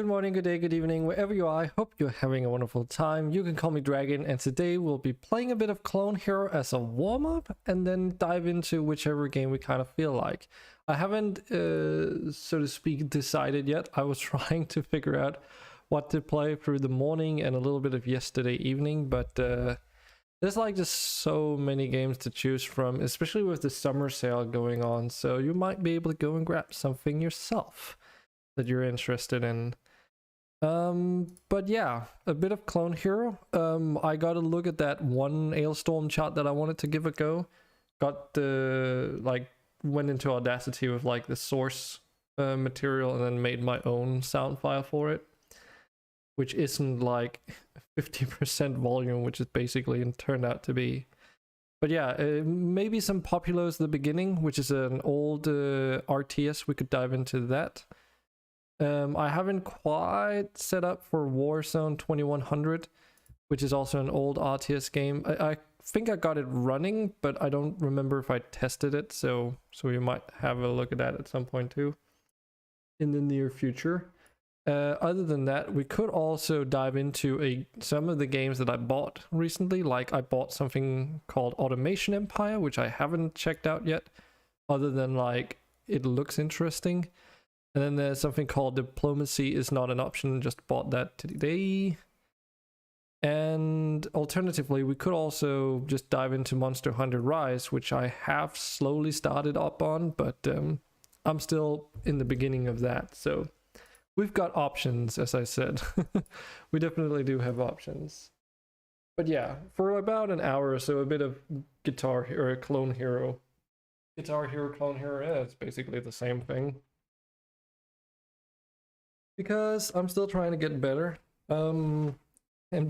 Good morning, good day, good evening, wherever you are. I hope you're having a wonderful time. You can call me Dragon, and today we'll be playing a bit of Clone Hero as a warm-up and then dive into whichever game we kind of feel like. I haven't, so to speak, decided yet. I was trying to figure out what to play through the morning and a little bit of yesterday evening, but there's like just so many games to choose from, especially with the summer sale going on, so you might be able to go and grab something yourself that you're interested in. But yeah, a bit of Clone Hero. I got a look at that one Ailstorm chart that I wanted to give a go. Got the went into Audacity with like the source material and then made my own sound file for it, which isn't like 50% volume, which is basically it turned out to be. But yeah, maybe some Populos at the beginning, which is an old RTS. We could dive into that. I haven't quite set up for Warzone 2100, which is also an old RTS game. I think I got it running, but I don't remember if I tested it, so we might have a look at that at some point too in the near future. Other than that, we could also dive into some of the games that I bought recently. Like I bought something called Automation Empire, which I haven't checked out yet, other than like it looks interesting. And then there's something called Diplomacy is Not an Option, just bought that today. And alternatively, we could also just dive into Monster Hunter Rise, which I have slowly started up on, but I'm still in the beginning of that. So we've got options, as I said. We definitely do have options. But yeah, for about an hour or so, a bit of Guitar Hero, Clone Hero. Guitar Hero, Clone Hero, yeah, it's basically the same thing. Because I'm still trying to get better. And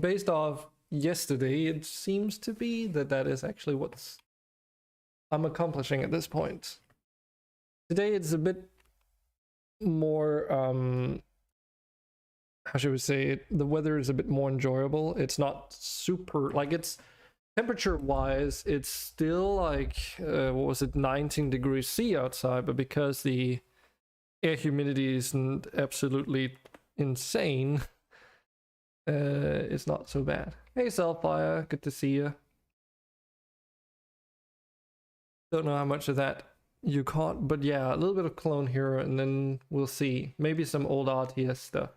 based off yesterday, it seems to be that is actually what I'm accomplishing at this point. Today it's a bit more, how should we say it? The weather is a bit more enjoyable. It's not super, like it's temperature wise, it's still like, what was it, 19 degrees C outside, but because the air humidity isn't absolutely insane, it's not so bad. Hey Selfire, good to see you. Don't know how much of that you caught, but yeah, a little bit of Clone Hero, and then we'll see. Maybe some old RTS stuff.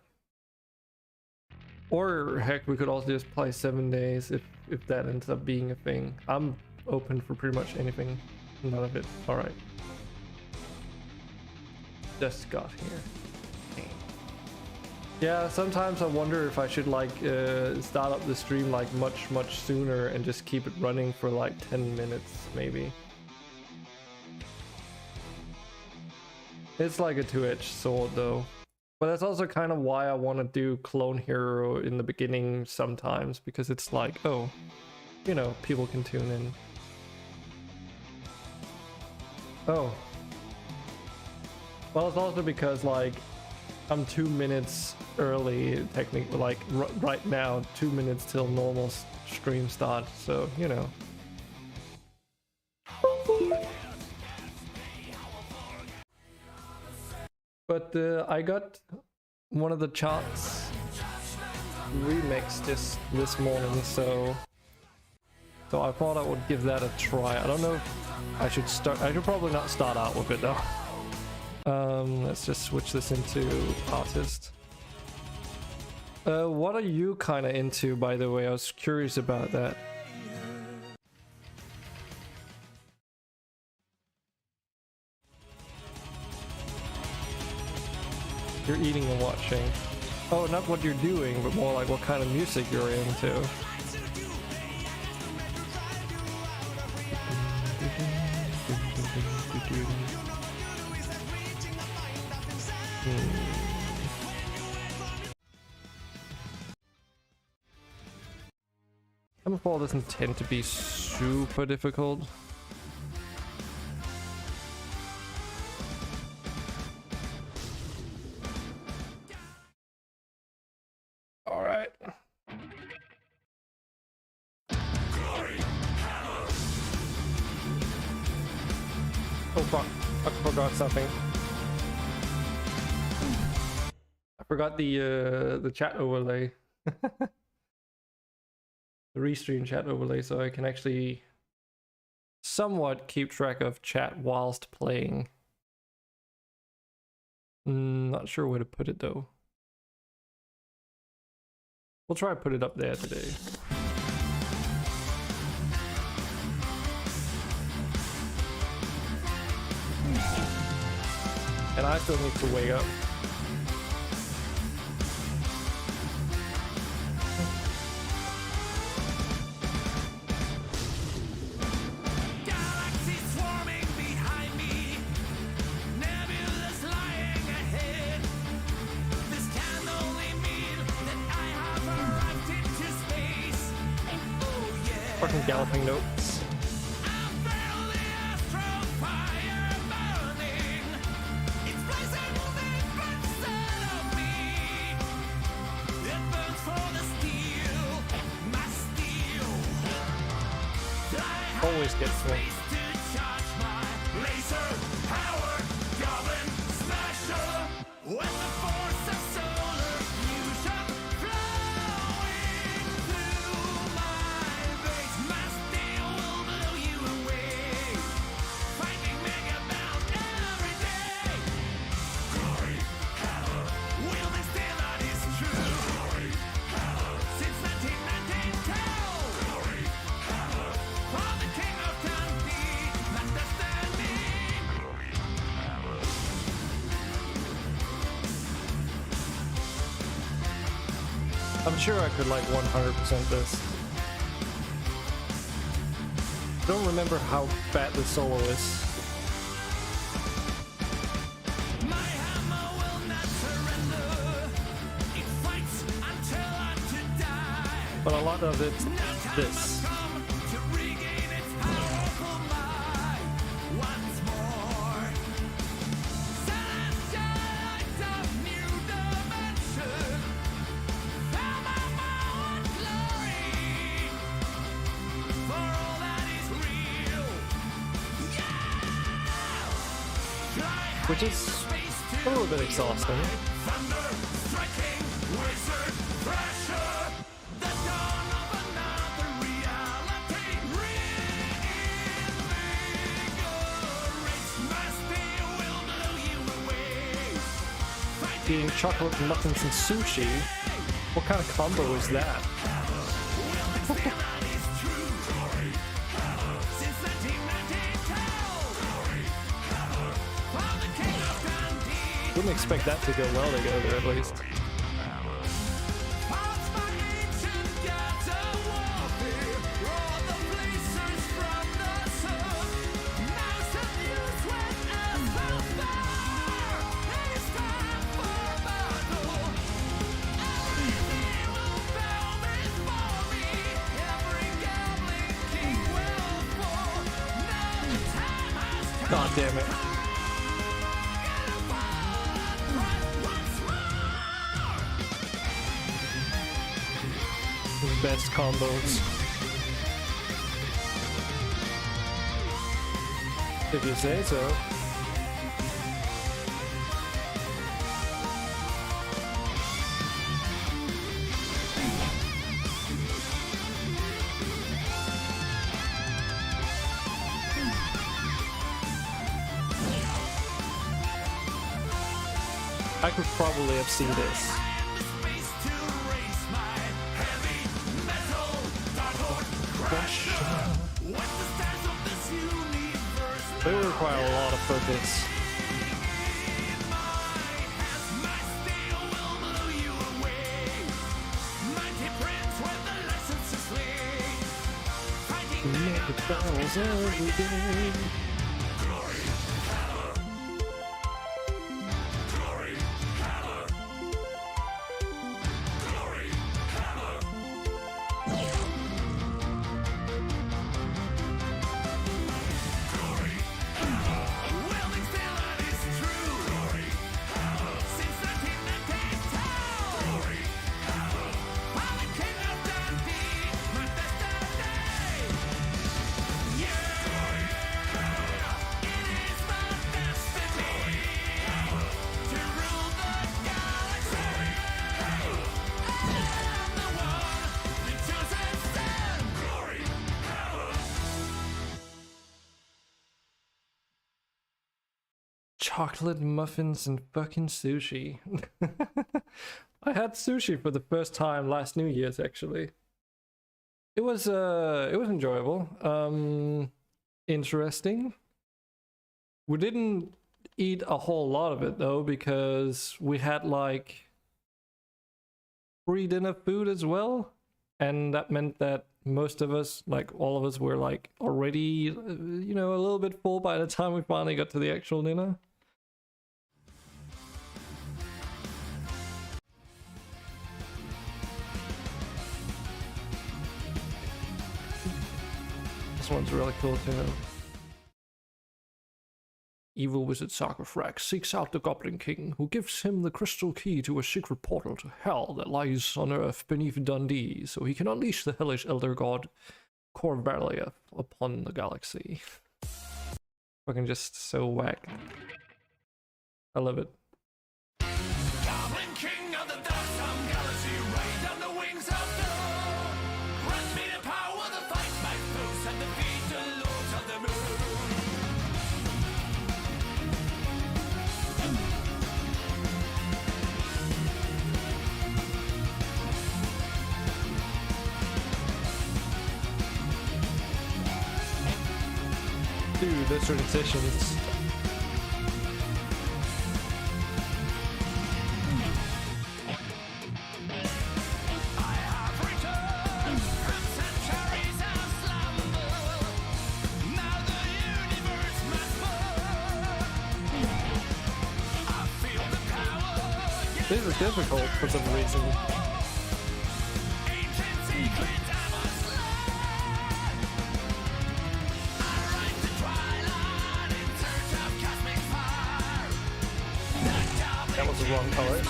Or heck, we could also just play 7 days if that ends up being a thing. I'm open for pretty much anything. None of it. Alright. Just got here. Yeah, sometimes I wonder if I should like start up the stream like much sooner and just keep it running for like 10 minutes maybe. It's like a two-edged sword though. But that's also kind of why I want to do Clone Hero in the beginning sometimes, because it's like, oh, you know, people can tune in. Oh. Well, it's also because like I'm 2 minutes early, technically, like right now, 2 minutes till normal stream start. So you know. But I got one of the charts remixed this morning, so I thought I would give that a try. I don't know if I should start. I should probably not start out with it though. Let's just switch this into artist. What are you kind of into, by the way? I was curious about that. You're eating and watching. Oh, not what you're doing, but more like what kind of music you're into. Hammerfall doesn't tend to be super difficult. All right. Oh fuck! I forgot something. I forgot the chat overlay. The restream chat overlay, so I can actually somewhat keep track of chat whilst playing. Not sure where to put it though. We'll try to put it up there today. And I still need to wake up. Fucking galloping notes. Always gets me. I'm sure I could like 100% this. I don't remember how bad the solo is. But a lot of it's this. Which is a little bit exhausting. Eating chocolate muffins and sushi? What kind of combo is that? Wouldn't expect that to go well together, at least. God damn it. Best combos. If you say so. I could probably have seen this. They will require a lot of focus. Make battles every day. chocolate muffins and fucking sushi. I had sushi for the first time last New Year's actually. It was enjoyable. Interesting. We didn't eat a whole lot of it though, because we had like free dinner food as well, and that meant that most of us, like all of us, were like already, you know, a little bit full by the time we finally got to the actual dinner. This one's really cool too. Evil wizard Sarcophagus seeks out the Goblin King, who gives him the crystal key to a secret portal to hell that lies on Earth beneath Dundee, so he can unleash the hellish elder god Corvalia upon the galaxy. Fucking just so whack. I love it. Goblin King of the Darksome Galaxy, ride on the wings of dawn. Grant me the power to fight my foes and defeat the lords of the moon. Dude, those transitions. This is difficult for some reason. That was the wrong color. Oops.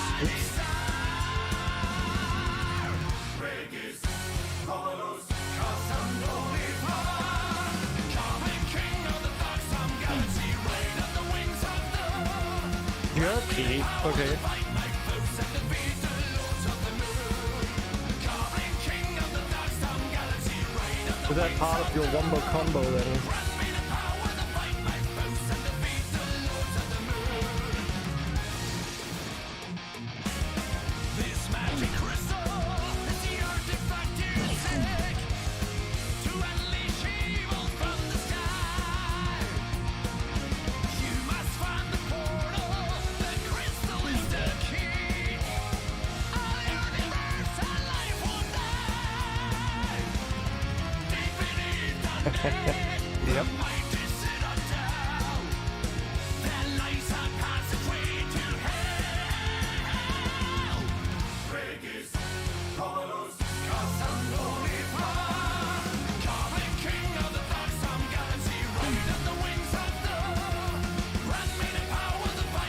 You're a key. Okay. Was that part of your wombo combo then? Yep.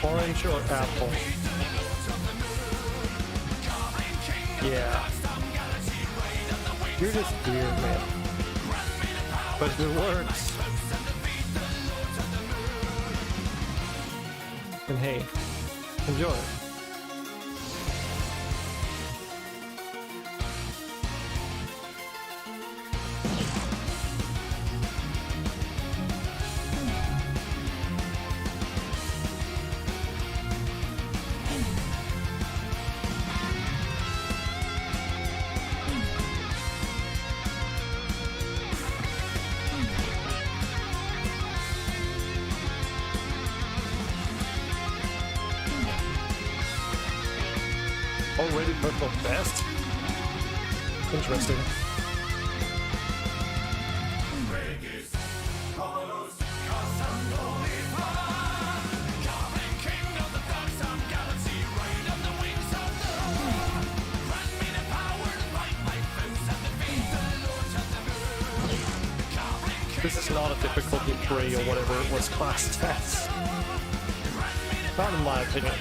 Orange or apple? Yeah. You're just weird, man. But if it works, then hey, enjoy it. Already purple best? Interesting. This is not a difficulty 3 or whatever it was classed as. Not in my opinion.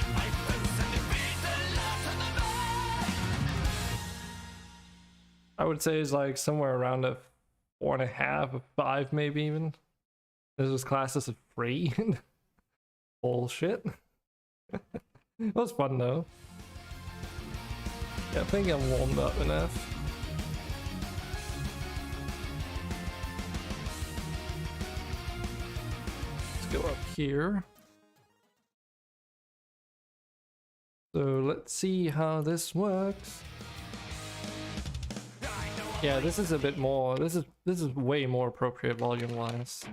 I would say it's like somewhere around a 4.5, a 5 maybe even. This was classed as a 3. Bullshit. It was fun though. Yeah, I think I'm warmed up enough. Let's go up here. let's see how this works. Yeah, this is a bit more, this is way more appropriate volume-wise.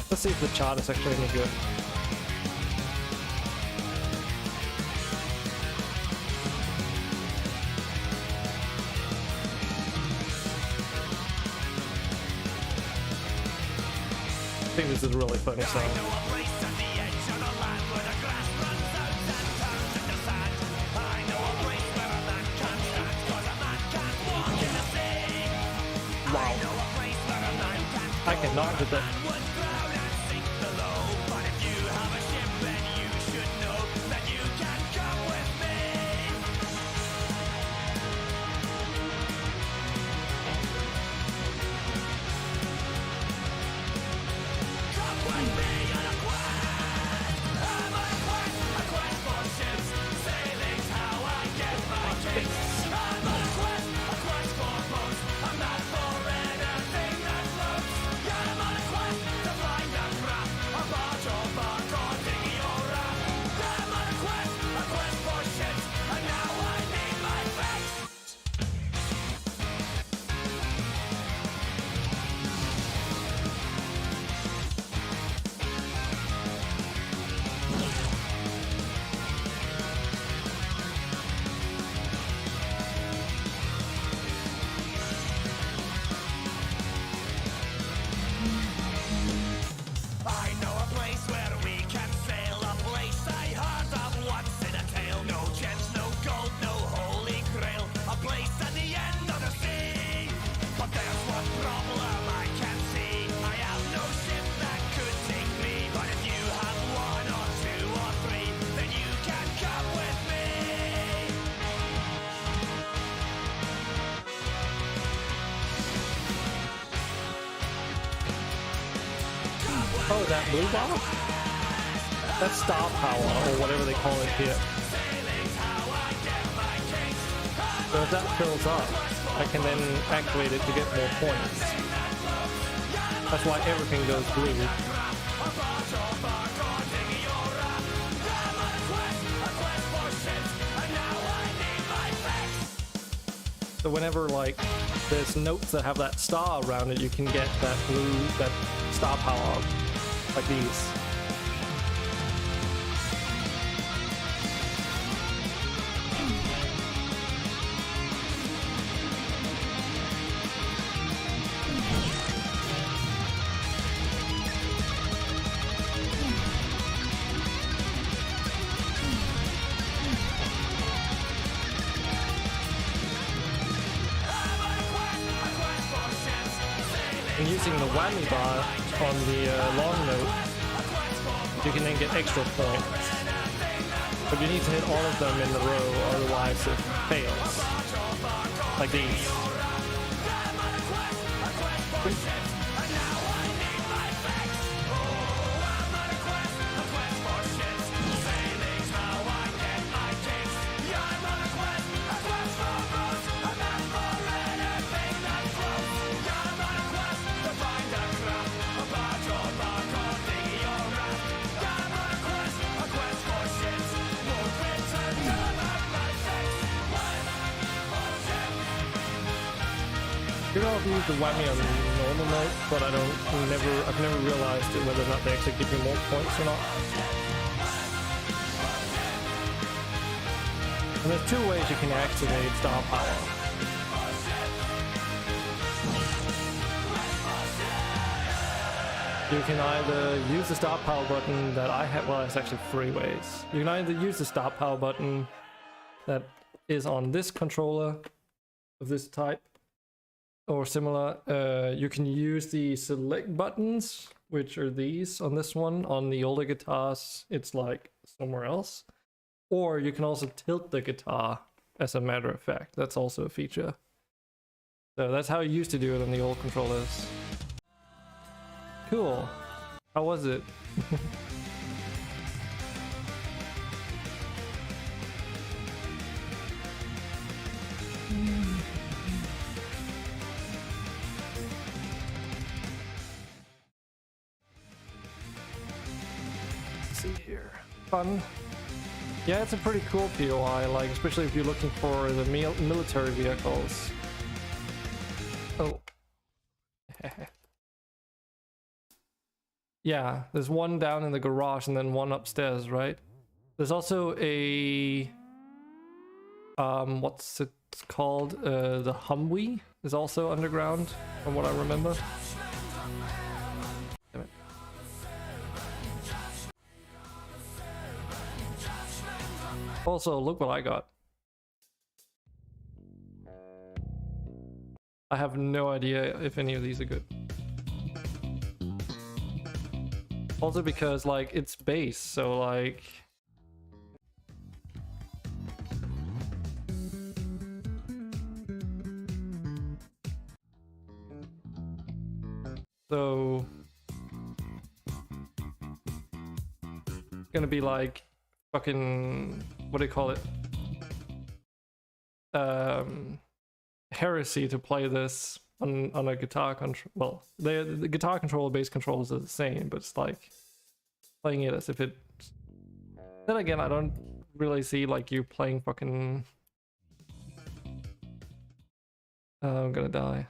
Let's see if the chart is actually any good. I think this is a really funny song. Wow. I cannot hit that. Oh, that blue bar? That's star power, or whatever they call it here. So if that fills up, I can then activate it to get more points. That's why everything goes blue. So whenever, like, there's notes that have that star around it, you can get that blue, that star power, like these. And using the whammy bar on the long note, you can then get extra points. But you need to hit all of them in the row, otherwise it fails. Like these. You know, I've used the whammy on normal note, but I've never realized whether or not they actually give you more points or not. And there's two ways you can activate star power. You can either use the star power button that I have, well, it's actually three ways. You can either use the star power button that is on this controller of this type, or similar. You can use the select buttons, which are these on this one. On the older guitars, it's like somewhere else. Or you can also tilt the guitar, as a matter of fact. That's also a feature. So that's how you used to do it on the old controllers. Cool. How was it? fun. Yeah, it's a pretty cool POI, like especially if you're looking for the military vehicles. Oh. Yeah, there's one down in the garage and then one upstairs, right? There's also a what's it called? The Humvee is also underground, from what I remember. Damn it. Also, look what I got. I have no idea if any of these are good. Also because, like, it's base, so, like... So... It's gonna be, like, fucking... What do you call it? Heresy to play this on a guitar control. Well, the guitar controller, bass controllers are the same, but it's like playing it as if it. Then again, I don't really see like you playing fucking. I'm gonna die.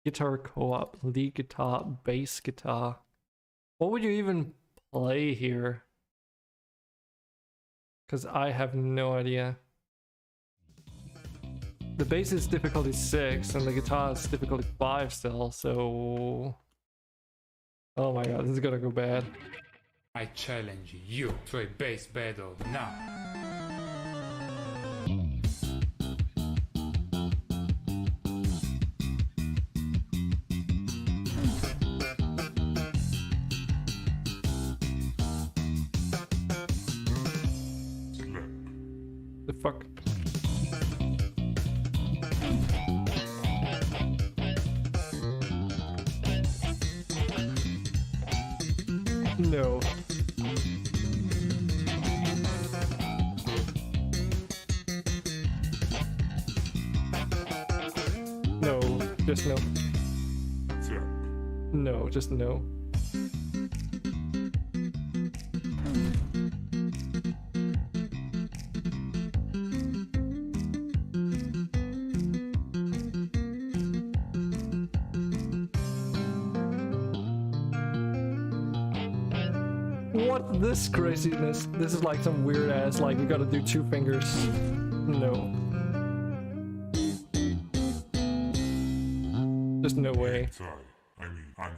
Guitar co-op, lead guitar, bass guitar. What would you even play here? Because I have no idea. The bass is difficulty 6 and the guitar is difficulty 5 still, so... Oh my god, this is gonna go bad. I challenge you to a bass battle now. The fuck? No. No, just no. No, just no. What this craziness? This is like some weird ass, like we gotta do 2 fingers. No. There's no way. I mean anime.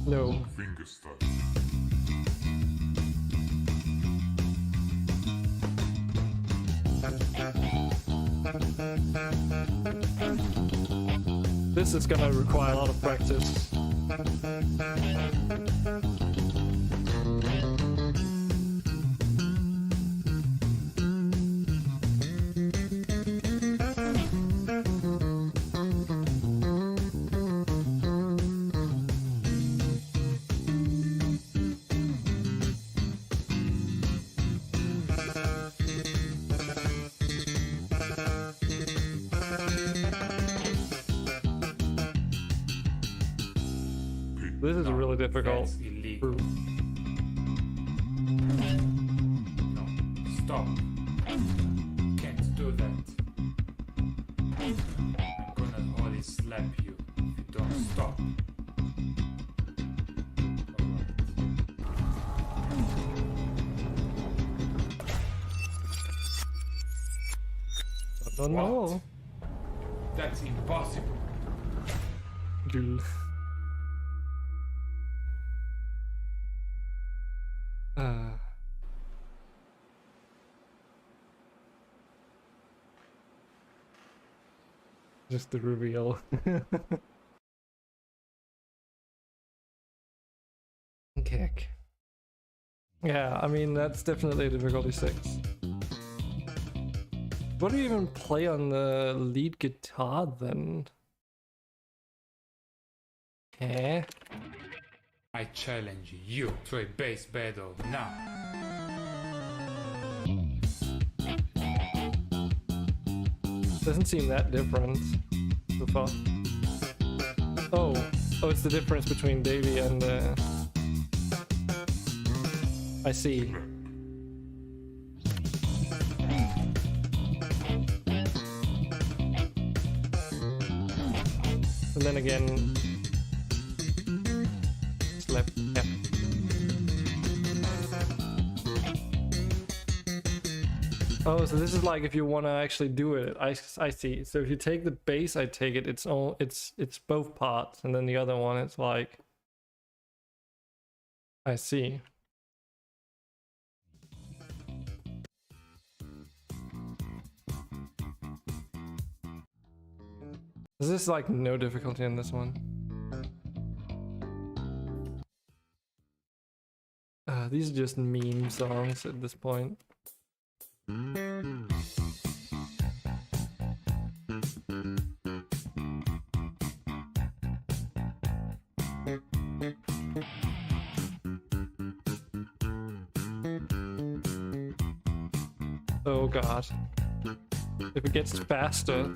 No. Finger style. This is gonna require a lot of practice. This is really difficult. That's illegal. No, stop. Can't do that. I'm gonna holy slap you if you don't stop. I don't know. That's impossible. Dude. Just the reveal. Kick. Yeah, I mean that's definitely difficulty 6. What do you even play on the lead guitar then? Eh? I challenge you to a bass battle now. Doesn't seem that different so far. Oh, it's the difference between Davey and I see. And then again, it's left. Yep. Oh, so this is like if you want to actually do it. I see. So if you take the bass, I take it. It's both parts, and then the other one, it's like. I see. Is this like no difficulty in this one? These are just meme songs at this point. Oh god. If it gets faster.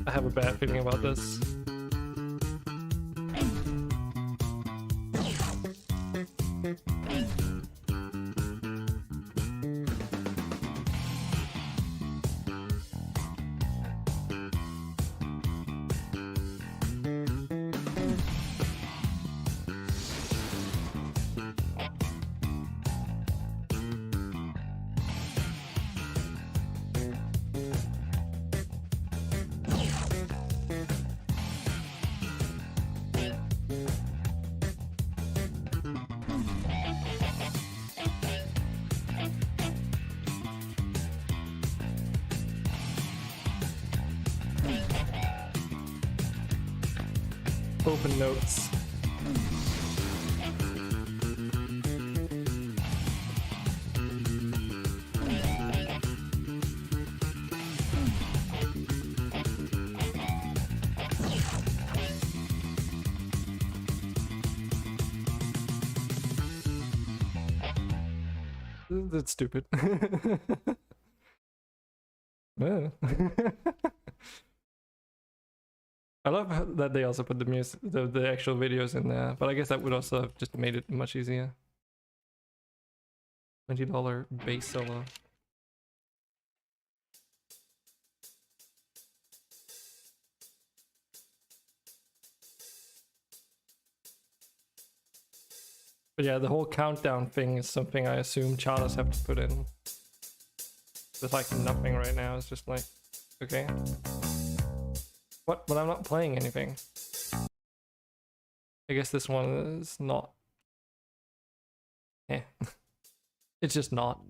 I have a bad feeling about this. Open notes. That's stupid. Yeah. I love that they also put the music, the actual videos in there, but I guess that would also have just made it much easier. $20 bass solo. But yeah, the whole countdown thing is something I assume charters have to put in. There's like nothing right now, it's just like, okay. What? But I'm not playing anything. I guess this one is not. Eh. It's just not.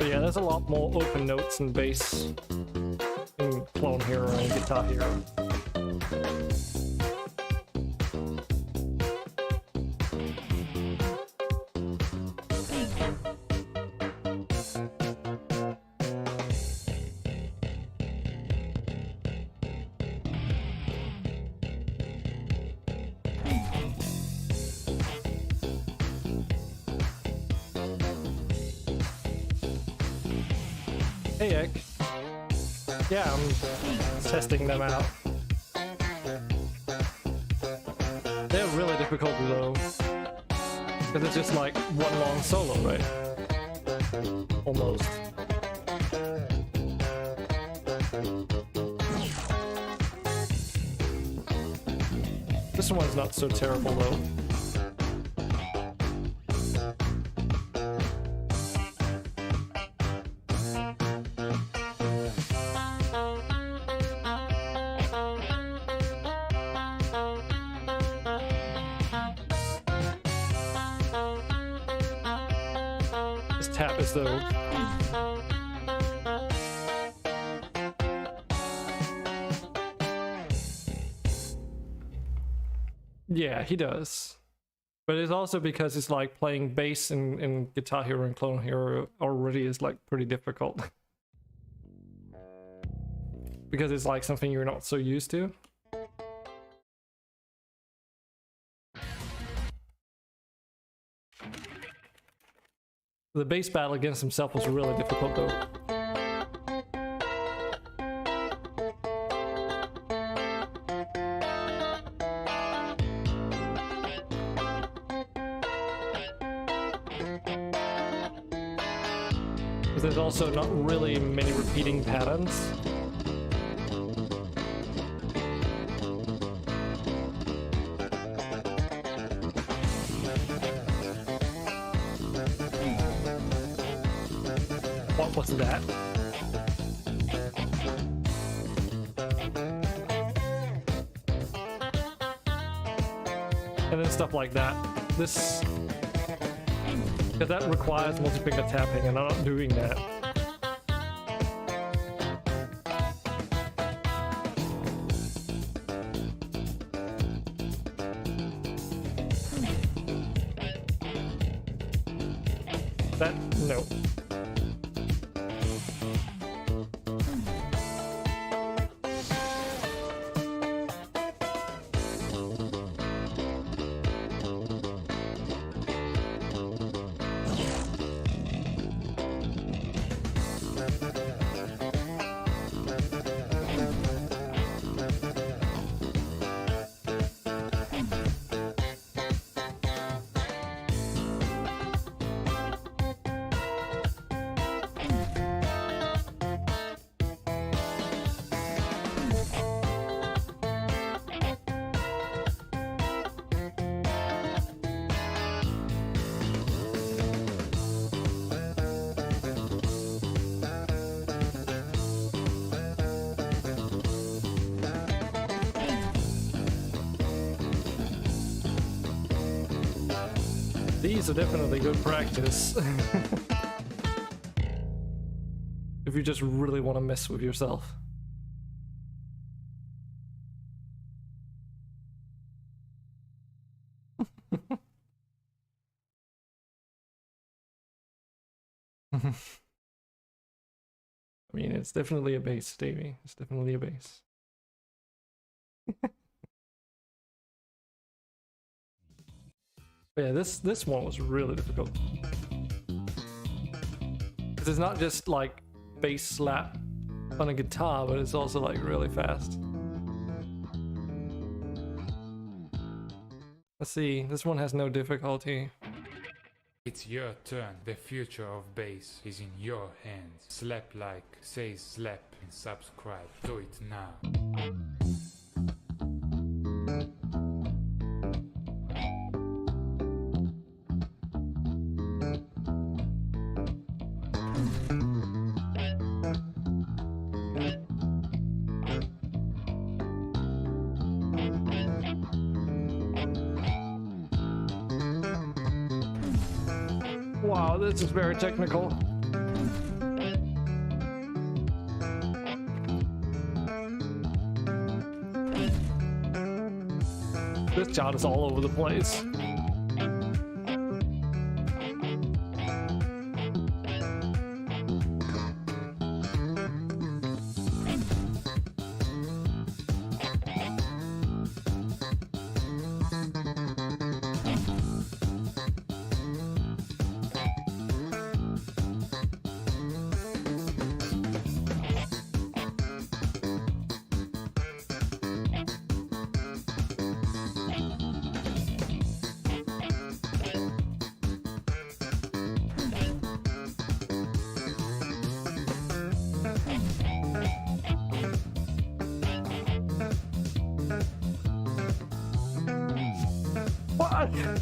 Yeah, there's a lot more open notes and bass in Clone Hero and Guitar Hero. Hey, Egg. Yeah, I'm testing them out. They're really difficult though, because it's just like one long solo, right? Almost. This one's not so terrible though. This tap is though. Yeah, he does. But it's also because it's like playing bass in Guitar Hero and Clone Hero already is like pretty difficult. Because it's like something you're not so used to. The bass battle against himself was really difficult though. There's also not really many repeating patterns. What was that? And then stuff like that. This... because that requires multi-finger tapping, and I'm not doing that. That, no. These are definitely good practice. If you just really want to mess with yourself. I mean, it's definitely a bass, Davey. It's definitely a bass. Yeah, this one was really difficult. Because it's not just like bass slap on a guitar, but it's also like really fast. Let's see, this one has no difficulty. It's your turn. The future of bass is in your hands. Slap like, say slap, and subscribe. Do it now. Wow, this is very technical. This chart is all over the place. god!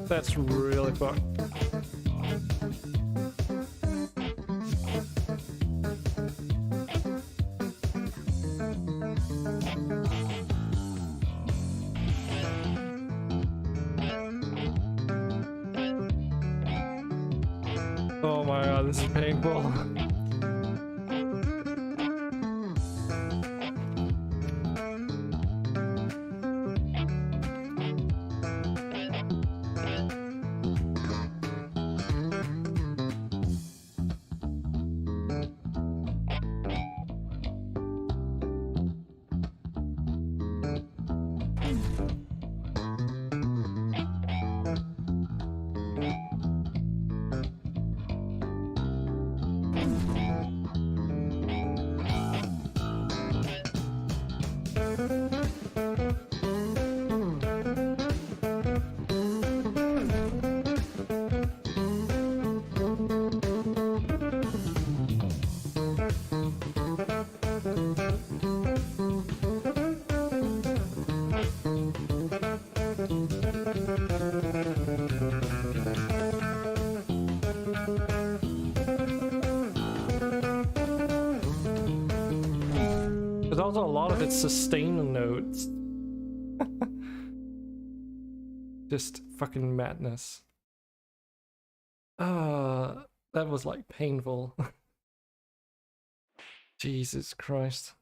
That's really fucked. Oh my god, this is painful. There's also a lot of its sustain notes. Just fucking madness. That was like painful. Jesus Christ.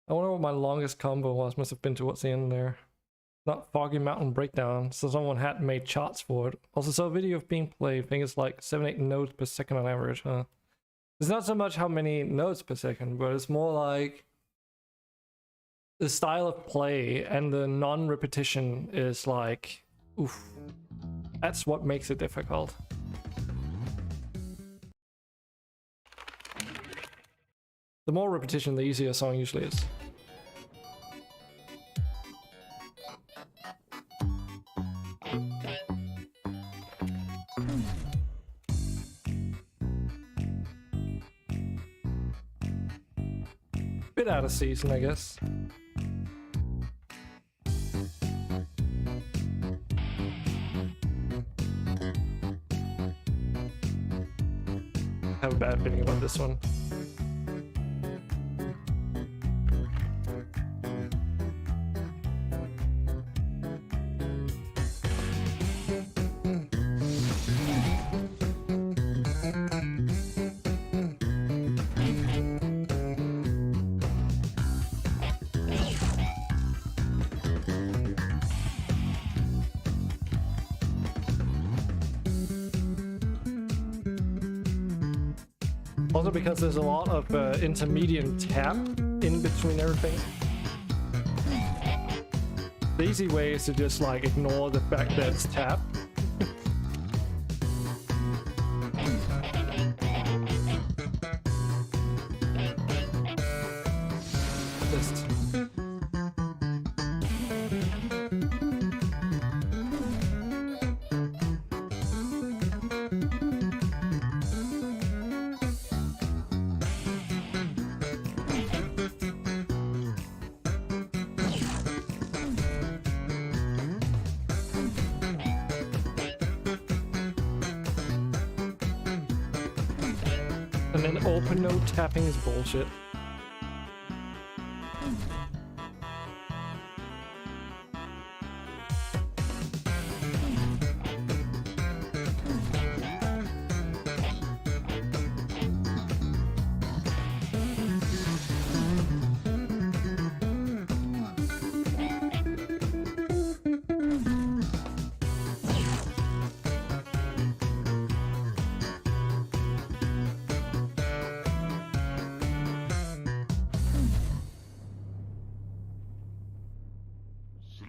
I wonder what my longest combo was. Must have been towards the end there. Not Foggy Mountain Breakdown, so someone had made charts for it. Also saw a video of being played. I think it's like 7-8 notes per second on average, huh? It's not so much how many notes per second, but it's more like the style of play and the non-repetition is like, oof. That's what makes it difficult. The more repetition, the easier a song usually is. Bit out of season, I guess. I have a bad feeling about this one. Also because there's a lot of intermediate tap in between everything. The easy way is to just like ignore the fact that it's tap. Just and then open note tapping is bullshit.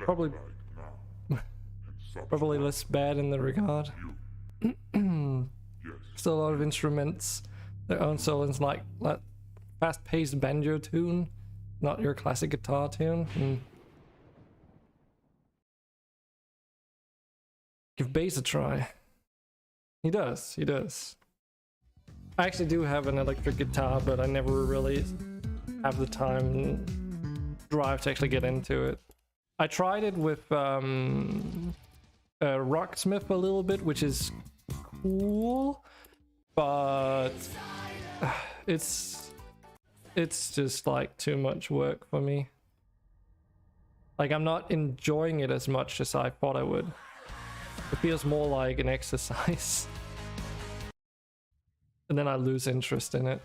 Probably, probably less bad in the regard. Still a lot of instruments, their own solos, like fast-paced banjo tune, not your classic guitar tune. Give bass a try. He does, he does. I actually do have an electric guitar, but I never really have the time drive to actually get into it. I tried it with Rocksmith a little bit, which is cool, but it's just like too much work for me. Like, I'm not enjoying it as much as I thought I would. It feels more like an exercise. And then I lose interest in it.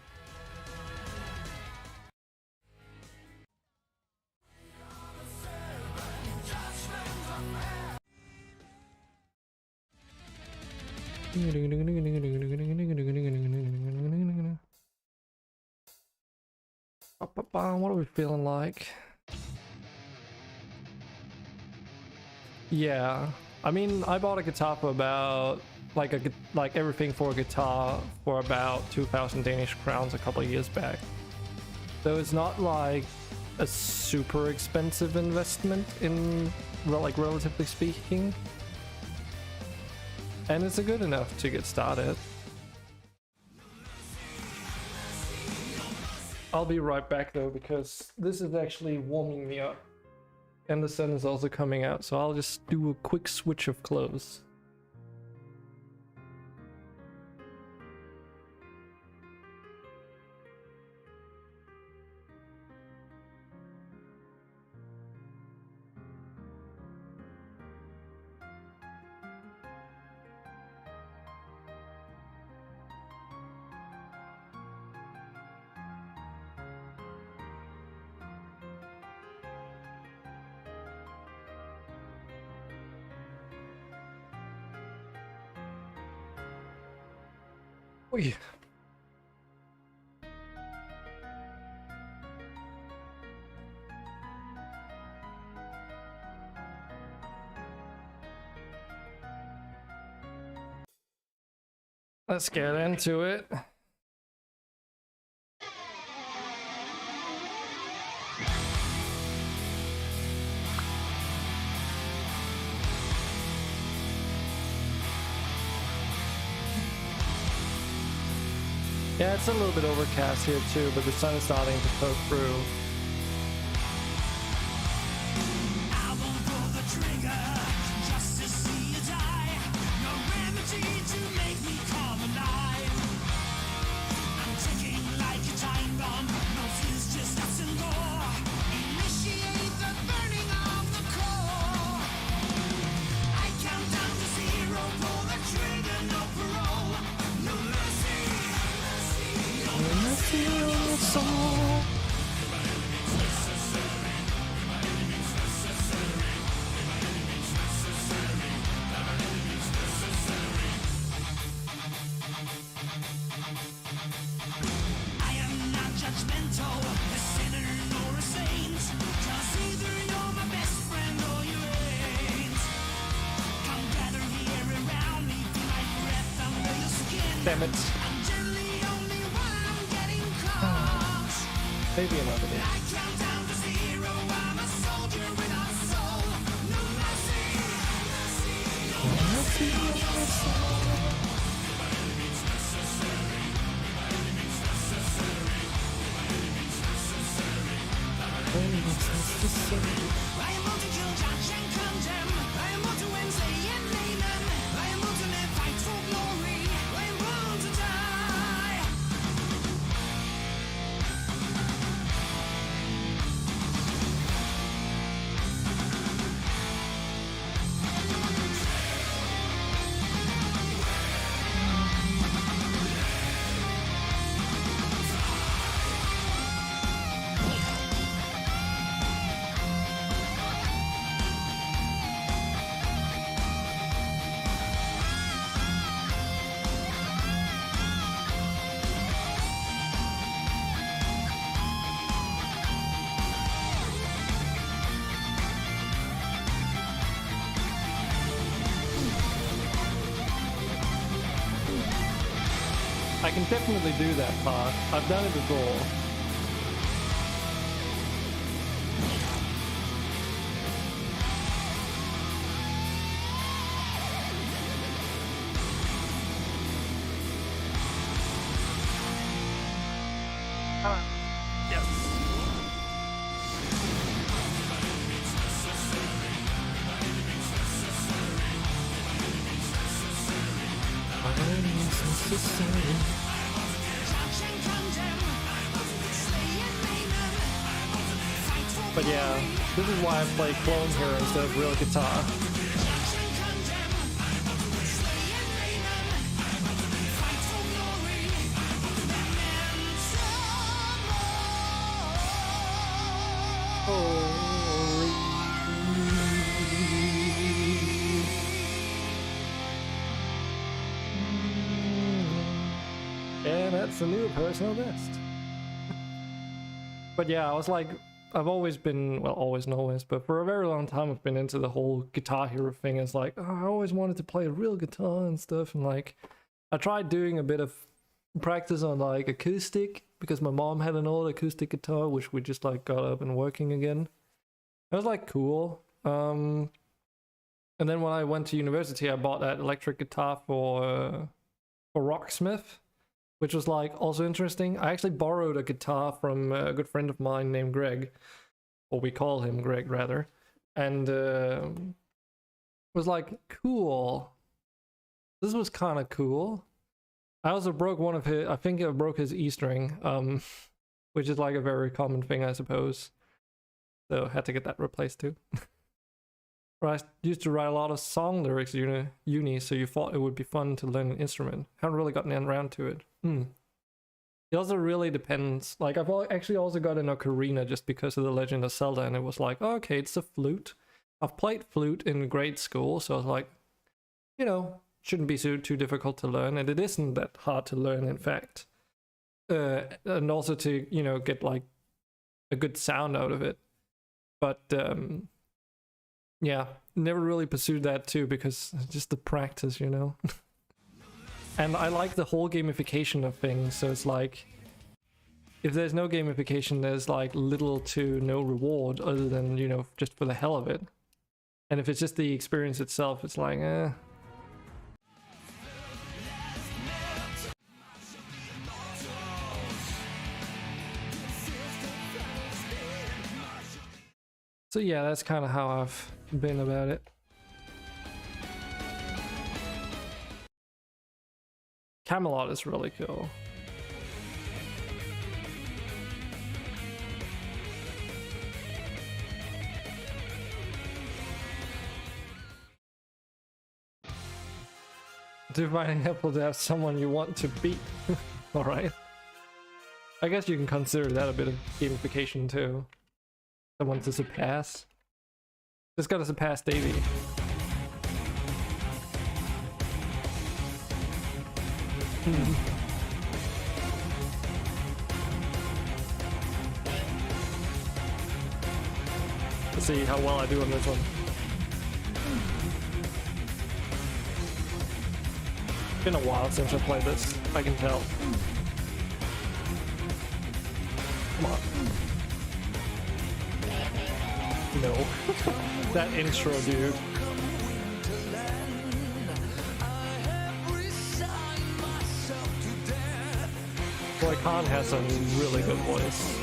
What are we feeling like? Yeah, I mean, I bought a guitar for about like everything for a guitar for about 2,000 Danish crowns a couple of years back. So it's not like a super expensive investment in, well, like, relatively speaking. And it's a good enough to get started. I'll be right back though, because this is actually warming me up. And the sun is also coming out, so I'll just do a quick switch of clothes. Oy. Let's get into it. Yeah, it's a little bit overcast here too, but the sun is starting to poke through. I won't pull the trigger just to see you die. No remedy to make me come alive. I'm ticking like a time bomb. No fuse, just nuts and gore. Initiate the burning of the core. I count down to zero. Pull the trigger, no parole, no mercy. I am not judgmental, a sinner nor a saint. 'Cause either you're my best friend or you ain't. Come gather here around me, feel my breath under your skin. Damn it. I'm generally only one getting close. Maybe another day. I count down to zero. I'm a soldier without a soul. No mercy. I am born to kill, judge, and condemn. I am born to win, say and amen. I am born to live, fight for glory. I am born to die. I can definitely do that part. I've done it before. Yes. But yeah, this is why I play clone here instead of real guitar. And that's a new personal best. But yeah, I was like, I've always been, well, always and always, but for a very long time I've been into the whole Guitar Hero thing. It's like, oh, I always wanted to play a real guitar and stuff, and like, I tried doing a bit of practice on like acoustic, because my mom had an old acoustic guitar, which we just like got up and working again. It was like cool. And then when I went to university, I bought that electric guitar for Rocksmith, which was like also interesting. I actually borrowed a guitar from a good friend of mine named Greg, or we call him Greg rather, and was like, cool. This was kind of cool. I also broke one of his, I think I broke his E string, which is like a very common thing, I suppose. So had to get that replaced too. I used to write a lot of song lyrics in uni, so you thought it would be fun to learn an instrument. Haven't really gotten around to it. It also really depends. Like, I've actually also got an ocarina just because of The Legend of Zelda, and it was like, oh, okay, it's a flute. I've played flute in grade school, so I was like, you know, shouldn't be too difficult to learn, and it isn't that hard to learn, in fact. And also to, you know, get like a good sound out of it. But yeah, never really pursued that too, because just the practice, you know. And I like the whole gamification of things, so it's like, if there's no gamification, there's like little to no reward other than, you know, just for the hell of it. And if it's just the experience itself, it's like, eh. So yeah, that's kind of how I've been about it. Camelot is really cool. Dividing Apple to have someone you want to beat. Alright. I guess you can consider that a bit of gamification too. Someone to surpass. Just gotta surpass Davey. Let's see how well I do on this one. It's been a while since I played this, I can tell. Come on. No. That intro, dude. Boy, Khan has a really good voice.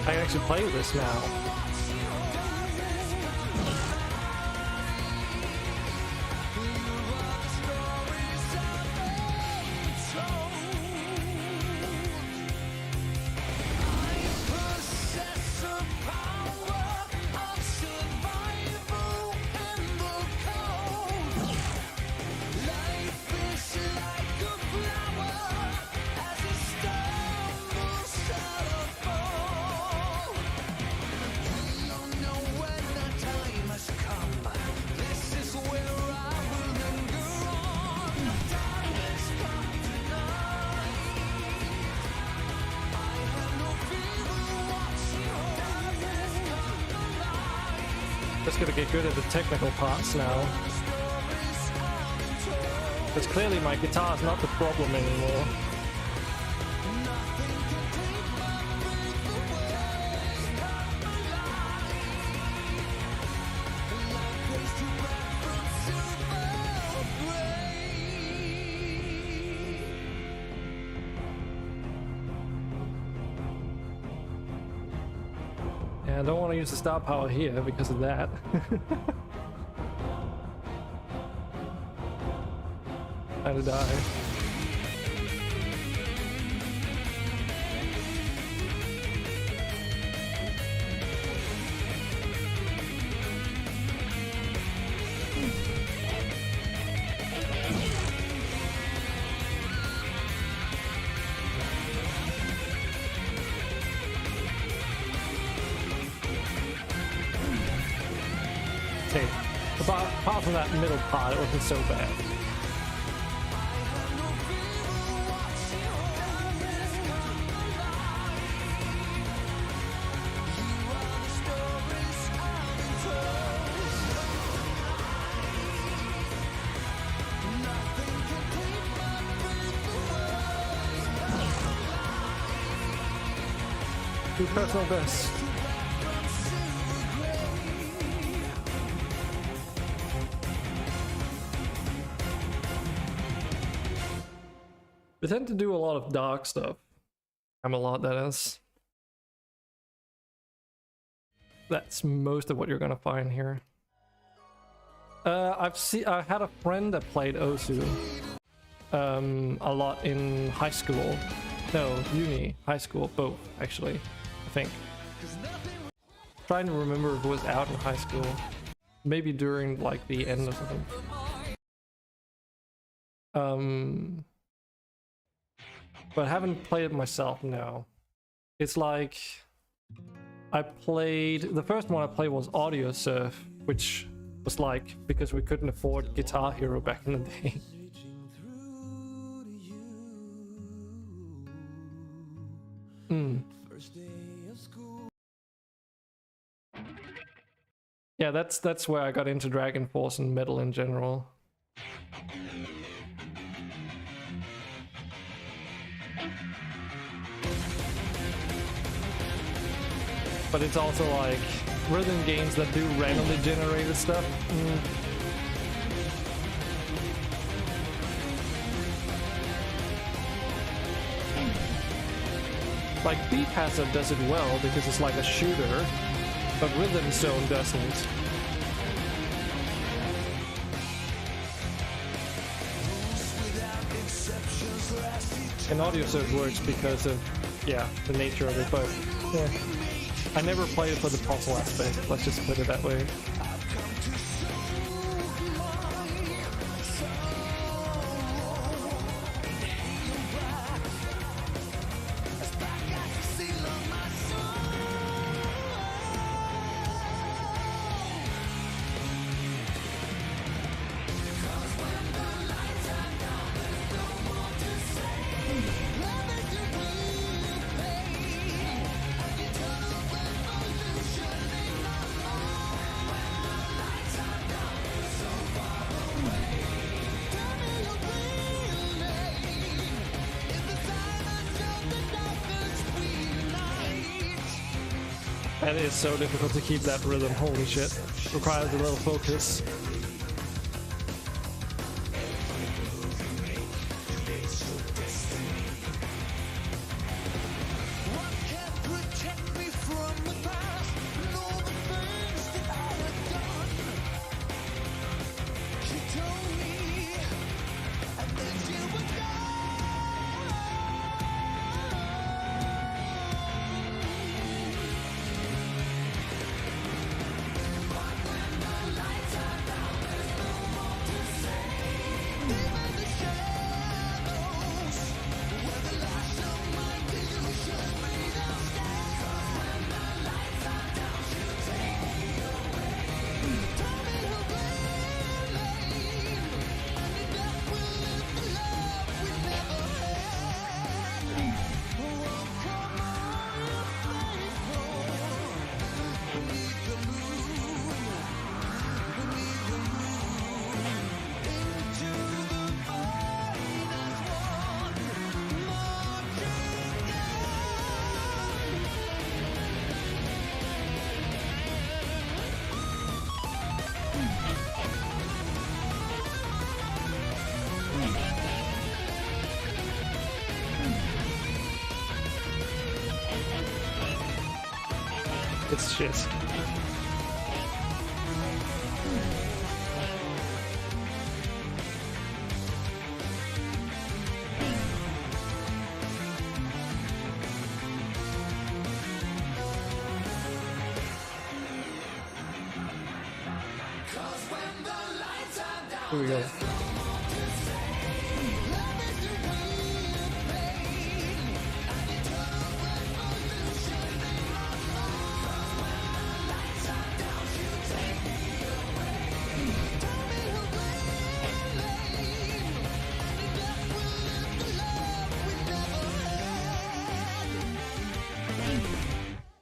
I can actually play this now. Just gotta get good at the technical parts now. Because clearly my guitar is not the problem anymore. Yeah, I don't want to use the star power here because of that. Time to die. Okay, apart from that middle part, it wasn't so bad. Do personal best. We tend to do a lot of dark stuff. I'm a lot, that is. That's most of what you're gonna find here. I had a friend that played Osu a lot in high school. No, uni, high school, both actually, I think. Trying to remember if it was out in high school. Maybe during like the end or something. But I haven't played it myself, no. It's like I played, the first one I played was Audio Surf, which was like because we couldn't afford Guitar Hero back in the day. Yeah, that's where I got into Dragon Force and metal in general. But it's also like rhythm games that do randomly generated stuff. Like Beat Hazard does it well because it's like a shooter, but Rhythm Zone doesn't. And Audio Surf works because of, yeah, the nature of it, but yeah. I never played it for the puzzle aspect, let's just put it that way. And it's so difficult to keep that rhythm, holy shit. Requires a little focus. It's shit. Here we go.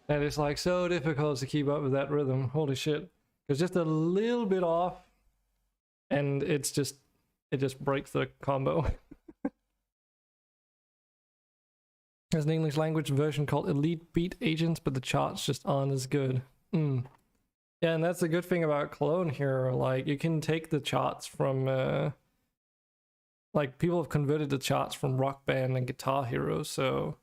And it's like so difficult to keep up with that rhythm. Holy shit. It's just a little bit off and it just breaks the combo. There's an English language version called Elite Beat Agents, but the charts just aren't as good. Yeah, and that's the good thing about Cologne here. Like, you can take the charts from like, people have converted the charts from Rock Band and Guitar Hero, so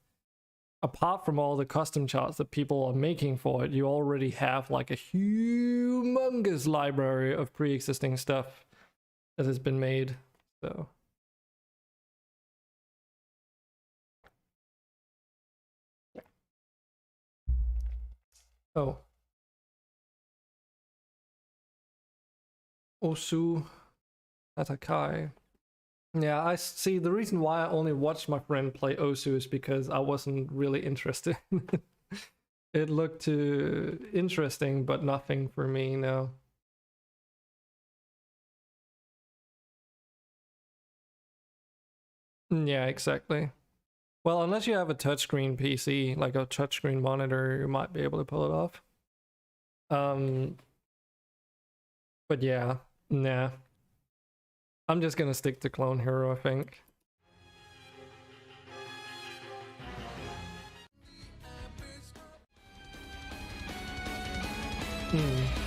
apart from all the custom charts that people are making for it, you already have like a humongous library of pre-existing stuff that has been made. So oh, Osu Atakai. Yeah, I see. The reason why I only watched my friend play Osu is because I wasn't really interested. It looked too interesting, but nothing for me, no. Yeah, exactly. Well, unless you have a touchscreen PC, like a touchscreen monitor, you might be able to pull it off. But yeah, nah. I'm just gonna stick to Clone Hero, I think.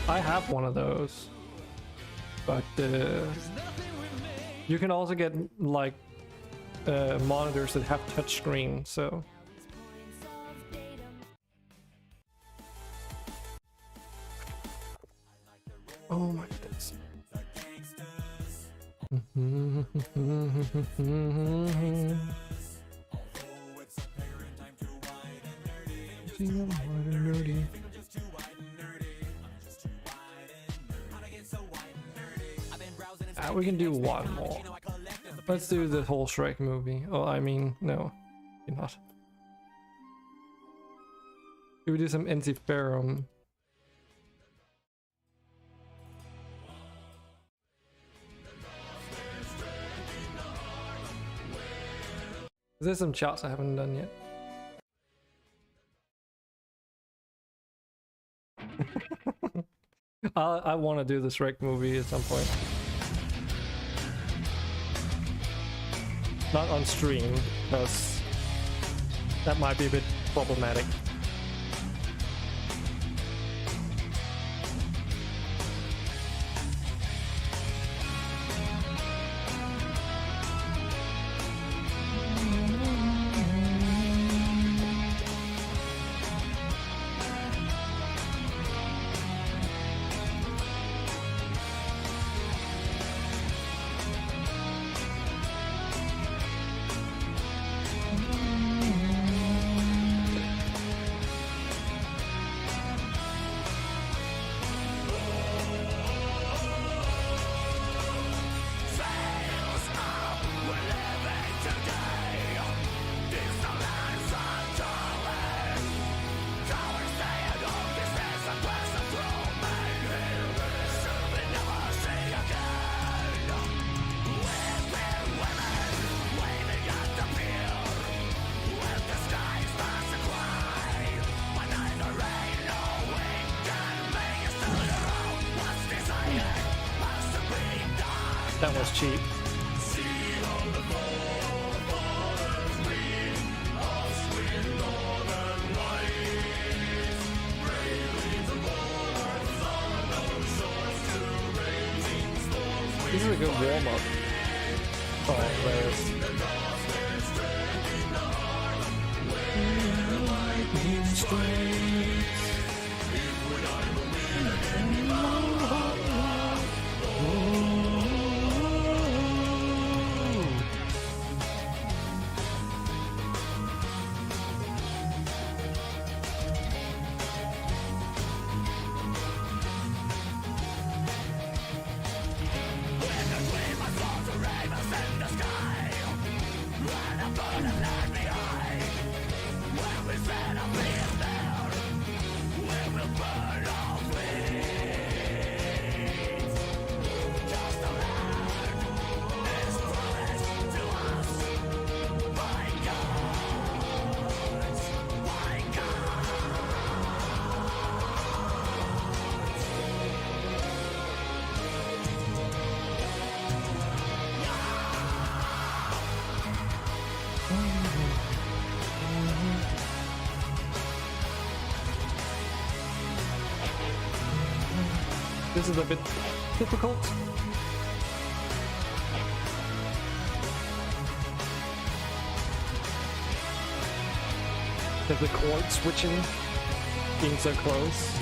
I have one of those, but you can also get like monitors that have touchscreen, so. Oh my goodness. We can do one more. Let's do the whole Shrek movie. Oh, I mean, no, you're not. Should we do some Enziferum? There's some charts I haven't done yet. I want to do the Shrek movie at some point. Not on stream, because that might be a bit problematic. That was cheap. This is a good warm-up. Oh, there's... This is a bit difficult. The chord switching being so close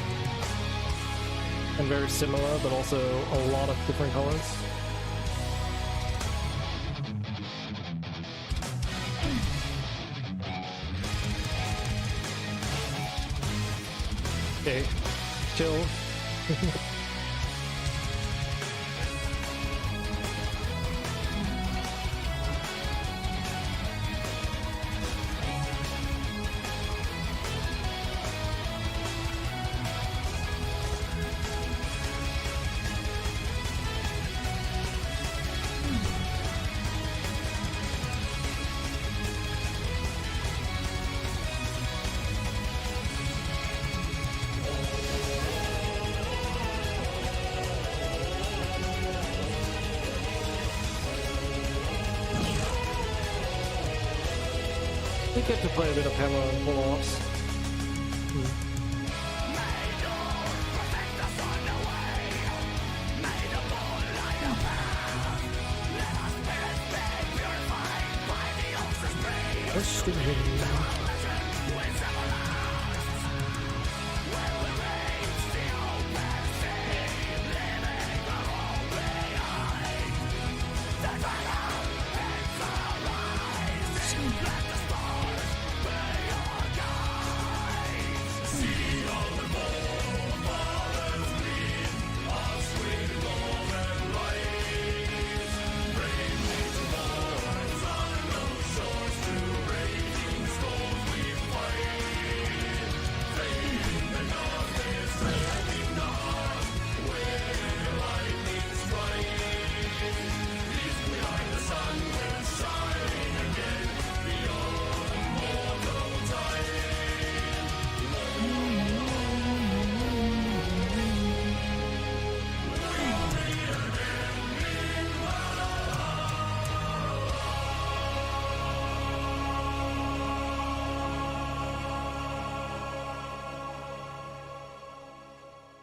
and very similar, but also a lot of different colors. Okay, chill. We get to play a bit of hammer and pull-offs.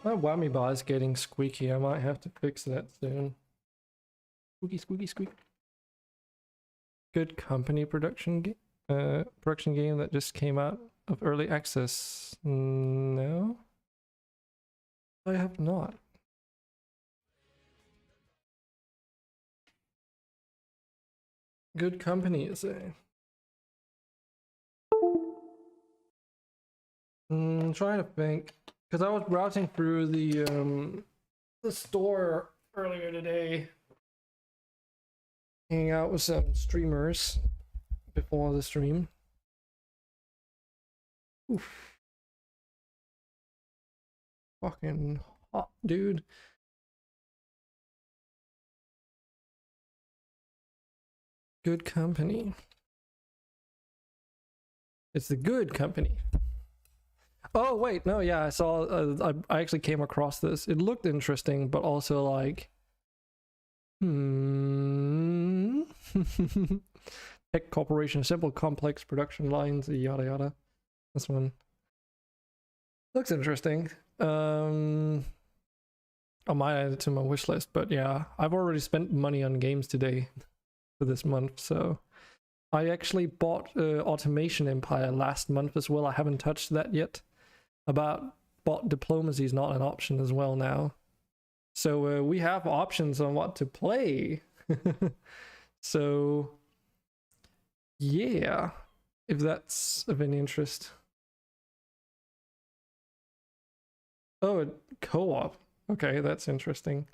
My whammy bar is getting squeaky. I might have to fix that soon. Squeaky, squeaky, squeak. Good company production game that just came out of early access. No, I have not. Good company, is it? Trying to think, because I was browsing through the store earlier today, hanging out with some streamers before the stream. Oof. Fucking hot, dude. Good company. It's the good company. Oh wait, no, yeah, I saw. I actually came across this. It looked interesting, but also like, Tech Corporation, simple, complex production lines, yada yada. This one looks interesting. I might add it to my wish list, but yeah, I've already spent money on games today. for this month. So I actually bought Automation Empire last month as well. I haven't touched that yet. Bought Diplomacy is not an option as well now. So we have options on what to play. So yeah, if that's of any interest. Oh, co-op. Okay, that's interesting.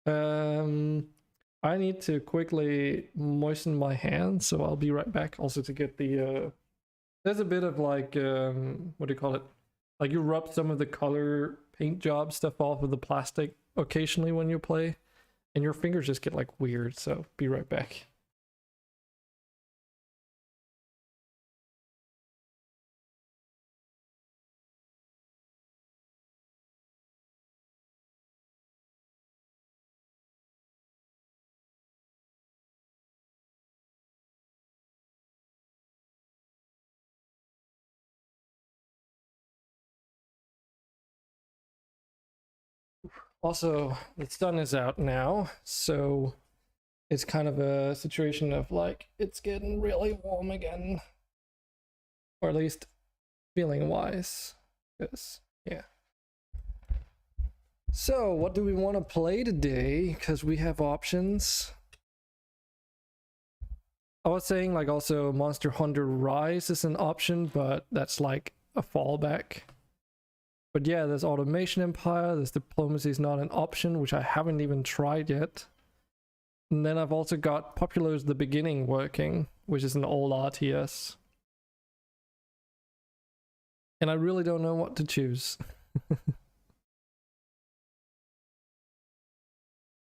I need to quickly moisten my hands, so I'll be right back. Also to get the there's a bit of like what do you call it? Like you rub some of the color paint job stuff off of the plastic occasionally when you play, and your fingers just get like weird. So be right back. Also, the sun is out now, so it's kind of a situation of like it's getting really warm again, or at least feeling wise. Yes, yeah. So, what do we want to play today? Because we have options. I was saying like also Monster Hunter Rise is an option, but that's like a fallback. But yeah, there's Automation Empire, there's Diplomacy is not an option, which I haven't even tried yet. And then I've also got Popular's The Beginning working, which is an old RTS. And I really don't know what to choose.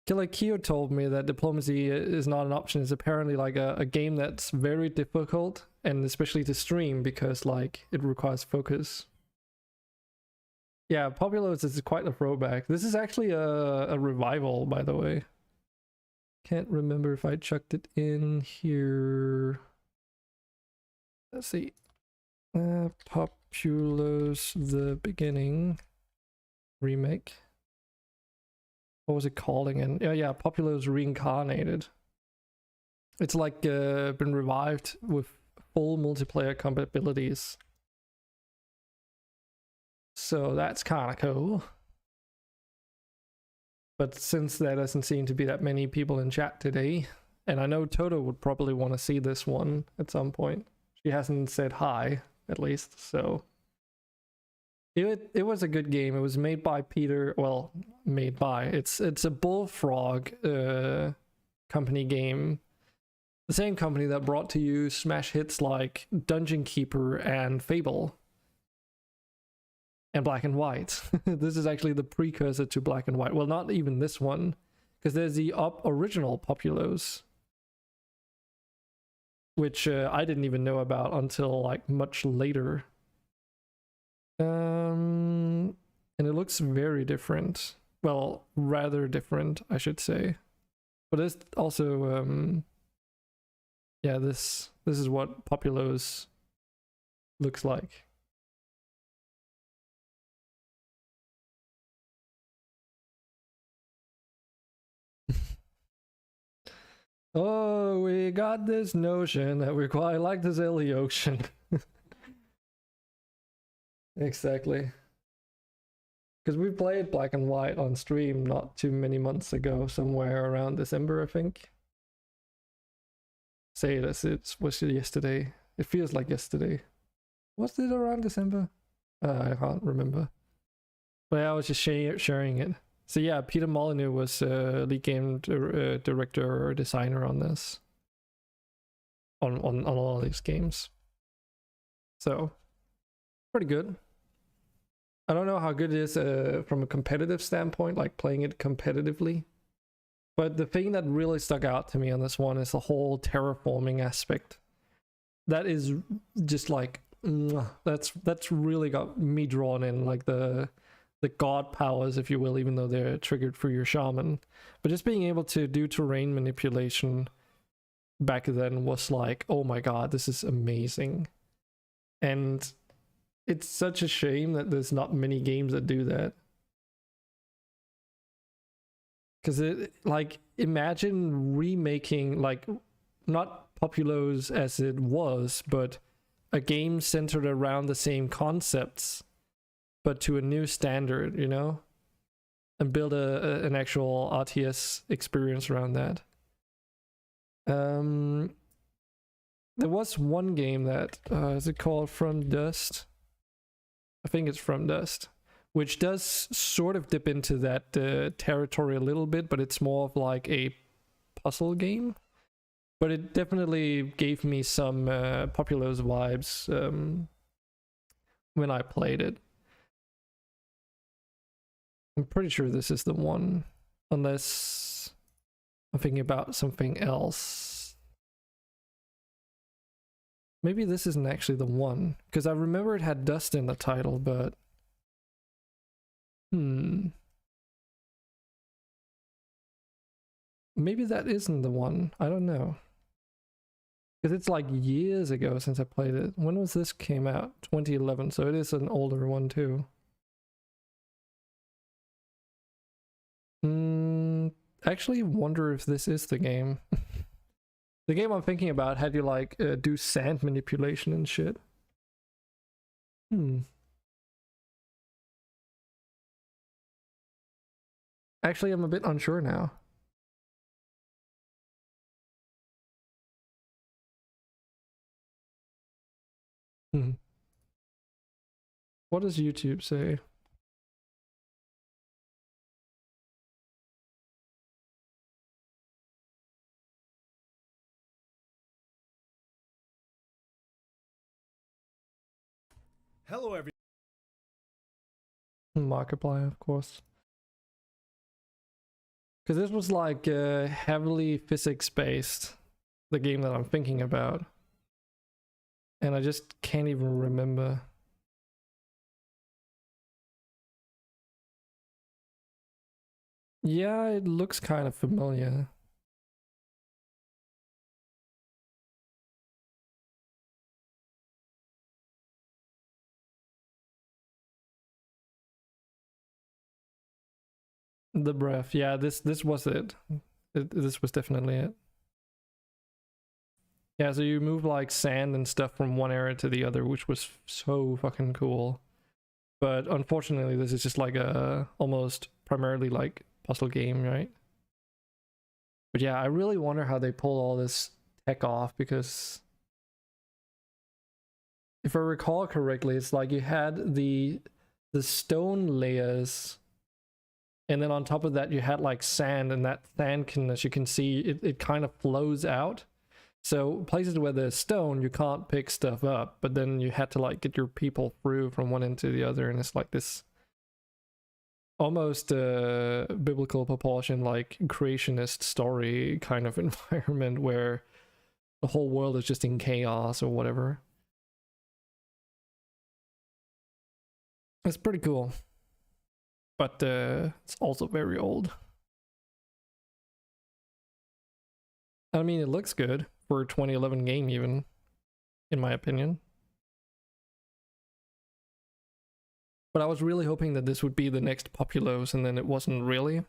Killer Kyo told me that Diplomacy is not an option. It's apparently like a game that's very difficult, and especially to stream because like it requires focus. Yeah, Popular is quite a throwback. This is actually a revival, by the way. Can't remember if I chucked it in here. Let's see. Popular's The Beginning remake. What was it called again? Yeah, Popular's Reincarnated. It's like been revived with full multiplayer compatibilities. So that's kind of cool. But since there doesn't seem to be that many people in chat today, and I know Toto would probably want to see this one at some point. She hasn't said hi, at least, so... It was a good game. It was made by Peter, well, made by, it's a Bullfrog company game. The same company that brought to you smash hits like Dungeon Keeper and Fable. And Black and White. This is actually the precursor to Black and White. Well, not even this one, because there's the original Populos, which I didn't even know about until like much later. And it looks very different. Well, rather different, I should say. But it's also yeah, this is what Populos looks like. Oh, we got this notion that we're quite like to sail the ocean. Exactly. Because we played Black and White on stream not too many months ago, somewhere around December, I think. Say it as it was yesterday. It feels like yesterday. Was it around December? I can't remember. But yeah, I was just sharing it. So yeah, Peter Molyneux was lead game director or designer on this. On all these games. So, pretty good. I don't know how good it is from a competitive standpoint, like playing it competitively. But the thing that really stuck out to me on this one is the whole terraforming aspect. That is just like, that's really got me drawn in, like the god powers, if you will, even though they're triggered through your shaman. But just being able to do terrain manipulation back then was like, oh my god, this is amazing. And it's such a shame that there's not many games that do that. Because it, like, imagine remaking, like, not Populos as it was, but a game centered around the same concepts, but to a new standard, you know? And build an actual RTS experience around that. There was one game that, is it called From Dust? I think it's From Dust, which does sort of dip into that territory a little bit, but it's more of like a puzzle game. But it definitely gave me some Populos vibes when I played it. I'm pretty sure this is the one, unless I'm thinking about something else. Maybe this isn't actually the one, because I remember it had dust in the title, but... Maybe that isn't the one. I don't know. Because it's like years ago since I played it. When was this came out? 2011, so it is an older one too. Actually wonder if this is the game. The game I'm thinking about had you like do sand manipulation and shit. Actually, I'm a bit unsure now. What does YouTube say? Hello, everyone. Markiplier, of course. Because this was like heavily physics-based, the game that I'm thinking about. And I just can't even remember. Yeah, it looks kind of familiar. The breath, yeah, this was it. This was definitely it. Yeah, so you move like sand and stuff from one area to the other, which was so fucking cool. But unfortunately, this is just like a almost primarily like puzzle game, right? But yeah, I really wonder how they pull all this tech off, because if I recall correctly, it's like you had the stone layers, and then on top of that you had like sand, and that sand can, as you can see, it kind of flows out. So places where there's stone, you can't pick stuff up, but then you had to like get your people through from one end to the other, and it's like this almost biblical proportion, like creationist story kind of environment where the whole world is just in chaos or whatever. It's pretty cool. But it's also very old. I mean, it looks good for a 2011 game even, in my opinion. But I was really hoping that this would be the next Populos, and then it wasn't really.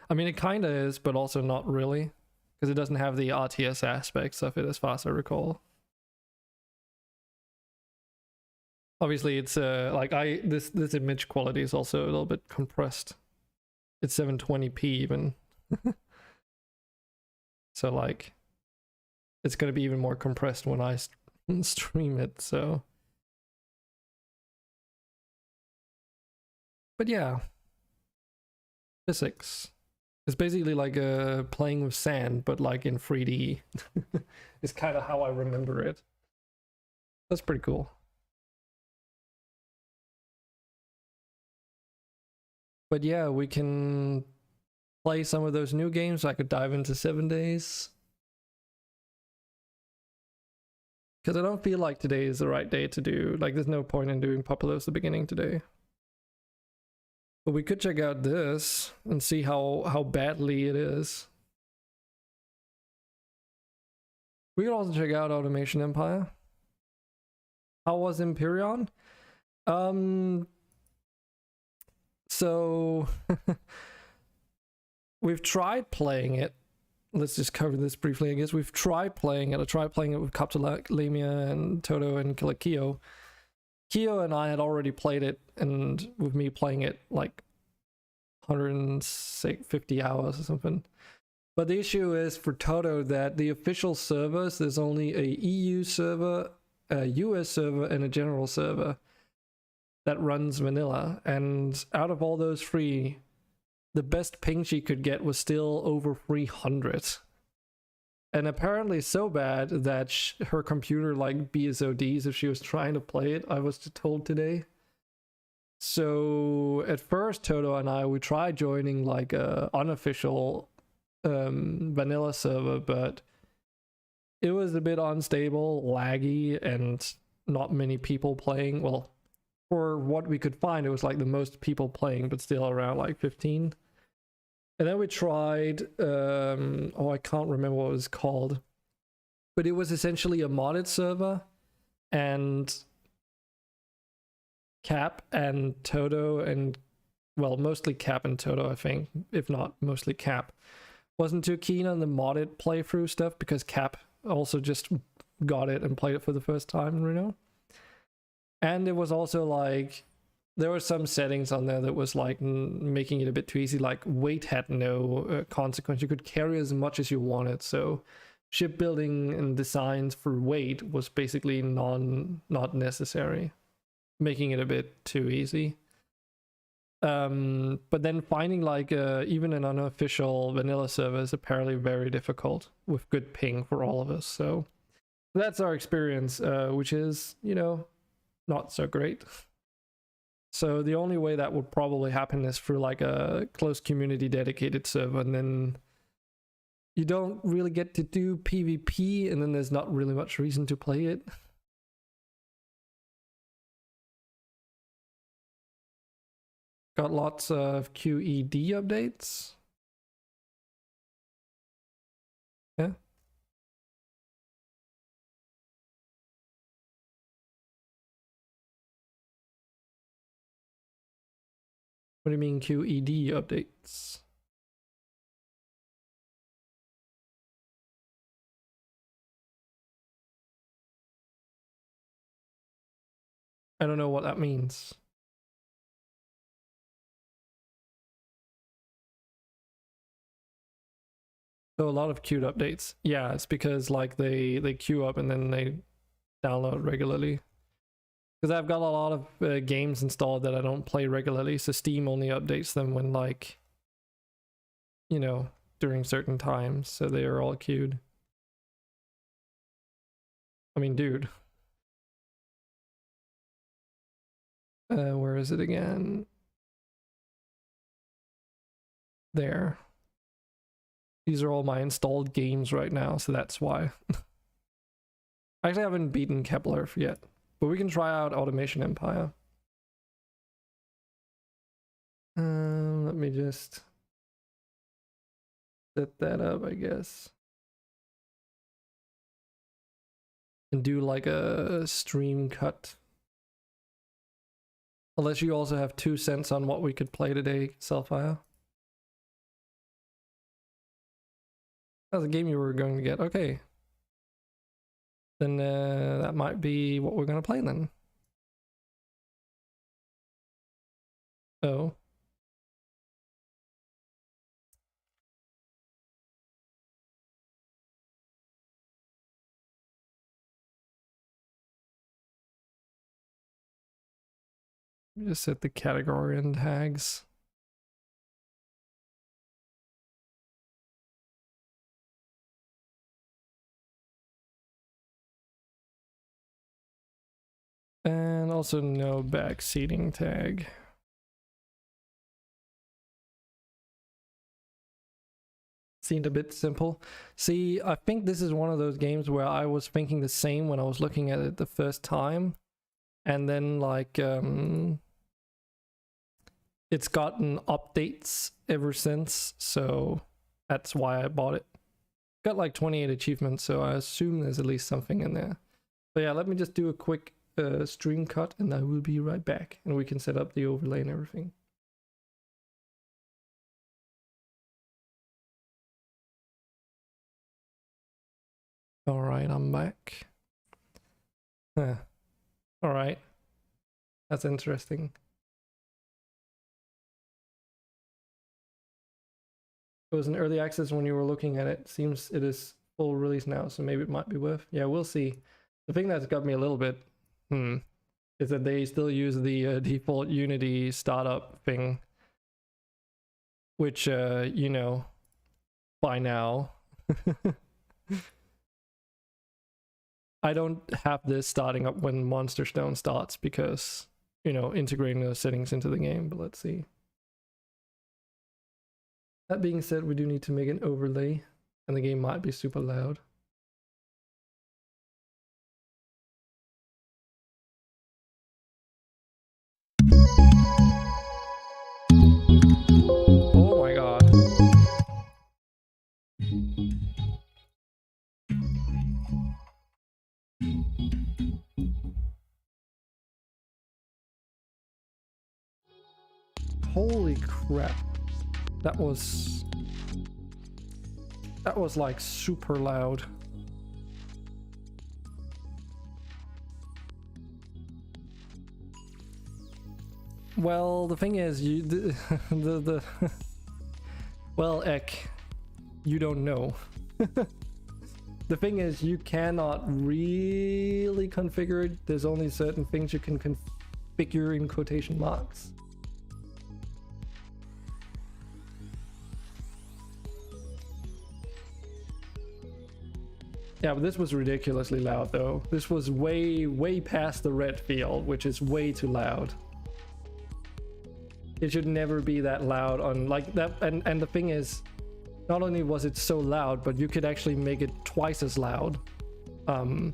I mean, it kind of is, but also not really, because it doesn't have the RTS aspects of it as far as I recall. Obviously, it's like this image quality is also a little bit compressed. It's 720p even. So like, it's gonna be even more compressed when I stream it. So, but yeah, physics. It's basically like playing with sand, but like in 3D. It's kind of how I remember it. That's pretty cool. But yeah, we can play some of those new games. I could dive into 7 days. Because I don't feel like today is the right day to do, like there's no point in doing Populos the beginning today. But we could check out this and see how badly it is. We could also check out Automation Empire. How was Empyrean? So we've tried playing it, let's just cover this briefly. I guess we've tried playing it. I tried playing it with Captalemia and Toto and Kio. Kio and I had already played it, and with me playing it like 150 hours or something. But the issue is for Toto that the official servers, there's only a EU server, a US server, and a general server that runs vanilla. And out of all those three, the best ping she could get was still over 300. And apparently so bad that her computer like BSODs if she was trying to play it, I was told today. So at first Toto and I, we tried joining like a unofficial vanilla server, but it was a bit unstable, laggy, and not many people playing. Well, for what we could find, it was like the most people playing, but still around like 15. And then we tried, I can't remember what it was called, but it was essentially a modded server, and Cap and Toto, and well, mostly Cap and Toto, I think, if not mostly Cap, wasn't too keen on the modded playthrough stuff because Cap also just got it and played it for the first time in Reno. And it was also like, there were some settings on there that was like making it a bit too easy, like weight had no consequence. You could carry as much as you wanted, so shipbuilding and designs for weight was basically not necessary, making it a bit too easy. But then finding like even an unofficial vanilla server is apparently very difficult with good ping for all of us. So that's our experience, which is, you know, not so great. So the only way that would probably happen is through like a close community dedicated server, and then you don't really get to do PvP, and then there's not really much reason to play it. Got lots of QED updates. Yeah. What do you mean QED updates? I don't know what that means. So a lot of queued updates. Yeah, it's because like they queue up and then they download regularly. Because I've got a lot of games installed that I don't play regularly, so Steam only updates them when like, you know, during certain times, so they are all queued. I mean, dude. Where is it again? There. These are all my installed games right now, so that's why. I actually haven't beaten Kepler yet, but we can try out Automation Empire. Let me just set that up, I guess. And do like a stream cut. Unless you also have 2 cents on what we could play today, Selfire. That's a game you were going to get. Okay. Then that might be what we're going to play then. Oh. Just set the category and tags. And also no backseating tag. Seemed a bit simple. See, I think this is one of those games where I was thinking the same when I was looking at it the first time. And then like it's gotten updates ever since, so that's why I bought it. Got like 28 achievements, so I assume there's at least something in there. But yeah, let me just do a quick stream cut and I will be right back, and we can set up the overlay and everything. All right, I'm back. Huh. All right. That's interesting. It was in early access when you were looking at it. Seems it is full release now, so maybe it might be worth. Yeah, we'll see. The thing that's got me a little bit is that they still use the default Unity startup thing, which you know, by now I don't have this starting up when monsterstone starts because, you know, integrating those settings into the game. But let's see. That being said, we do need to make an overlay, and the game might be super loud. Oh my god. Holy crap. That was like super loud. Well, the thing is, you well, Ek, you don't know. The thing is, you cannot really configure it. There's only certain things you can configure in quotation marks. Yeah, but this was ridiculously loud though. This was way past the red field, which is way too loud. It should never be that loud on like that. And the thing is, not only was it so loud, but you could actually make it twice as loud. Let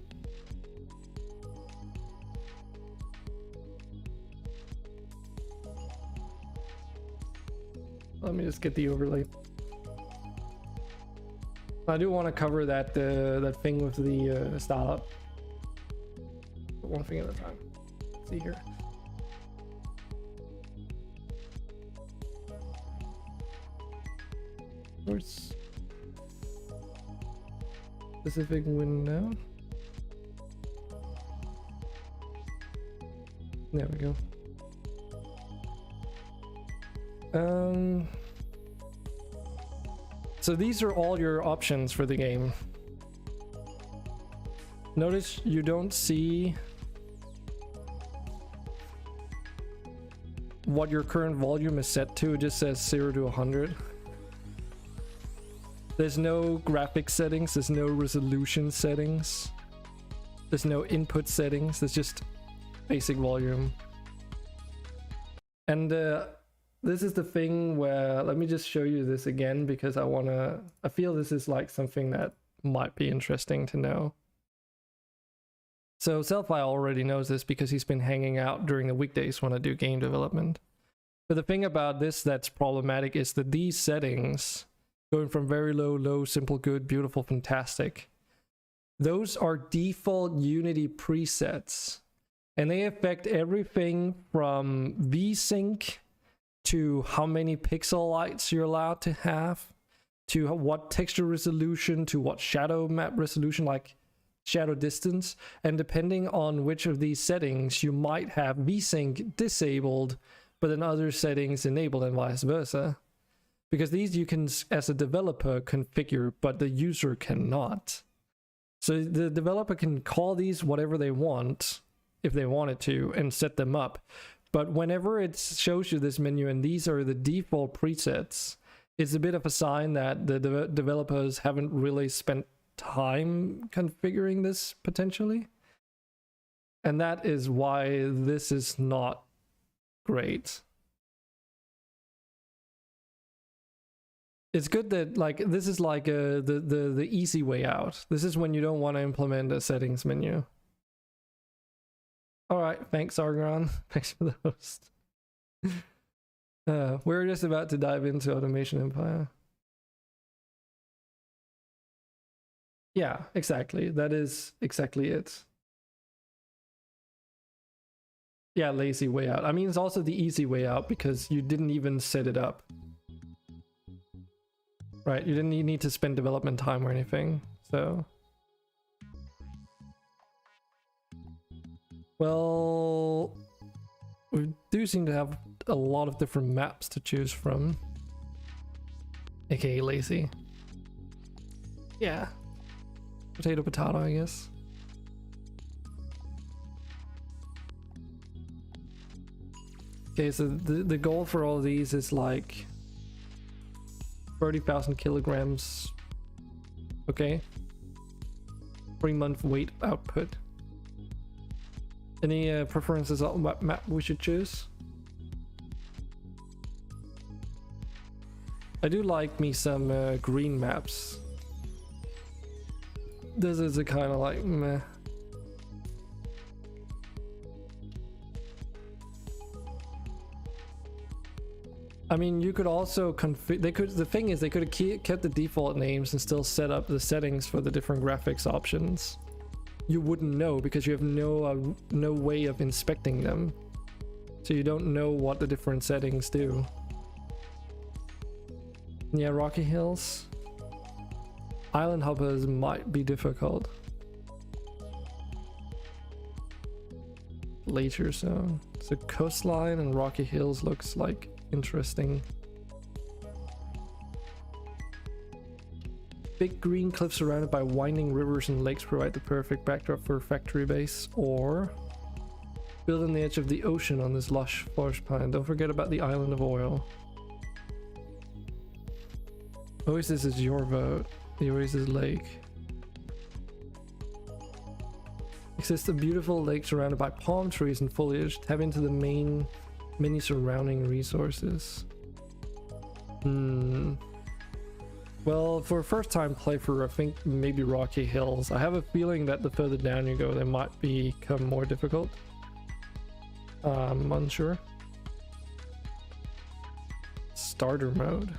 me just get the overlay. I do want to cover that that thing with the startup. But one thing at a time. Let's see here. Where's specific window? There we go. So these are all your options for the game. Notice you don't see what your current volume is set to. It just says 0 to 100. There's no graphic settings, there's no resolution settings, there's no input settings, there's just basic volume. And this is the thing where, let me just show you this again because I feel this is like something that might be interesting to know. So Selfie already knows this because he's been hanging out during the weekdays when I do game development. But the thing about this that's problematic is that these settings, going from very low, simple, good, beautiful, fantastic, those are default Unity presets. And they affect everything from VSync to how many pixel lights you're allowed to have, to what texture resolution, to what shadow map resolution, like shadow distance. And depending on which of these settings, you might have VSync disabled, but then other settings enabled and vice versa. Because these you can, as a developer, configure, but the user cannot. So the developer can call these whatever they want, if they wanted to, and set them up. But whenever it shows you this menu and these are the default presets, it's a bit of a sign that the developers haven't really spent time configuring this potentially. And that is why this is not great. It's good that like this is like the easy way out. This is when you don't want to implement a settings menu. All right, thanks Argon. Thanks for the host. We're just about to dive into Automation Empire. Yeah, exactly. That is exactly it. Yeah, lazy way out. I mean, it's also the easy way out because you didn't even set it up. Right, you didn't need to spend development time or anything, so Well, we do seem to have a lot of different maps to choose from. AKA lazy. Yeah. Potato, potato, I guess. Okay, so the goal for all of these is like 30,000 kilograms. Okay. 3-month weight output. Any preferences on what map we should choose? I do like me some green maps. This is a kind of like meh. I mean, you could also config. They could. The thing is, they could have kept the default names and still set up the settings for the different graphics options. You wouldn't know because you have no way of inspecting them, so you don't know what the different settings do. Yeah, Rocky Hills. Island hoppers might be difficult. Later zone. So coastline and Rocky Hills looks like interesting. Big green cliffs surrounded by winding rivers and lakes provide the perfect backdrop for a factory base, or build on the edge of the ocean on this lush forest pine. Don't forget about the island of oil. Oasis is your vote. The Oasis Lake. Exists a beautiful lake surrounded by palm trees and foliage. Tap into the many surrounding resources. Well, for a first time playthrough, I think maybe Rocky Hills. I have a feeling that the further down you go, they might become more difficult. I'm unsure. Starter mode.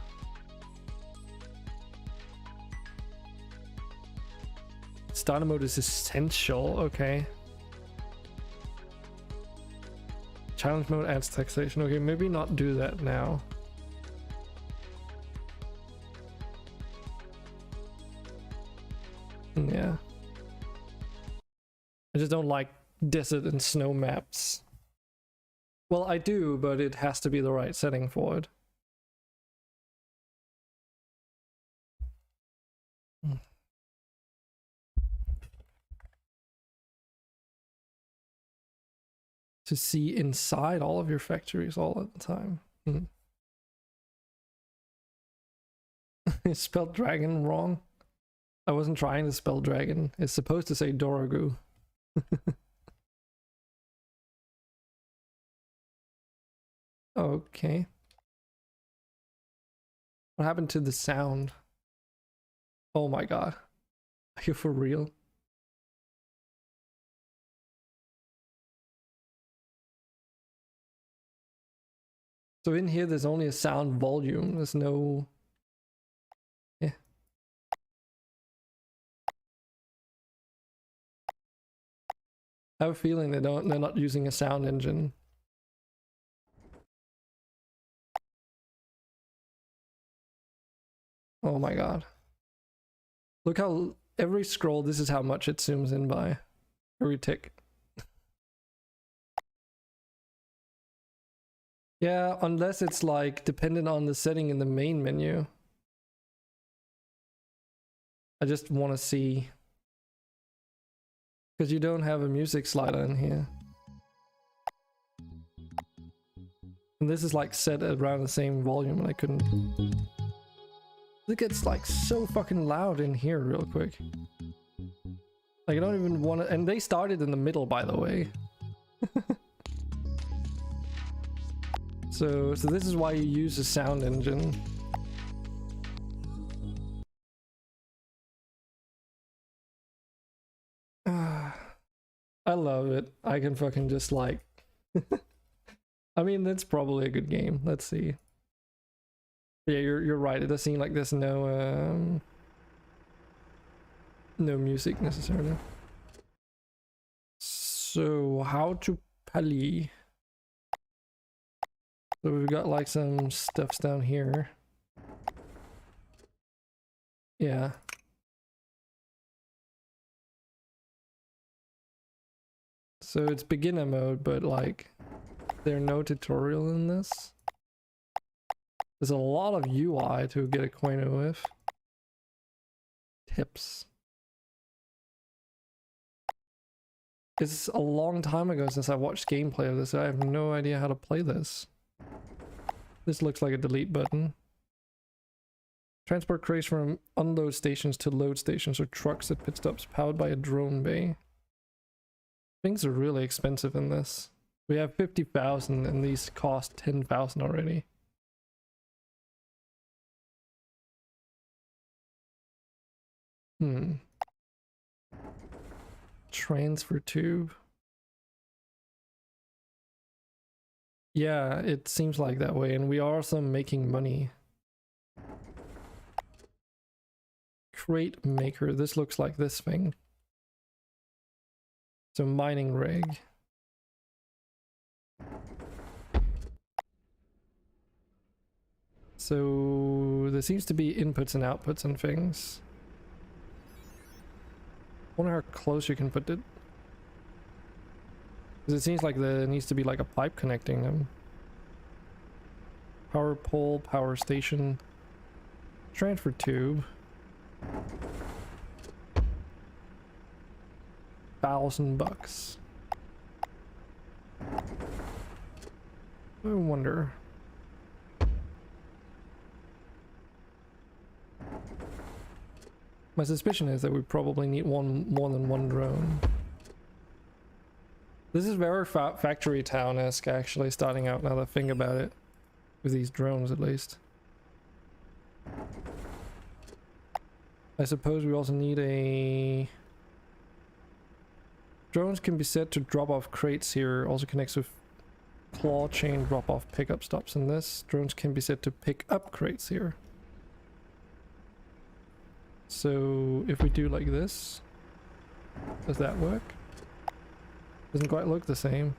Starter mode is essential, okay. Challenge mode adds taxation. Okay, maybe not do that now. Yeah. I just don't like desert and snow maps. Well, I do, but it has to be the right setting for it. To see inside all of your factories all at the time. I spelled dragon wrong. I wasn't trying to spell dragon. It's supposed to say Dorogu. Okay. What happened to the sound? Oh my god. Are you for real? So in here, there's only a sound volume. There's no... Yeah. I have a feeling they're not using a sound engine. Oh my god. Look how every scroll, this is how much it zooms in by. Every tick. Yeah, unless it's like dependent on the setting in the main menu. I just want to see. Because you don't have a music slider in here. And this is like set around the same volume and I couldn't... It gets like so fucking loud in here real quick. Like I don't even want to... And they started in the middle, by the way. So this is why you use a sound engine. I love it. I can fucking just like... I mean, that's probably a good game. Let's see. Yeah, you're right. It does seem like there's no music necessarily. So how to pally? So we've got like some stuffs down here. Yeah. So it's beginner mode, but like there's no tutorial in this. There's a lot of UI to get acquainted with. Tips. It's a long time ago since I watched gameplay of this. I have no idea how to play this. This looks like a delete button. Transport crates from unload stations to load stations or trucks at pit stops powered by a drone bay. Things are really expensive in this. We have 50,000 and these cost 10,000 already. Transfer tube. Yeah, it seems like that way, and we are also making money. Crate maker. This looks like this thing. So mining rig. So there seems to be inputs and outputs and things. Wonder how close you can put it. Because it seems like there needs to be like a pipe connecting them. Power pole, power station, transfer tube. 1,000 bucks. I wonder. My suspicion is that we probably need more than one drone. This is very factory town-esque actually, starting out now that I think about it. With these drones at least. I suppose we also need a... Drones can be set to drop off crates here, also connects with claw chain drop off pickup stops in this. Drones can be set to pick up crates here. So if we do like this, does that work? Doesn't quite look the same.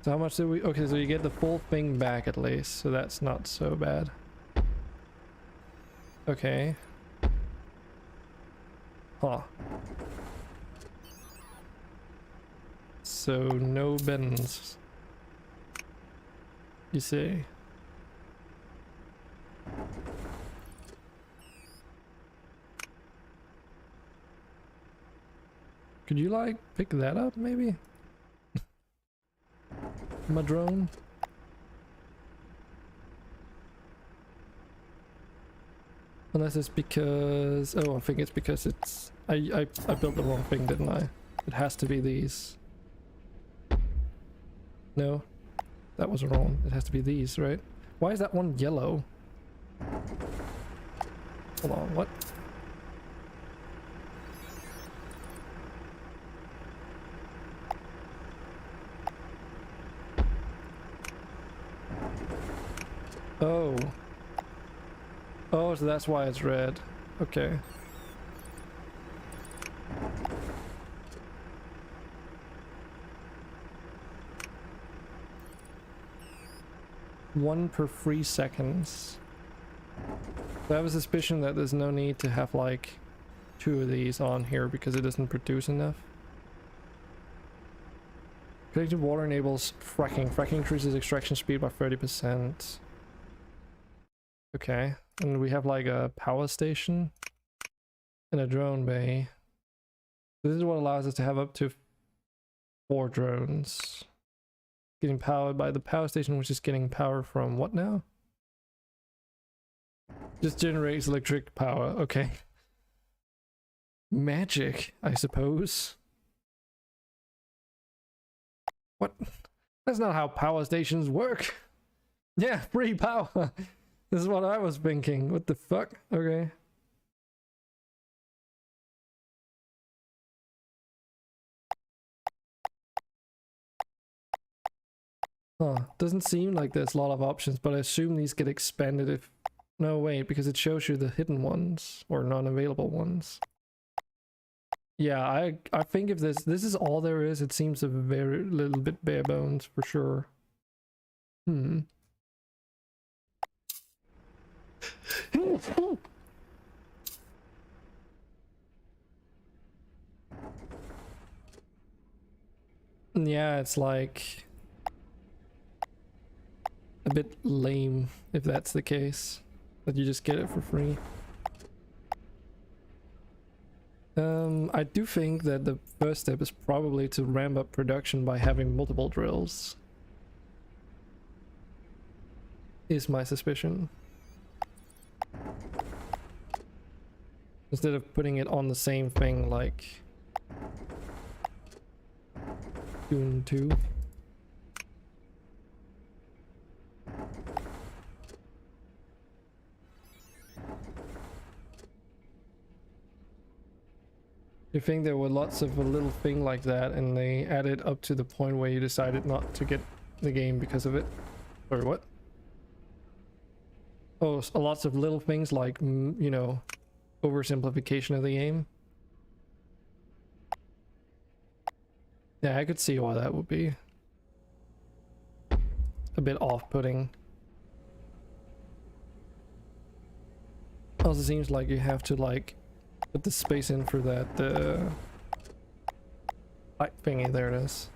So how much did we... Okay, so you get the full thing back at least, so that's not so bad. Okay. Huh. So no bends. You see. Could you like pick that up maybe? My drone? Unless it's because... Oh, I think it's because it's... I built the wrong thing, didn't I? It has to be these. No? That was wrong. It has to be these, right? Why is that one yellow? Hold on, what? Oh. Oh, so that's why it's red. Okay. One per 3 seconds. So I have a suspicion that there's no need to have like 2 of these on here because it doesn't produce enough. Connected water enables fracking. Fracking increases extraction speed by 30%. Okay, and we have like a power station and a drone bay. This is what allows us to have up to 4 drones. Getting powered by the power station, which is getting power from what now? Just generates electric power, okay. Magic, I suppose. What? That's not how power stations work. Yeah, free power. This is what I was thinking. What the fuck? Okay. Huh. Doesn't seem like there's a lot of options, but I assume these get expanded if... No, wait, because it shows you the hidden ones, or non-available ones. Yeah, I think if this is all there is, it seems a very little bit bare bones for sure. Yeah, it's like a bit lame if that's the case, that you just get it for free. I do think that the first step is probably to ramp up production by having multiple drills. Is my suspicion. Instead of putting it on the same thing like Dune 2. You think there were lots of a little thing like that and they added up to the point where you decided not to get the game because of it? Or what? Oh, so lots of little things like, you know, oversimplification of the game. Yeah, I could see why that would be a bit off-putting. Also seems like you have to like put the space in for that light thingy. There it is.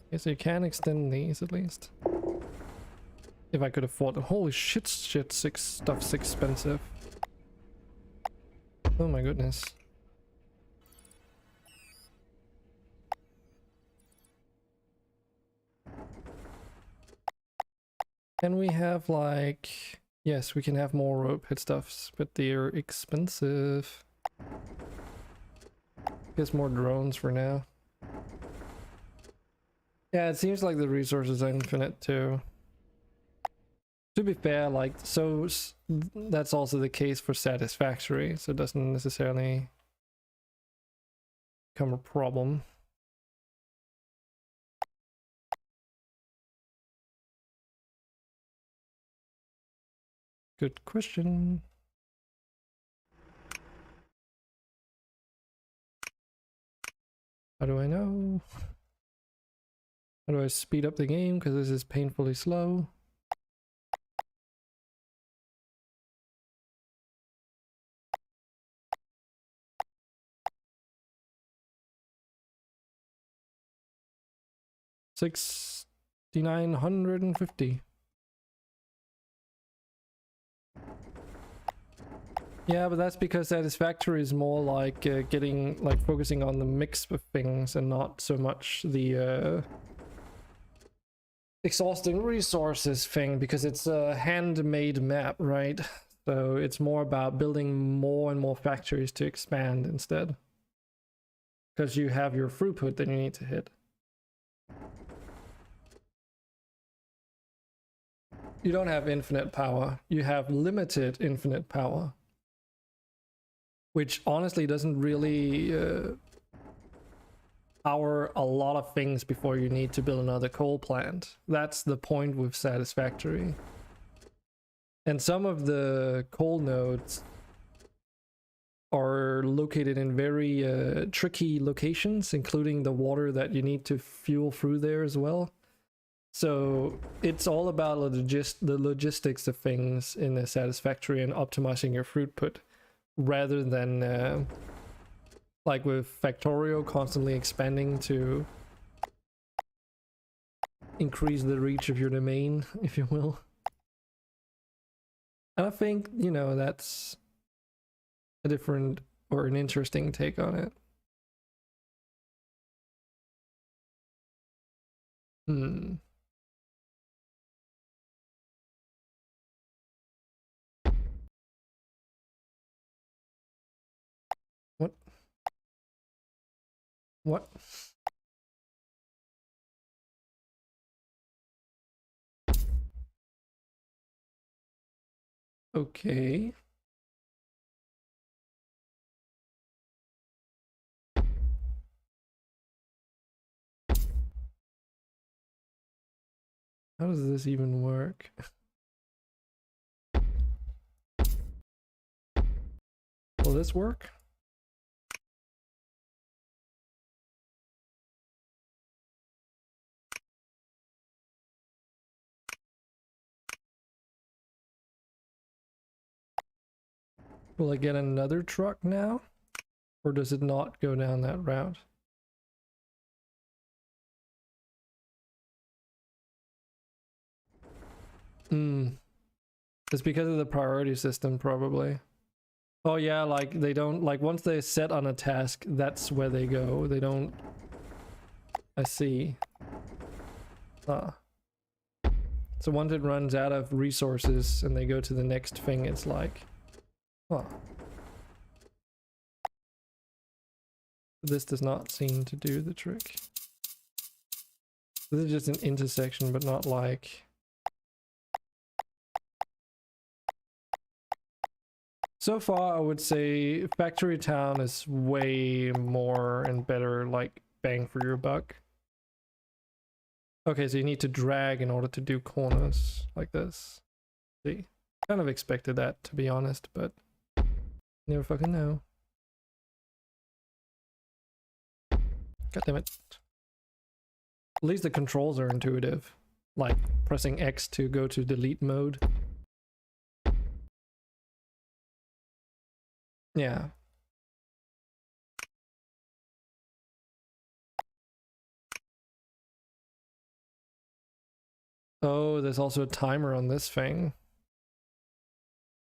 Okay, so you can extend these at least. If I could afford them. Holy shit, stuff's expensive. Oh my goodness. Can we have like... Yes, we can have more rope hit stuffs, but they're expensive. Guess more drones for now. Yeah, it seems like the resources are infinite too. To be fair, like, so that's also the case for satisfactory, so it doesn't necessarily become a problem. Good question. How do I know? How do I speed up the game? Because this is painfully slow. $6,950. Yeah, but that's because satisfactory is more like getting, like, focusing on the mix of things and not so much the exhausting resources thing, because it's a handmade map, right? So it's more about building more and more factories to expand instead, because you have your throughput that you need to hit. You don't have infinite power, you have limited infinite power, which honestly doesn't really power a lot of things before you need to build another coal plant. That's the point with satisfactory. And some of the coal nodes are located in very tricky locations, including the water that you need to fuel through there as well. So it's all about the logistics of things in a satisfactory and optimizing your throughput, rather than like with Factorio constantly expanding to increase the reach of your domain, if you will. And I think, you know, that's a different or an interesting take on it. What? What? Okay. How does this even work? Will this work? Will I get another truck now? Or does it not go down that route? It's because of the priority system, probably. Oh yeah, like they don't, like once they set on a task, that's where they go. They don't... I see. Ah. So once it runs out of resources and they go to the next thing, it's like... Huh. This does not seem to do the trick. This is just an intersection, but not like... So far, I would say Factory Town is way more and better, like, bang for your buck. Okay, so you need to drag in order to do corners like this. See? Kind of expected that, to be honest, but never fucking know. God damn it. At least the controls are intuitive. Like pressing X to go to delete mode. Yeah. Oh, there's also a timer on this thing.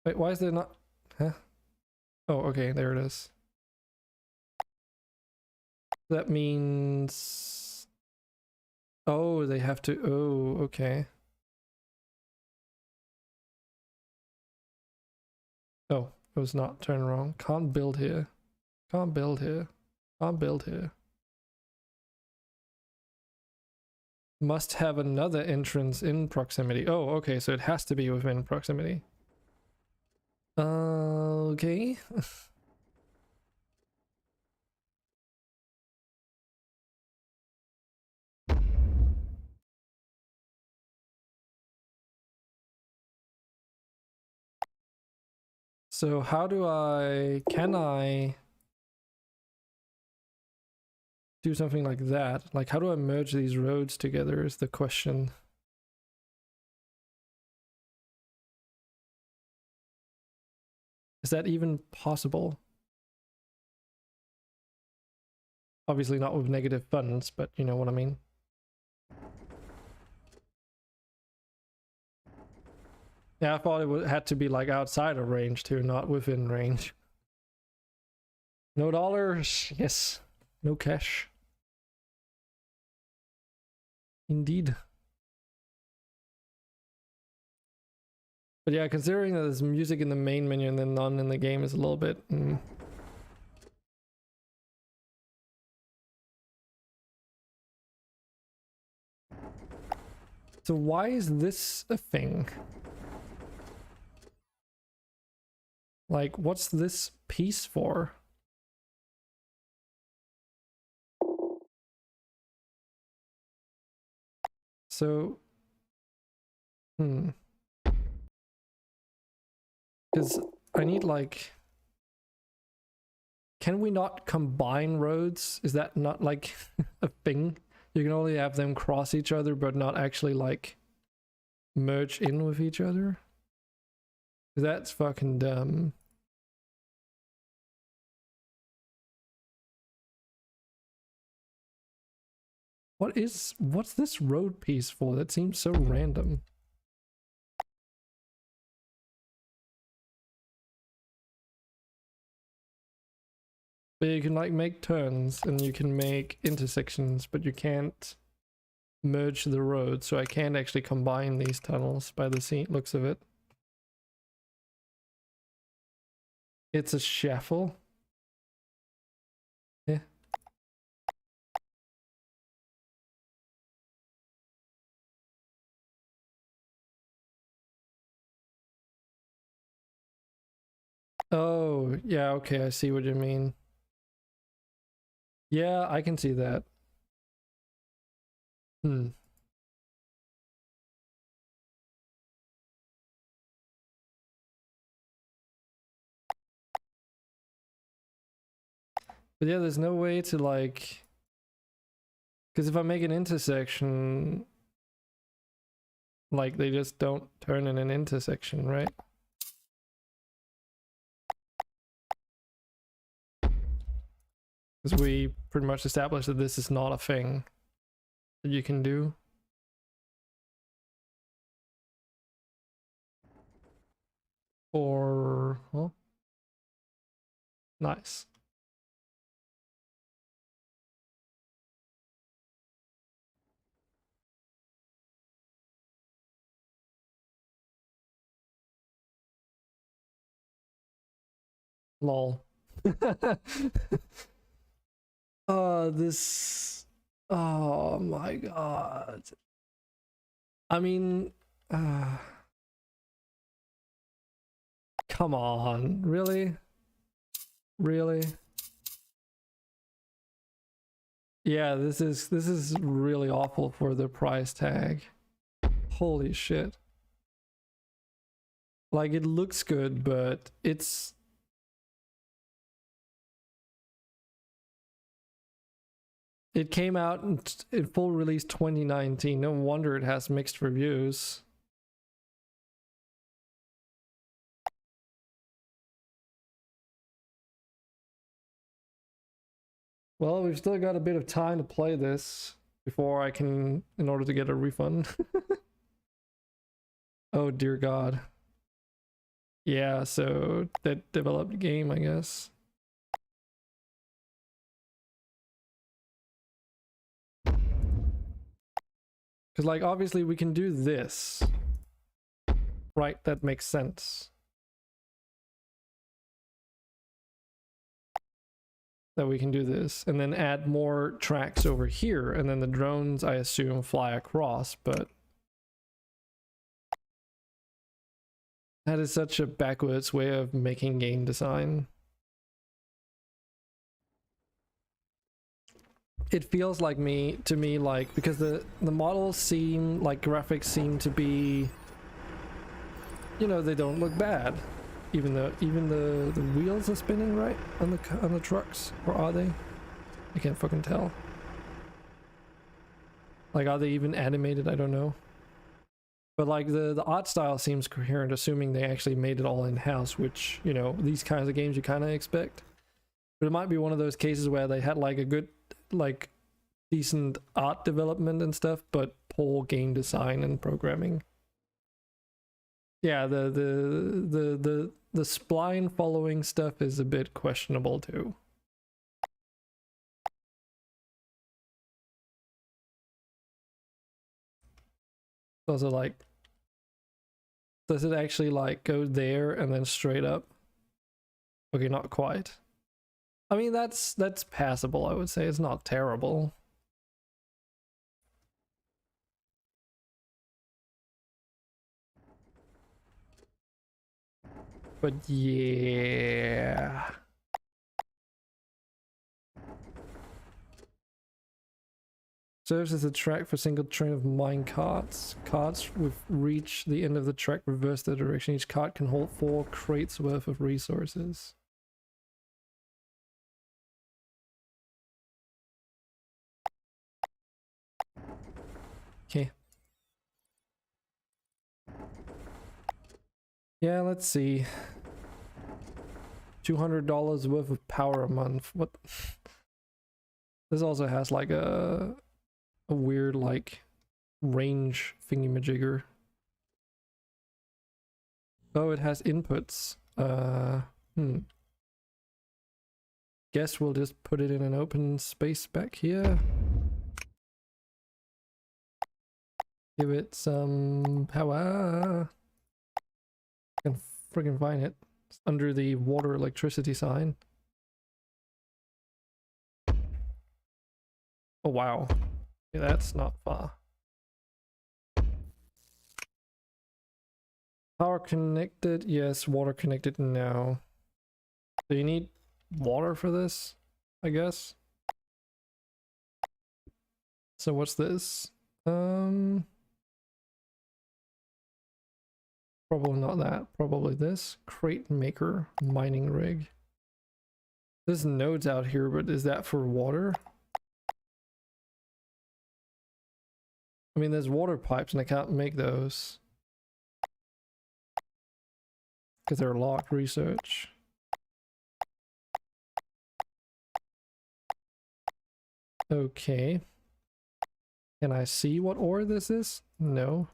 Wait, why is there not... Huh? Oh, okay, there it is. That means... Oh, they have to... Oh, okay. Oh, it was not turned wrong. Can't build here. Can't build here. Can't build here. Must have another entrance in proximity. Oh, okay, so it has to be within proximity. Okay. So how do can I do something like that? Like how do I merge these roads together is the question. Is that even possible? Obviously not with negative funds, but you know what I mean. Yeah, I thought it had to be like outside of range too, not within range. No dollars, yes. No cash. Indeed. But yeah, considering that there's music in the main menu and then none in the game is a little bit... So why is this a thing? Like, what's this piece for? So... Because I need like... Can we not combine roads? Is that not like a thing? You can only have them cross each other but not actually like merge in with each other? That's fucking dumb. What's this road piece for? That seems so random. But you can like make turns and you can make intersections, but you can't merge the road, so I can't actually combine these tunnels by the looks of it. It's a shuffle. Yeah. Oh, yeah, okay, I see what you mean. Yeah, I can see that. But yeah, there's no way to like... Because if I make an intersection, like they just don't turn in an intersection, right? Because we pretty much established that this is not a thing that you can do. Or, well, nice. Lol. This. Oh my god. I mean, come on, really? Really? Yeah, this is really awful for the price tag. Holy shit. Like, it looks good, but it's... It came out in full release 2019. No wonder it has mixed reviews. Well, we've still got a bit of time to play this before I can, in order to get a refund. Oh dear God. Yeah, so that developed game, I guess. Because, like, obviously we can do this. Right, that makes sense. That we can do this. And then add more tracks over here. And then the drones, I assume, fly across, but... That is such a backwards way of making game design. It feels like to me like, because the models seem like, graphics seem to be, you know, they don't look bad, even though the wheels are spinning right on the trucks, or are they? I can't fucking tell. Like, are they even animated? I don't know. But like the art style seems coherent, assuming they actually made it all in-house, which, you know, these kinds of games you kind of expect. But it might be one of those cases where they had like a good, like, decent art development and stuff, but poor game design and programming. Yeah, the spline following stuff is a bit questionable too. Also, like, does it actually like go there and then straight up? Okay, not quite. I mean, that's passable, I would say. It's not terrible. But yeah. Serves as a track for single train of mine carts. Carts with reach the end of the track, reverse the direction. Each cart can hold 4 crates worth of resources. Okay. Yeah, let's see. $200 worth of power a month. What? This also has like a weird like range thingy-majigger. Oh, it has inputs. Guess we'll just put it in an open space back here. Give it some power. I can friggin' find it. It's under the water electricity sign. Oh wow. Yeah, that's not far. Power connected, yes. Water connected, no. Do you need water for this, I guess? So what's this? Probably not that. Probably this. Crate maker mining rig. There's nodes out here, but is that for water? I mean, there's water pipes and I can't make those because they're locked. Research. Okay. Can I see what ore this is? No.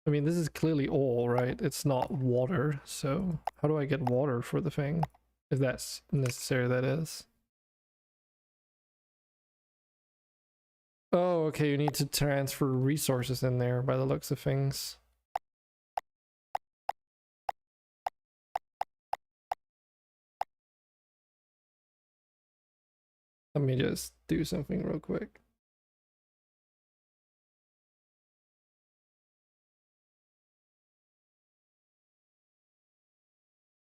I mean, this is clearly ore, right? It's not water, so how do I get water for the thing? If that's necessary, that is. Oh, okay, you need to transfer resources in there by the looks of things. Let me just do something real quick.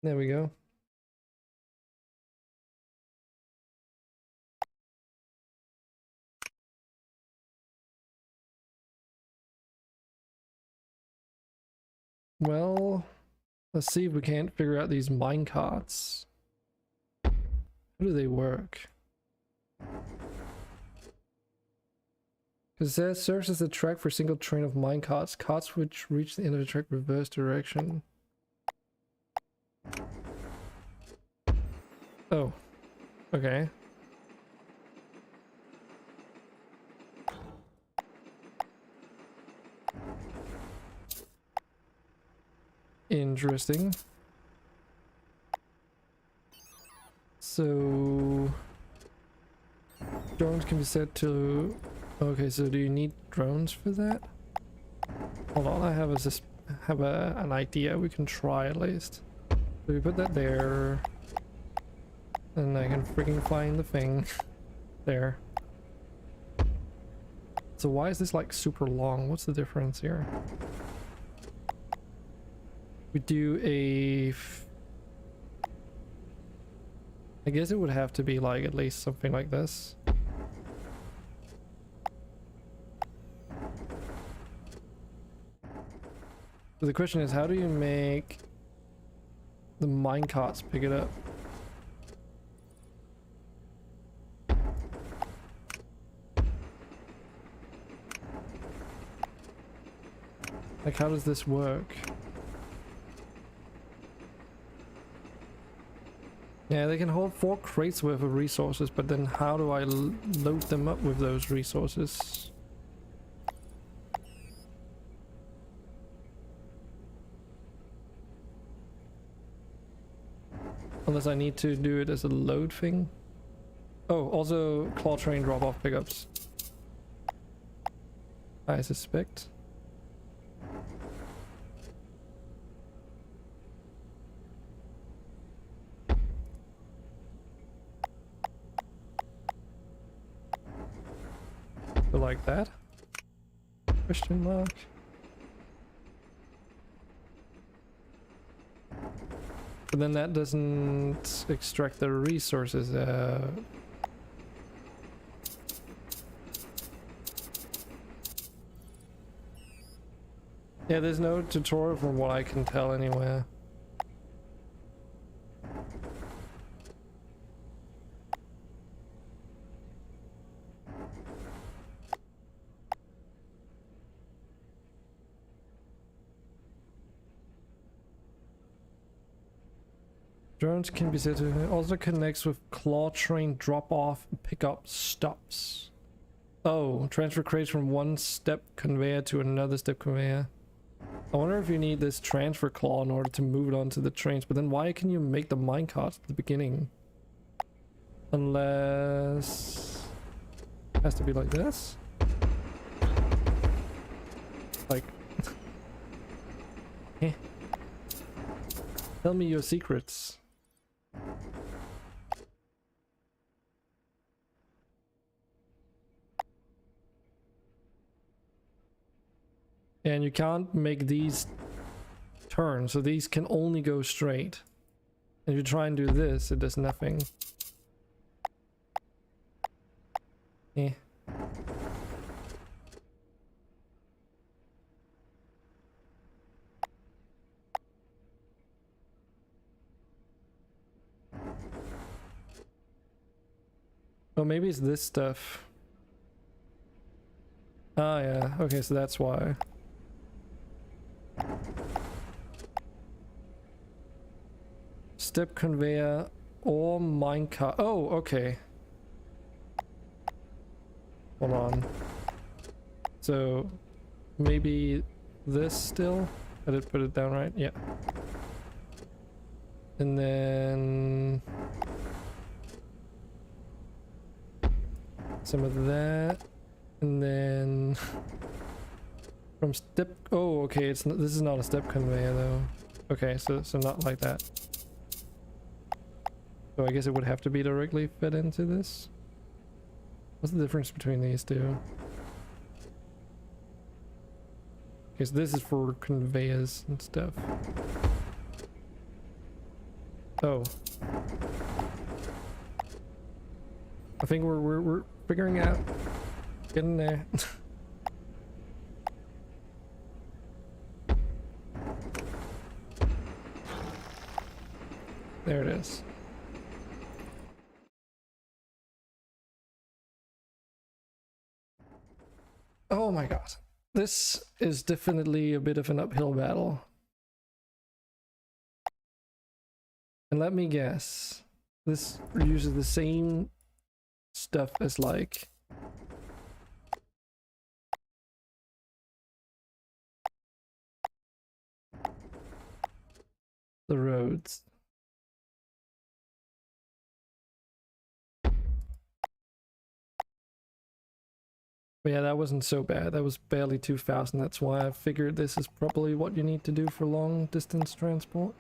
There we go. Well, let's see if we can't figure out these minecarts. How do they work? Because it says serves as a track for a single train of minecarts. Carts which reach the end of the track reverse direction. Oh, okay. Interesting. So drones can be set to... Okay, so do you need drones for that? Hold on, I have an idea we can try at least. So we put that there. And I can freaking find the thing. There. So why is this like super long? What's the difference here? We do a... I guess it would have to be like at least something like this. So the question is, how do you make the minecarts pick it up? Like, how does this work? Yeah, they can hold 4 crates worth of resources, but then how do I load them up with those resources? Unless I need to do it as a load thing. Oh, also claw train drop-off pickups. I suspect. So like that? Question mark. But then that doesn't extract the resources. Yeah, there's no tutorial from what I can tell anywhere. Drones can be set to also connects with claw train drop-off pickup stops. Oh, transfer crates from one step conveyor to another step conveyor. I wonder if you need this transfer claw in order to move it onto the trains, but then why can you make the minecarts at the beginning? Unless... it has to be like this? Like... eh. Tell me your secrets. And you can't make these turn, so these can only go straight. And if you try and do this, it does nothing. Eh. Oh, maybe it's this stuff. Ah, yeah. Okay, so that's why. Step conveyor or minecart. Oh, okay. Hold on. So maybe this still? I did put it down right? Yeah. And then some of that. And then from step, oh, okay, it's not, this is not a step conveyor though. Okay, so not like that. So I guess it would have to be directly fed into this. What's the difference between these two? Okay, so this is for conveyors and stuff. Oh. I think we're figuring out. Getting there. There it is. Oh my god. This is definitely a bit of an uphill battle. And let me guess. This uses the same stuff as like the roads. But yeah, that wasn't so bad. That was barely 2,000. That's why I figured this is probably what you need to do for long distance transport.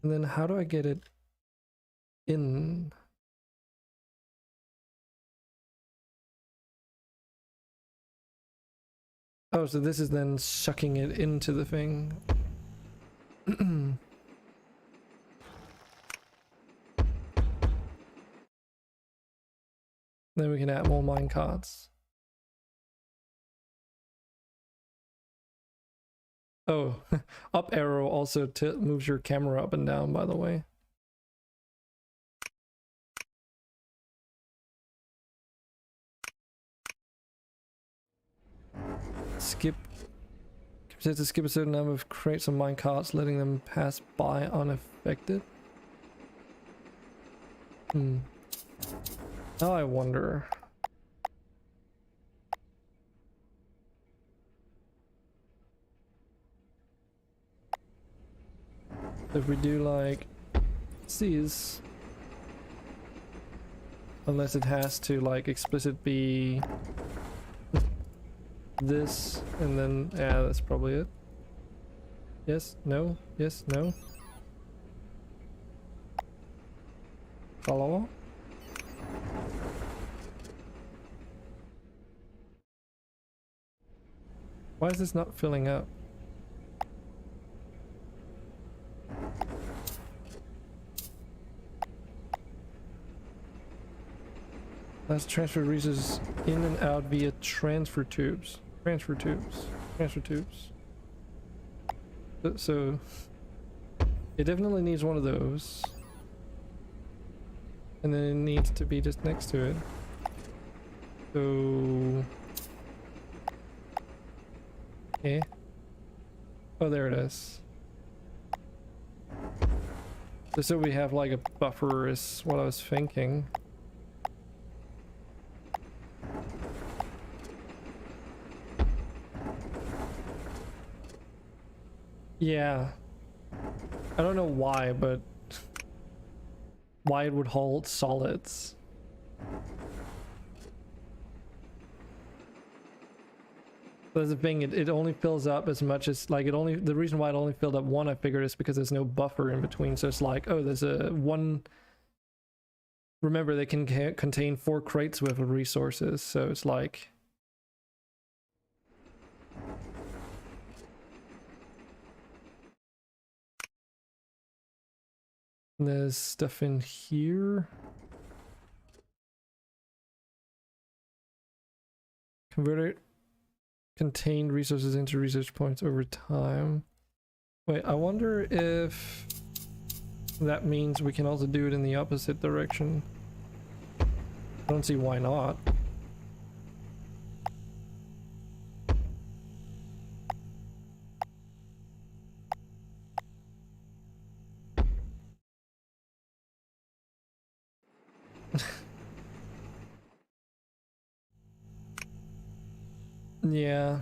And then how do I get it in? Oh, so this is then sucking it into the thing. Then we can add more mine carts. Oh, up arrow also moves your camera up and down, by the way. Skip. Says to skip a certain number of crates of mine carts, letting them pass by unaffected. Now I wonder. If we do like C's, unless it has to like explicit be this, and then yeah, that's probably it. Yes, no, yes, no. Follow. Why is this not filling up? Let's transfer resources in and out via transfer tubes. Transfer tubes. Transfer tubes. So it definitely needs one of those. And then it needs to be just next to it. So okay. Oh, there it is. Just so we have like a buffer is what I was thinking. Yeah. I don't know why, but why it would hold solids. That's the thing, it only fills up as much as, like, the reason why it only filled up one, I figured, is because there's no buffer in between. So it's like, oh, there's a one. Remember, they can contain 4 crates worth of resources, so it's like. And there's stuff in here. Converter contained resources into research points over time. Wait, I wonder if that means we can also do it in the opposite direction. I don't see why not. Yeah.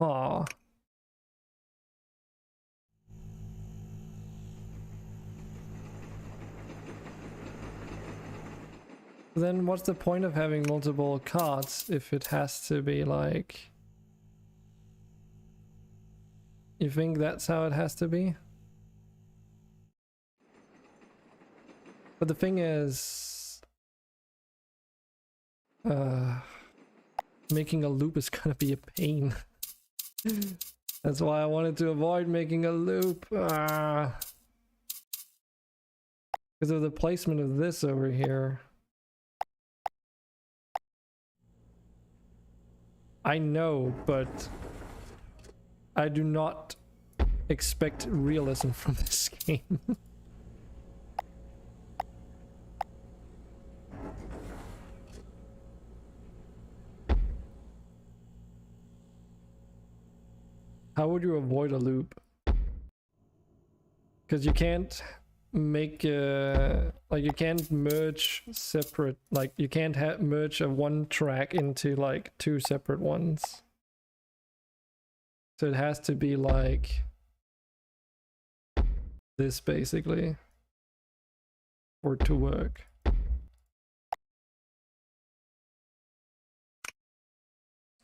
Aw. Then what's the point of having multiple cards if it has to be like... You think that's how it has to be? But the thing is... making a loop is gonna be a pain. That's why I wanted to avoid making a loop. Because of the placement of this over here. I know, but I do not expect realism from this game. How would you avoid a loop? Because you can't make like you can't merge separate, like you can't merge a one track into like two separate ones. So it has to be like this basically for it to work.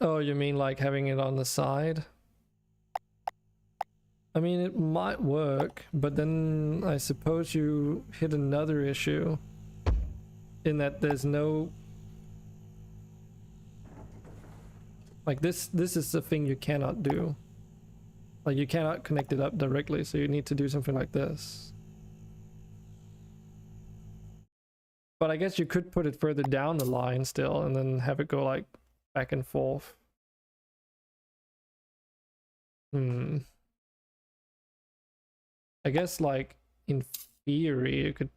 Oh, you mean like having it on the side? I mean, it might work, but then I suppose you hit another issue in that there's no... Like this is the thing you cannot do. Like you cannot connect it up directly, so you need to do something like this. But I guess you could put it further down the line still and then have it go like back and forth. I guess like in theory you could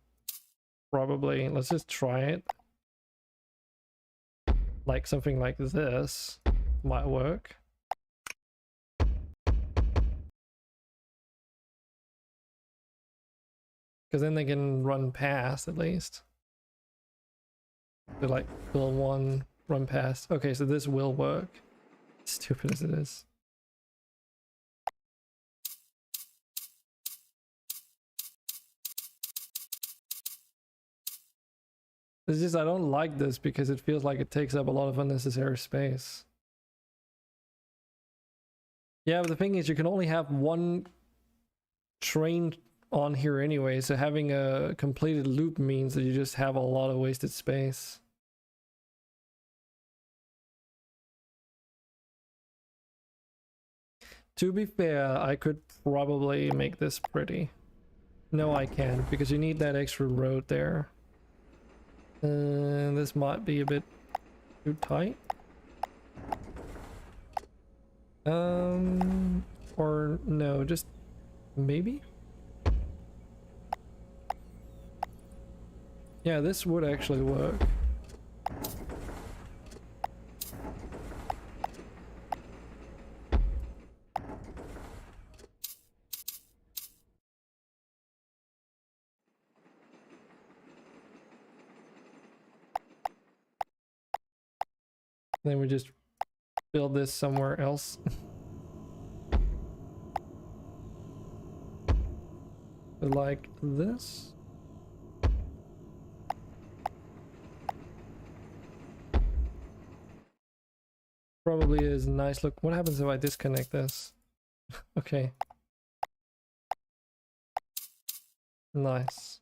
probably, let's just try it. Like something like this might work. Because then they can run past at least. So like build one, run past. Okay, so this will work. Stupid as it is. It's just I don't like this because it feels like it takes up a lot of unnecessary space. Yeah, but the thing is you can only have one train on here anyway, so having a completed loop means that you just have a lot of wasted space. To be fair, I could probably make this pretty. No, I can't, because you need that extra road there. This might be a bit too tight. Or no, just maybe? Yeah, this would actually work. Then we just build this somewhere else. Like this. Probably is nice. Look, what happens if I disconnect this? Okay. Nice.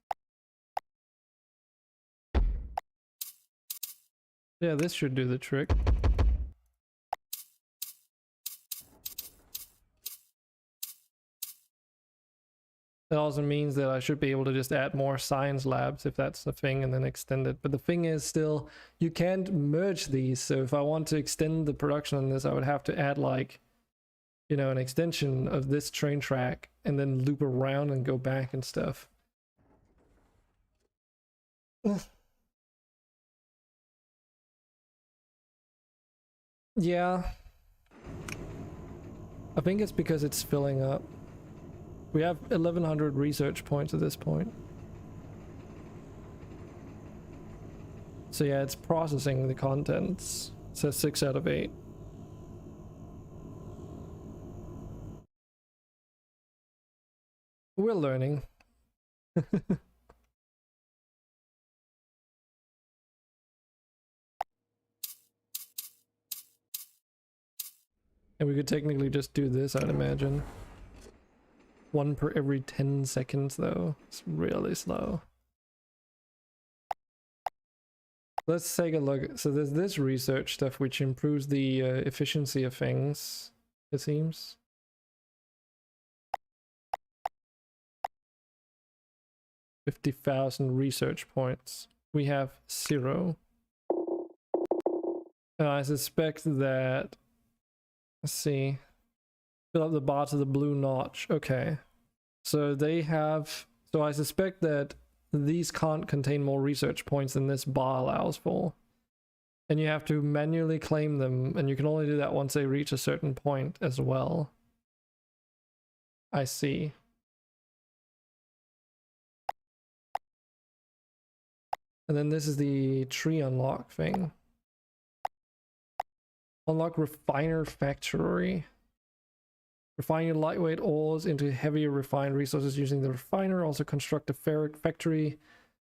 Yeah, this should do the trick. It also means that I should be able to just add more science labs if that's the thing and then extend it. But the thing is still, you can't merge these. So if I want to extend the production on this, I would have to add like, you know, an extension of this train track and then loop around and go back and stuff. Yeah. I think it's because it's filling up. We have 1100 research points at this point. So yeah, it's processing the contents. says 6 out of 8. We're learning. And we could technically just do this, I'd imagine. 1 per every 10 seconds though. It's really slow. Let's take a look. So there's this research stuff which improves the efficiency of things, it seems. $50,000 research points. We have 0. I suspect that... Let's see. Fill up the bar to the blue notch. Okay. So they have... So I suspect that these can't contain more research points than this bar allows for. And you have to manually claim them, and you can only do that once they reach a certain point as well. I see. And then this is the tree unlock thing. Unlock refiner factory. Refine your lightweight ores into heavier refined resources using the refiner. Also construct a ferric factory,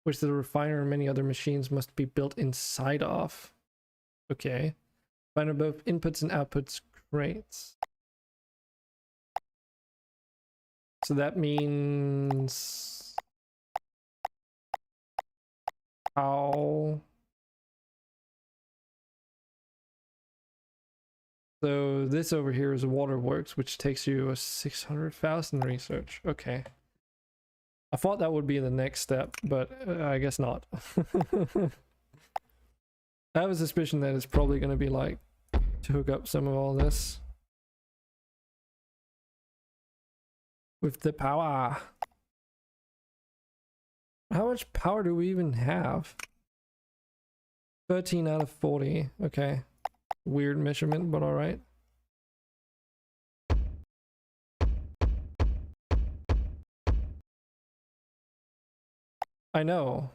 which the refiner and many other machines must be built inside of. Okay. Refiner both inputs and outputs crates. So that means... How... So this over here is a waterworks, which takes you a 600,000 research. Okay. I thought that would be the next step, but I guess not. I have a suspicion that it's probably going to be like to hook up some of all this with the power. How much power do we even have? 13 out of 40. Okay. Weird measurement, but all right. I know.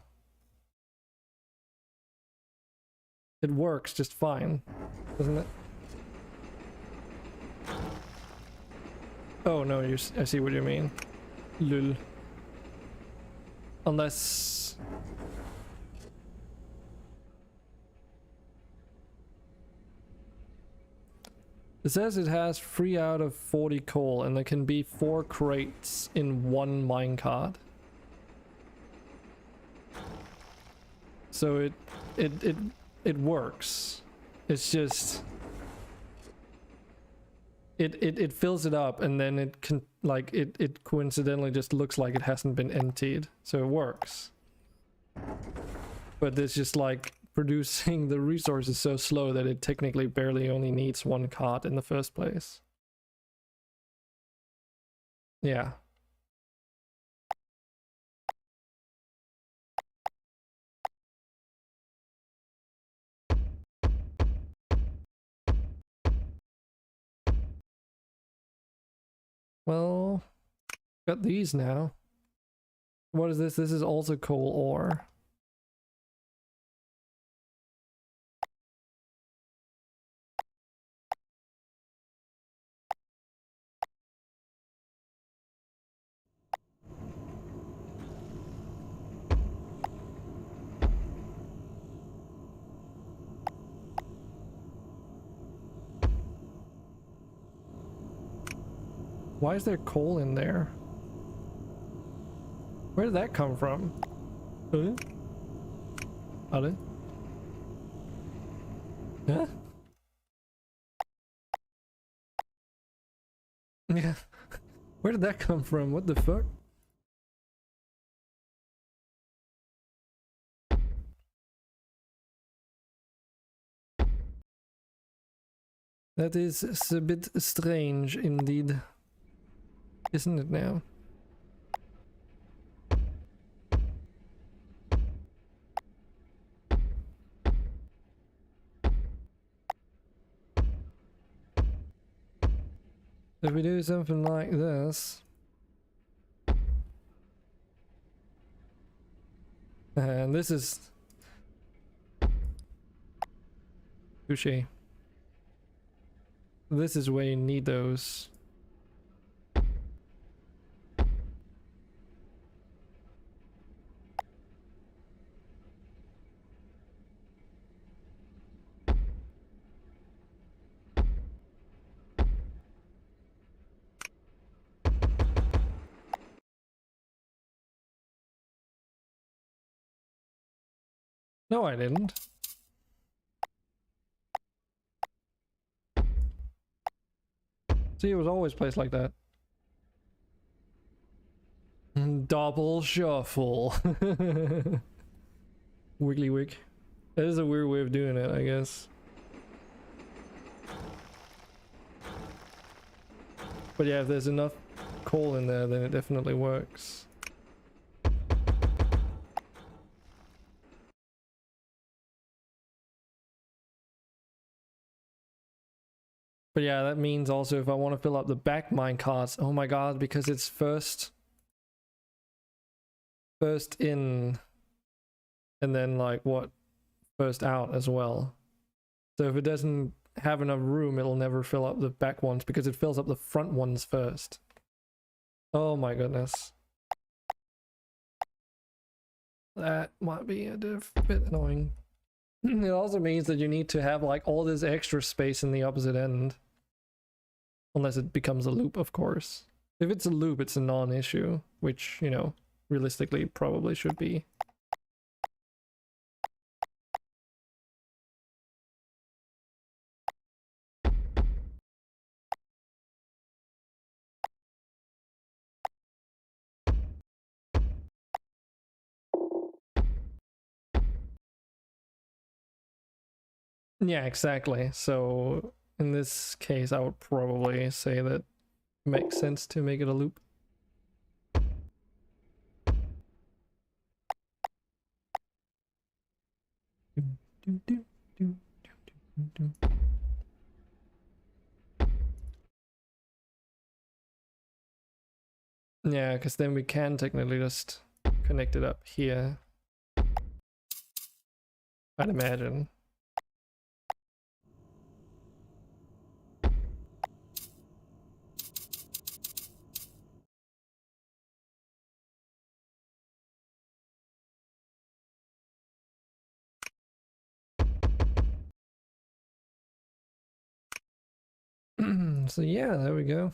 It works just fine, doesn't it? Oh no, I see what you mean. Lul. Unless... It says it has 3 out of 40 coal, and there can be 4 crates in 1 minecart. So it works. It's just it fills it up, and then it can like it coincidentally just looks like it hasn't been emptied, so it works. But it's just like producing the resources so slow that it technically barely only needs 1 cart in the first place. Yeah. Well, got these now. What is this? This is also coal ore. Why is there coal in there? Where did that come from? Huh? Huh? Yeah. Where did that come from? What the fuck? That is a bit strange indeed. Isn't it now? If we do something like this, and this is Touché. This is where you need those. No, I didn't. See, it was always placed like that. Double shuffle. Wiggly wig. That is a weird way of doing it, I guess. But yeah, if there's enough coal in there, then it definitely works. But yeah, that means also if I want to fill up the back mine carts, oh my god, because it's first in and then like what, first out as well. So if it doesn't have enough room, it'll never fill up the back ones because it fills up the front ones first. Oh my goodness. That might be a bit annoying. It also means that you need to have like all this extra space in the opposite end. Unless it becomes a loop, of course. If it's a loop, it's a non-issue, which, you know, realistically probably should be. Yeah, exactly. So in this case, I would probably say that it makes sense to make it a loop. Yeah, because then we can technically just connect it up here. I'd imagine. So yeah, there we go.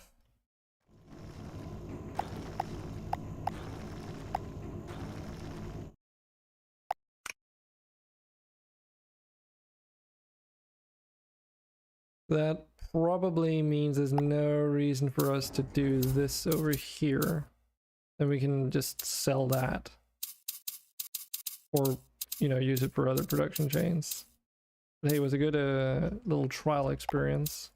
That probably means there's no reason for us to do this over here. Then we can just sell that. Or, you know, use it for other production chains. But hey, it was a good little trial experience.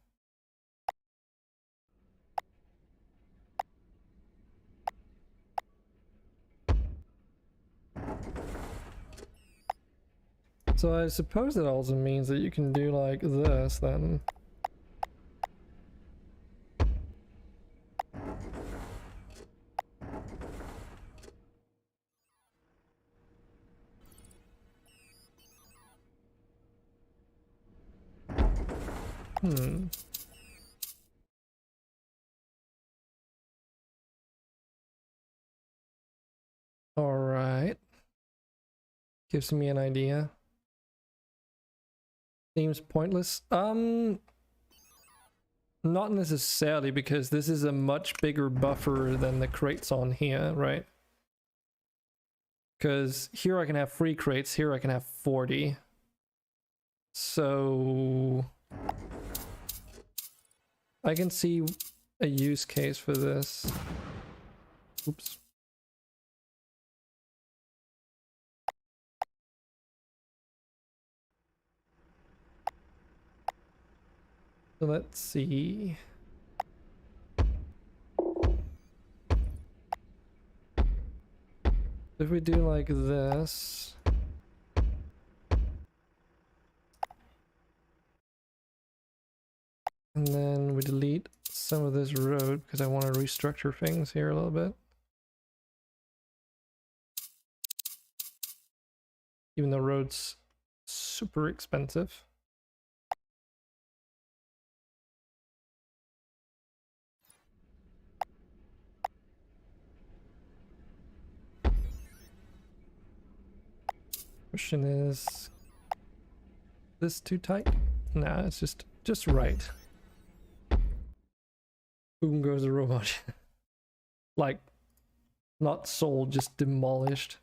So I suppose that also means that you can do like this then. All right. Gives me an idea. Seems pointless. Not necessarily, because this is a much bigger buffer than the crates on here, right? Because here I can have 3 crates, here I can have 40. So I can see a use case for this. Oops. So let's see. If we do like this. And then we delete some of this road because I want to restructure things here a little bit. Even though road's super expensive. Question is this too tight? Nah, it's just right. Boom goes the robot. Like, not sold, just demolished.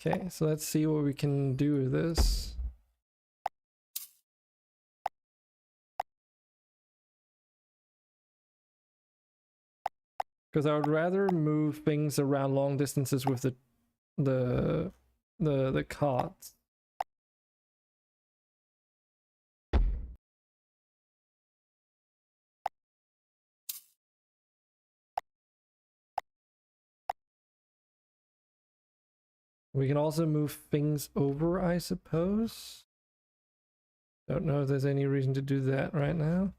Okay, so let's see what we can do with this. Because I would rather move things around long distances with the carts. We can also move things over, I suppose. Don't know if there's any reason to do that right now.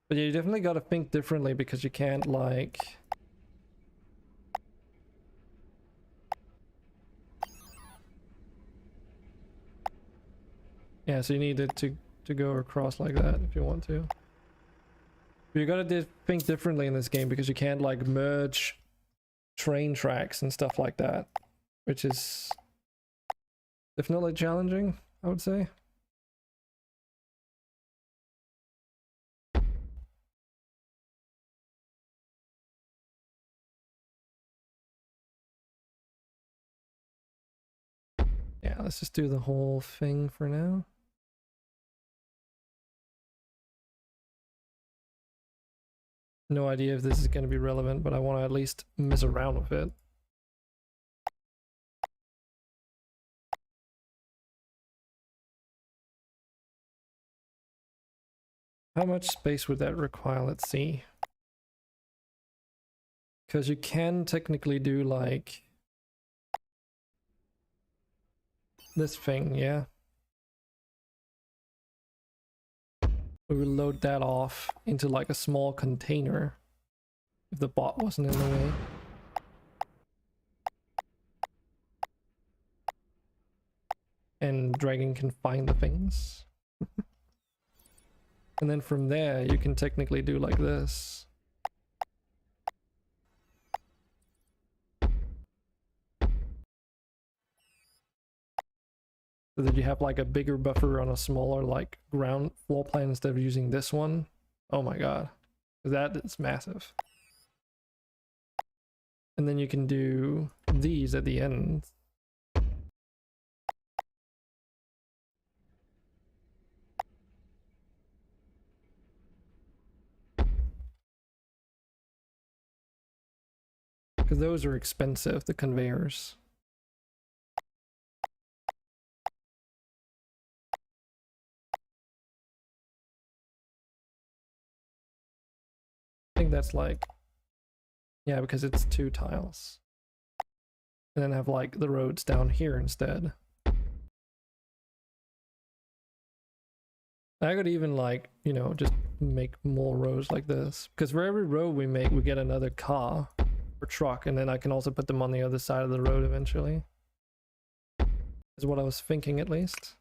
But yeah, you definitely got to think differently because you can't like... Yeah, so you need it to go across like that if you want to. But you gotta think differently in this game because you can't like merge train tracks and stuff like that, which is definitely challenging, I would say. Yeah, let's just do the whole thing for now. No idea if this is going to be relevant, but I want to at least mess around with it. How much space would that require? Let's see. Because you can technically do like this thing, yeah. We will load that off into like a small container if the bot wasn't in the way. And Dragon can find the things. And then from there you can technically do like this. So that you have like a bigger buffer on a smaller like ground floor plan instead of using this one. Oh my god, that is massive. And then you can do these at the end. Because those are expensive, the conveyors. I think that's like, yeah, because it's 2 tiles. And then have like the roads down here instead. I could even like, you know, just make more rows like this. Because for every road we make, we get another car or truck. And then I can also put them on the other side of the road eventually. Is what I was thinking at least.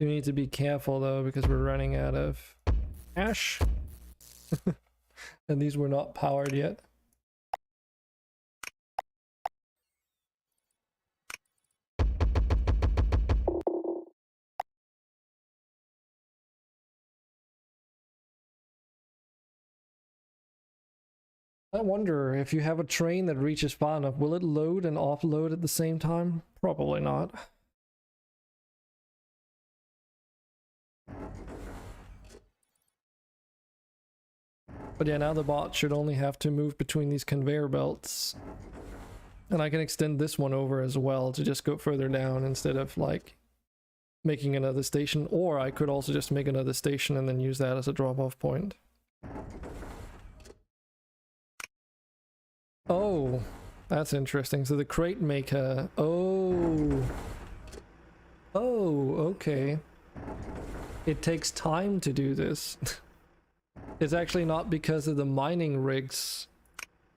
You need to be careful though, because we're running out of ash. And these were not powered yet. I wonder if you have a train that reaches far enough, will it load and offload at the same time? Probably not. But yeah, now the bot should only have to move between these conveyor belts. And I can extend this one over as well to just go further down instead of like making another station. Or I could also just make another station and then use that as a drop-off point. Oh, that's interesting. So the crate maker... Oh, okay. it takes time to do this. It's actually not because of the mining rigs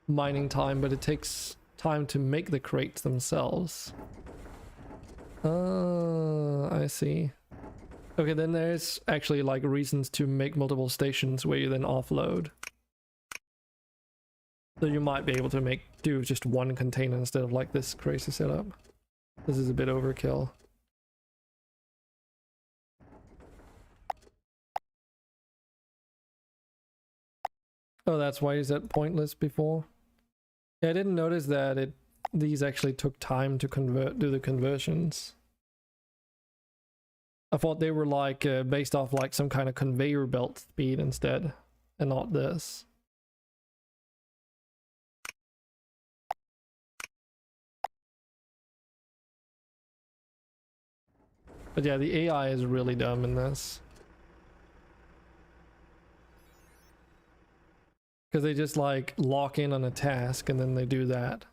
mining time, but it takes time to make the crates themselves. I see. Okay, then there's actually like reasons to make multiple stations where you then offload. So you might be able to do just one container instead of like this crazy setup. This is a bit overkill. Oh, that's why is that pointless before? Yeah, I didn't notice that these actually took time to do the conversions. I thought they were like based off like some kind of conveyor belt speed instead, and not this. But yeah, the AI is really dumb in this. Because they just like lock in on a task and then they do that.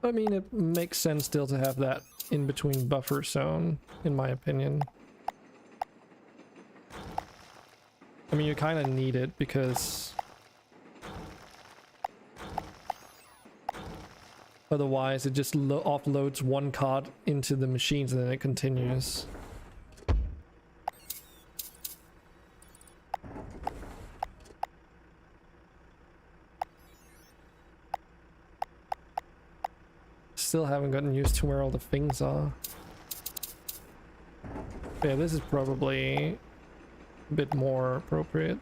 I mean, it makes sense still to have that in between buffer zone, in my opinion. I mean, you kind of need it because otherwise it just offloads one card into the machines and then it continues. Still haven't gotten used to where all the things are. Yeah, this is probably a bit more appropriate.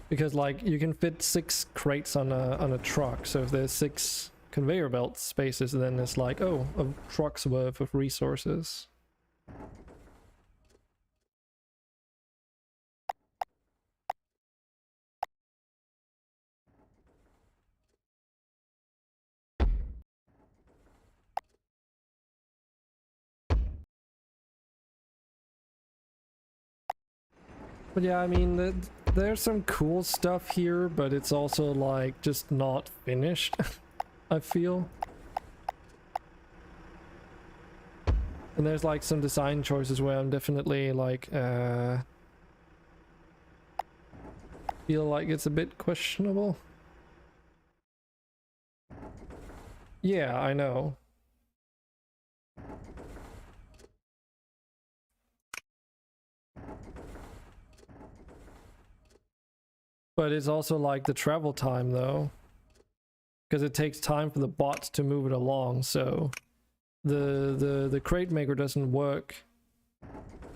Because like you can fit 6 crates on a truck, so if there's 6 conveyor belt spaces, then it's like, oh, a truck's worth of resources. But yeah, I mean, there's some cool stuff here, but it's also like just not finished, I feel. And there's like some design choices where I'm definitely like, feel like it's a bit questionable. Yeah, I know. But it's also like the travel time though, because it takes time for the bot to move it along, so the crate maker doesn't work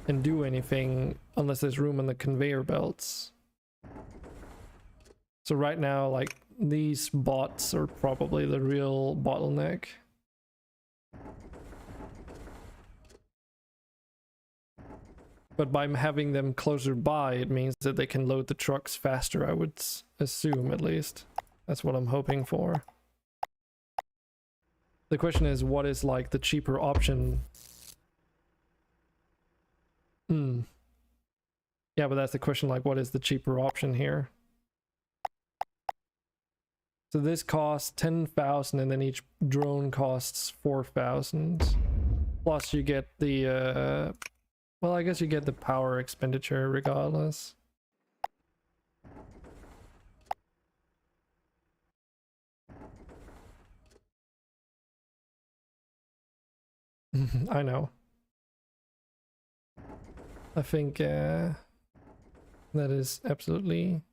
and do anything unless there's room on the conveyor belts. So right now, like, these bots are probably the real bottleneck. But by having them closer by, it means that they can load the trucks faster, I would assume, at least. That's what I'm hoping for. The question is, what is like the cheaper option? Yeah, but that's the question, like, what is the cheaper option here? So this costs 10,000 and then each drone costs 4,000. Plus you get the, well, I guess you get the power expenditure regardless. I know. I think that is absolutely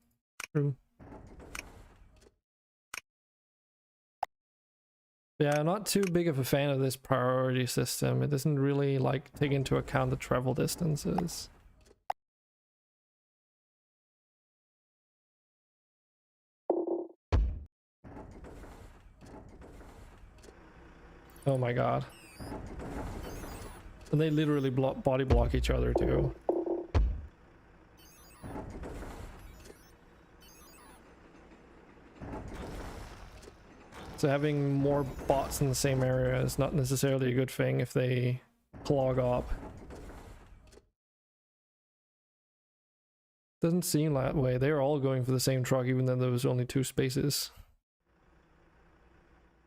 true. Yeah, I'm not too big of a fan of this priority system. It doesn't really like take into account the travel distances. Oh my god. And they literally body block each other too. So having more bots in the same area is not necessarily a good thing if they clog up. Doesn't seem that way. They're all going for the same truck even though there was only 2 spaces.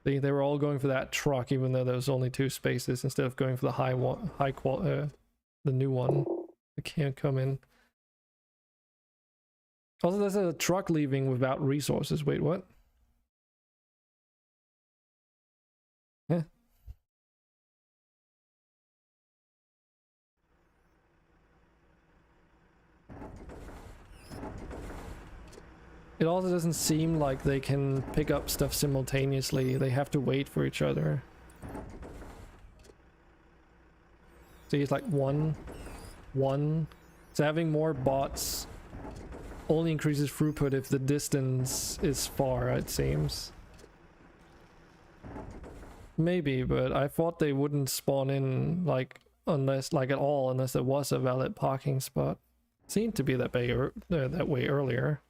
They were all going for that truck even though there was only 2 spaces instead of going for the high one, the new one. It can't come in. Also, there's a truck leaving without resources. Wait, what? Yeah. It also doesn't seem like they can pick up stuff simultaneously. They have to wait for each other. See, it's like one. So having more bots only increases throughput if the distance is far, it seems. Maybe, but I thought they wouldn't spawn in like unless like at all unless there was a valid parking spot. Seemed to be that way earlier.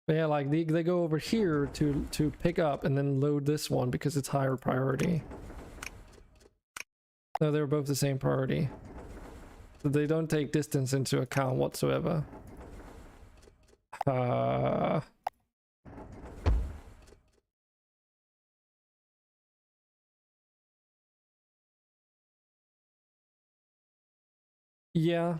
But yeah, like they go over here to pick up and then load this one because it's higher priority. No, they're both the same priority. So they don't take distance into account whatsoever. Yeah.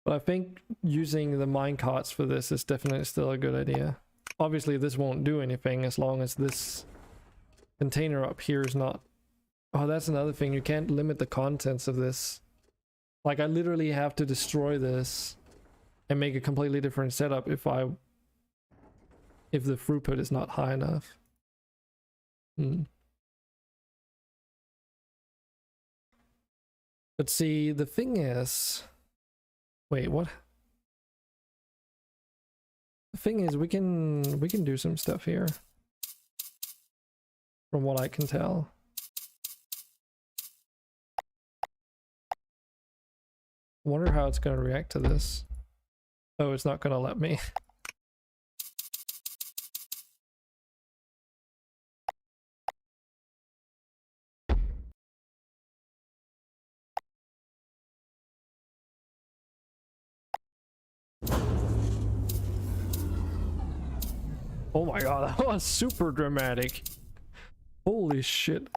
But I think using the minecarts for this is definitely still a good idea. Obviously this won't do anything as long as this container up here is not... Oh, that's another thing. You can't limit the contents of this. Like I literally have to destroy this and make a completely different setup if the throughput is not high enough. But see, the thing is... Wait, what? The thing is, we can do some stuff here. From what I can tell. Wonder how it's gonna react to this. Oh, it's not gonna let me. Oh my god, that was super dramatic. Holy shit.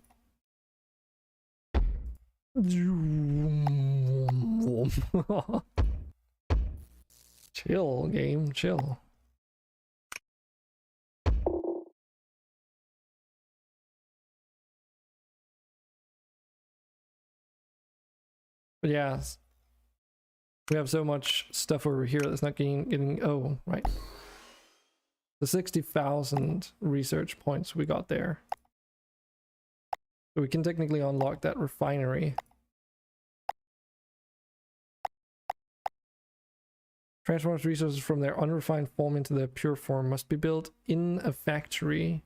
Chill, game, chill. But yeah, we have so much stuff over here that's not getting oh, right. The 60,000 research points we got there. So we can technically unlock that refinery. Transforms resources from their unrefined form into their pure form. Must be built in a factory.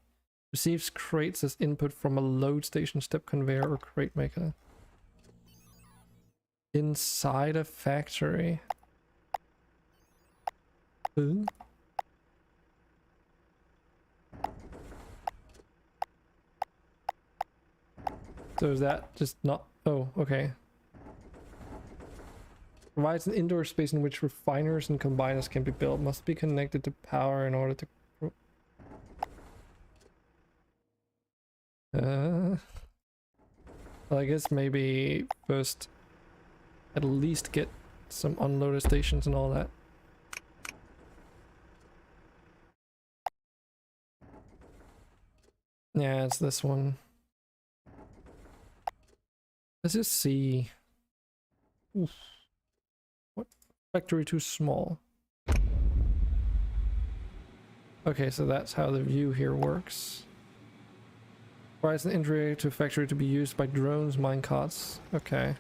Receives crates as input from a load station, step conveyor, or crate maker. Inside a factory. Huh? So is that just not... Oh, okay. Provides an indoor space in which refiners and combiners can be built. Must be connected to power in order to... Well, I guess maybe first at least get some unloader stations and all that. Yeah, it's this one. Let's just see. Oof. What? Factory too small. Okay, so that's how the view here works. Provides an entry to factory to be used by drones, minecarts. Okay.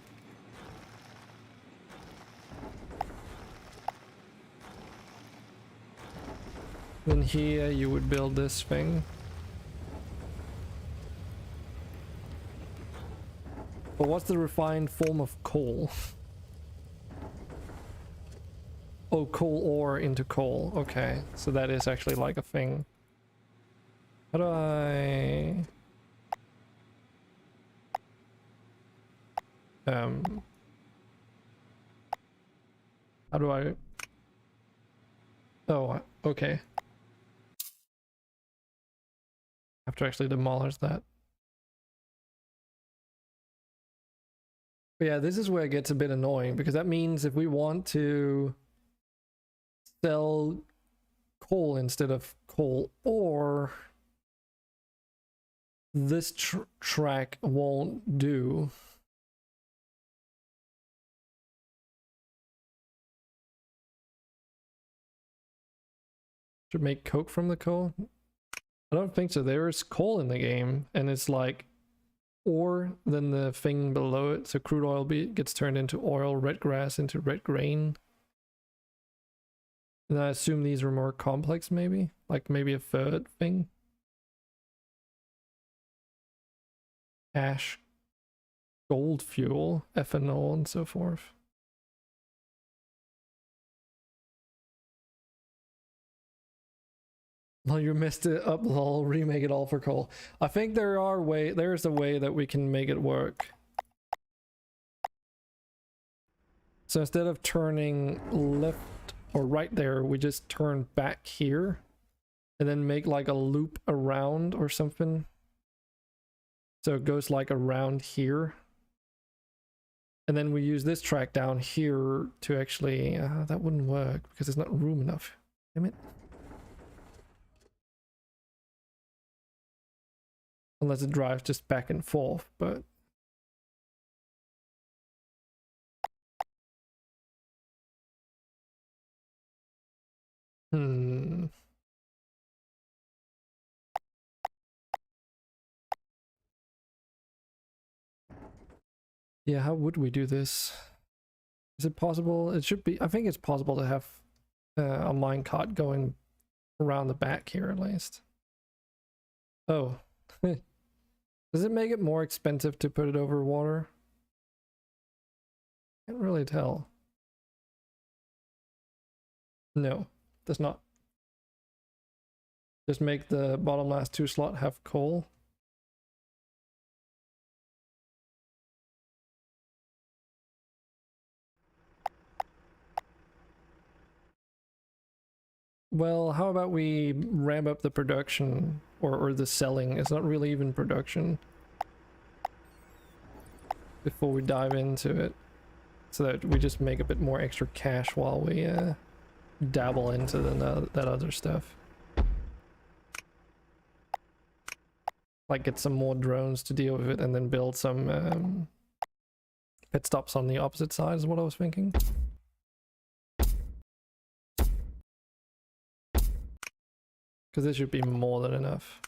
Then here you would build this thing. But what's the refined form of coal? Oh, coal ore into coal. Okay, so that is actually like a thing. How do I... How do I... Oh, okay. I have to actually demolish that. But yeah, this is where it gets a bit annoying, because that means if we want to sell coal instead of coal ore, this track won't do. Should make coke from the coal? I don't think so. There is coal in the game, and it's like ore, then the thing below it. So crude oil gets turned into oil, red grass into red grain. And I assume these are more complex, maybe? Like maybe a third thing? Ash, gold fuel, ethanol, and so forth. Well, you messed it up, lol. Remake it all for coal. I think there's a way that we can make it work. So instead of turning left or right there, we just turn back here and then make like a loop around or something. So it goes like around here. And then we use this track down here to actually, that wouldn't work because there's not room enough. Damn it. Unless it drives just back and forth, but... Yeah, how would we do this? Is it possible? It should be. I think it's possible to have a minecart going around the back here at least. Oh. Does it make it more expensive to put it over water? Can't really tell. No, does not. Just make the bottom last 2 slot have coal. Well, how about we ramp up the production or the selling? It's not really even production before we dive into it, so that we just make a bit more extra cash while we dabble into that other stuff. Like get some more drones to deal with it and then build some pit stops on the opposite side is what I was thinking. Because this should be more than enough.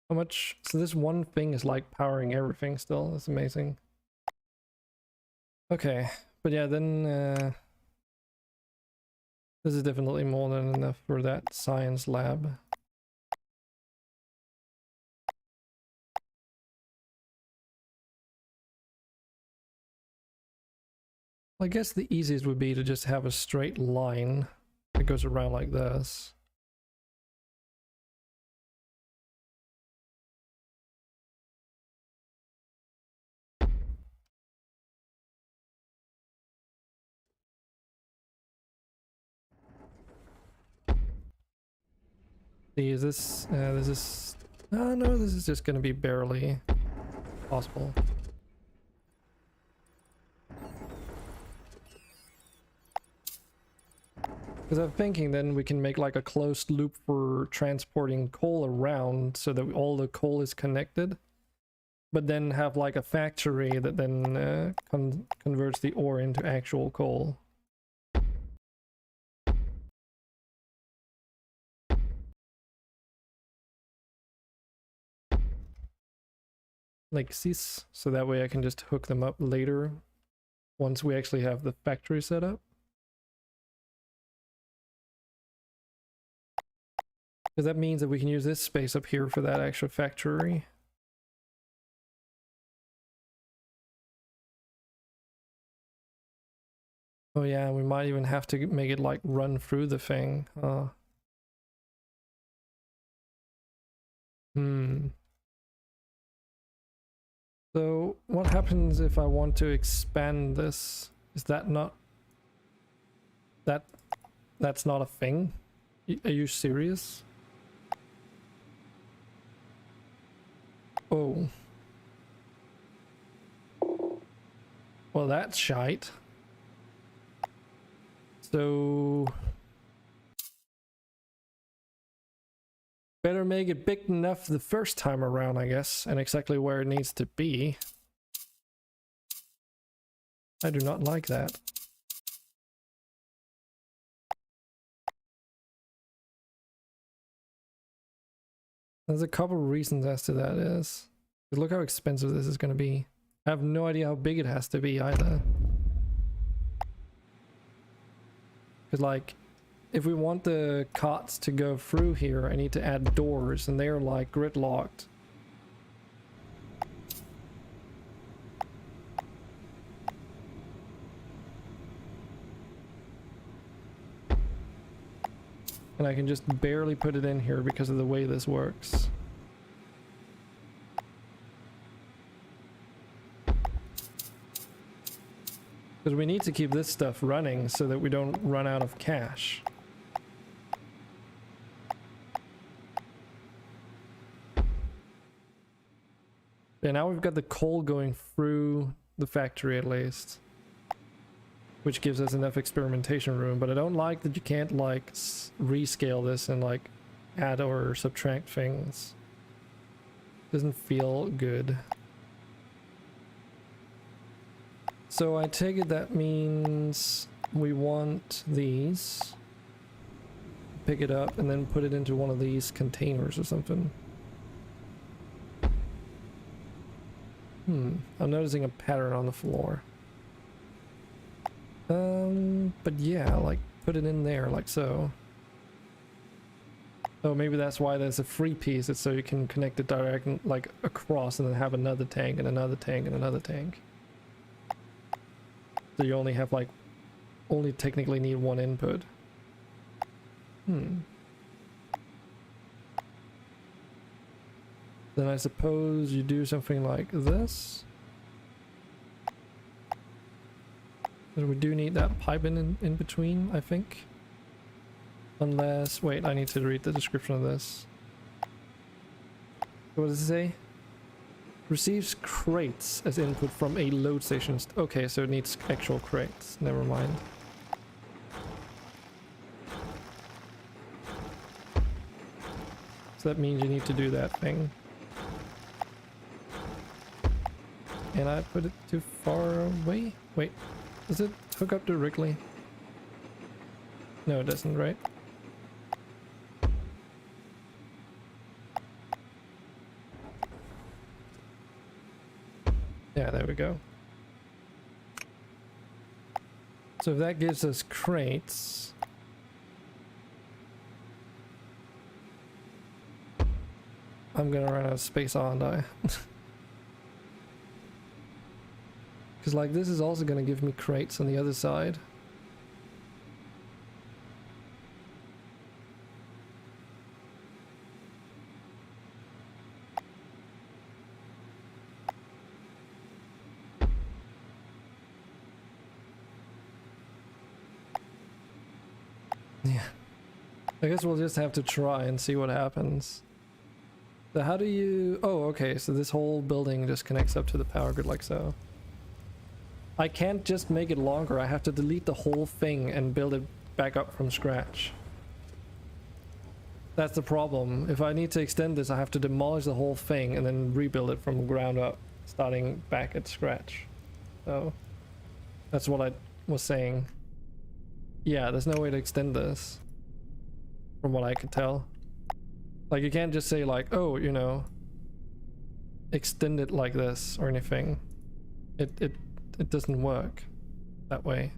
How much? So this one thing is like powering everything still. That's amazing. Okay, but yeah, then this is definitely more than enough for that science lab. I guess the easiest would be to just have a straight line that goes around like this. See, is this, this is, no, this is just gonna be barely possible. Because I'm thinking then we can make like a closed loop for transporting coal around so that all the coal is connected. but then have like a factory that then converts the ore into actual coal. Like this, so that way I can just hook them up later once we actually have the factory set up. Because that means that we can use this space up here for that extra factory. Oh yeah, we might even have to make it like run through the thing. So what happens if I want to expand this? Is that not... That's not a thing? Are you serious? Oh. Well, that's shite. So... better make it big enough the first time around, I guess, and exactly where it needs to be. I do not like that. There's a couple of reasons as to that is. Look how expensive this is going to be. I have no idea how big it has to be either. Because like, if we want the cots to go through here, I need to add doors, and they're like gridlocked. And I can just barely put it in here because of the way this works. Because we need to keep this stuff running so that we don't run out of cash. Yeah, now we've got the coal going through the factory at least, which gives us enough experimentation room, but I don't like that you can't like rescale this and like add or subtract things. Doesn't feel good. So I take it that means we want these, pick it up and then put it into one of these containers or something. I'm noticing a pattern on the floor. But yeah, like put it in there like so. Oh, maybe that's why there's a free piece. It's so you can connect it direct like across and then have another tank and another tank and another tank. So you only have like, only technically need one input. Then I suppose you do something like this. And we do need that pipe in between, I think. Unless, wait, I need to read the description of this. What does it say? Receives crates as input from a load station. Okay, so it needs actual crates. Never mind. So that means you need to do that thing. And I put it too far away? Wait, does it hook up to Wrigley? No, it doesn't, right? Yeah, there we go. So if that gives us crates, I'm gonna run out of space, aren't I? Because like this is also gonna give me crates on the other side. Yeah, I guess we'll just have to try and see what happens. So how do you... Oh, okay, so this whole building just connects up to the power grid like so. I can't just make it longer, I have to delete the whole thing and build it back up from scratch. That's the problem. If I need to extend this, I have to demolish the whole thing and then rebuild it from the ground up, starting back at scratch. So that's what I was saying. Yeah, there's no way to extend this, from what I could tell. Like, you can't just say like, oh, you know, extend it like this or anything. It doesn't work that way.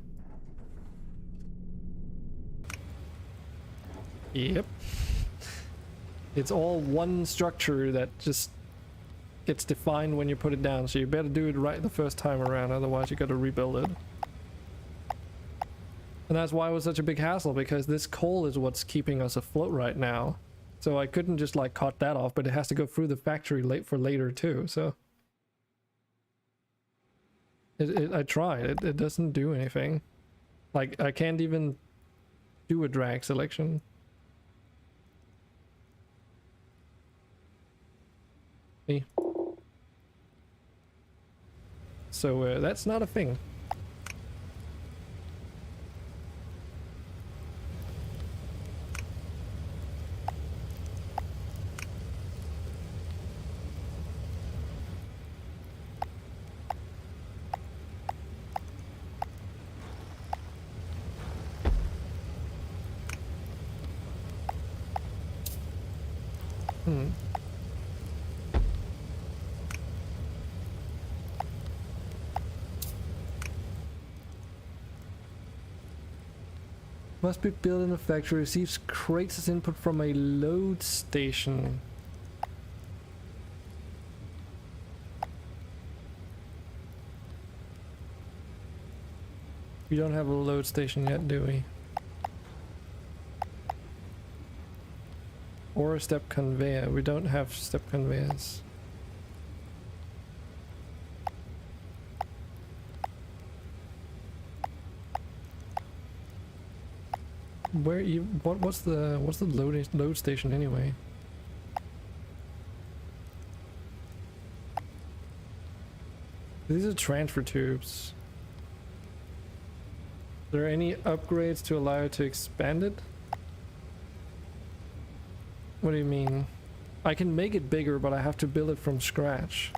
Yep. It's all one structure that just gets defined when you put it down, so you better do it right the first time around, otherwise you gotta rebuild it. And that's why it was such a big hassle, because this coal is what's keeping us afloat right now. So I couldn't just like cut that off, but it has to go through the factory for later too, so. I tried, it doesn't do anything. Like, I can't even do a drag selection. See? So that's not a thing. Must be built in a factory. Receives crates as input from a load station. We don't have a load station yet, do we? Or a step conveyor. We don't have step conveyors. Where you what's the load station anyway? These are transfer tubes. Are there any upgrades to allow it to expand it? What do you mean? I can make it bigger, but I have to build it from scratch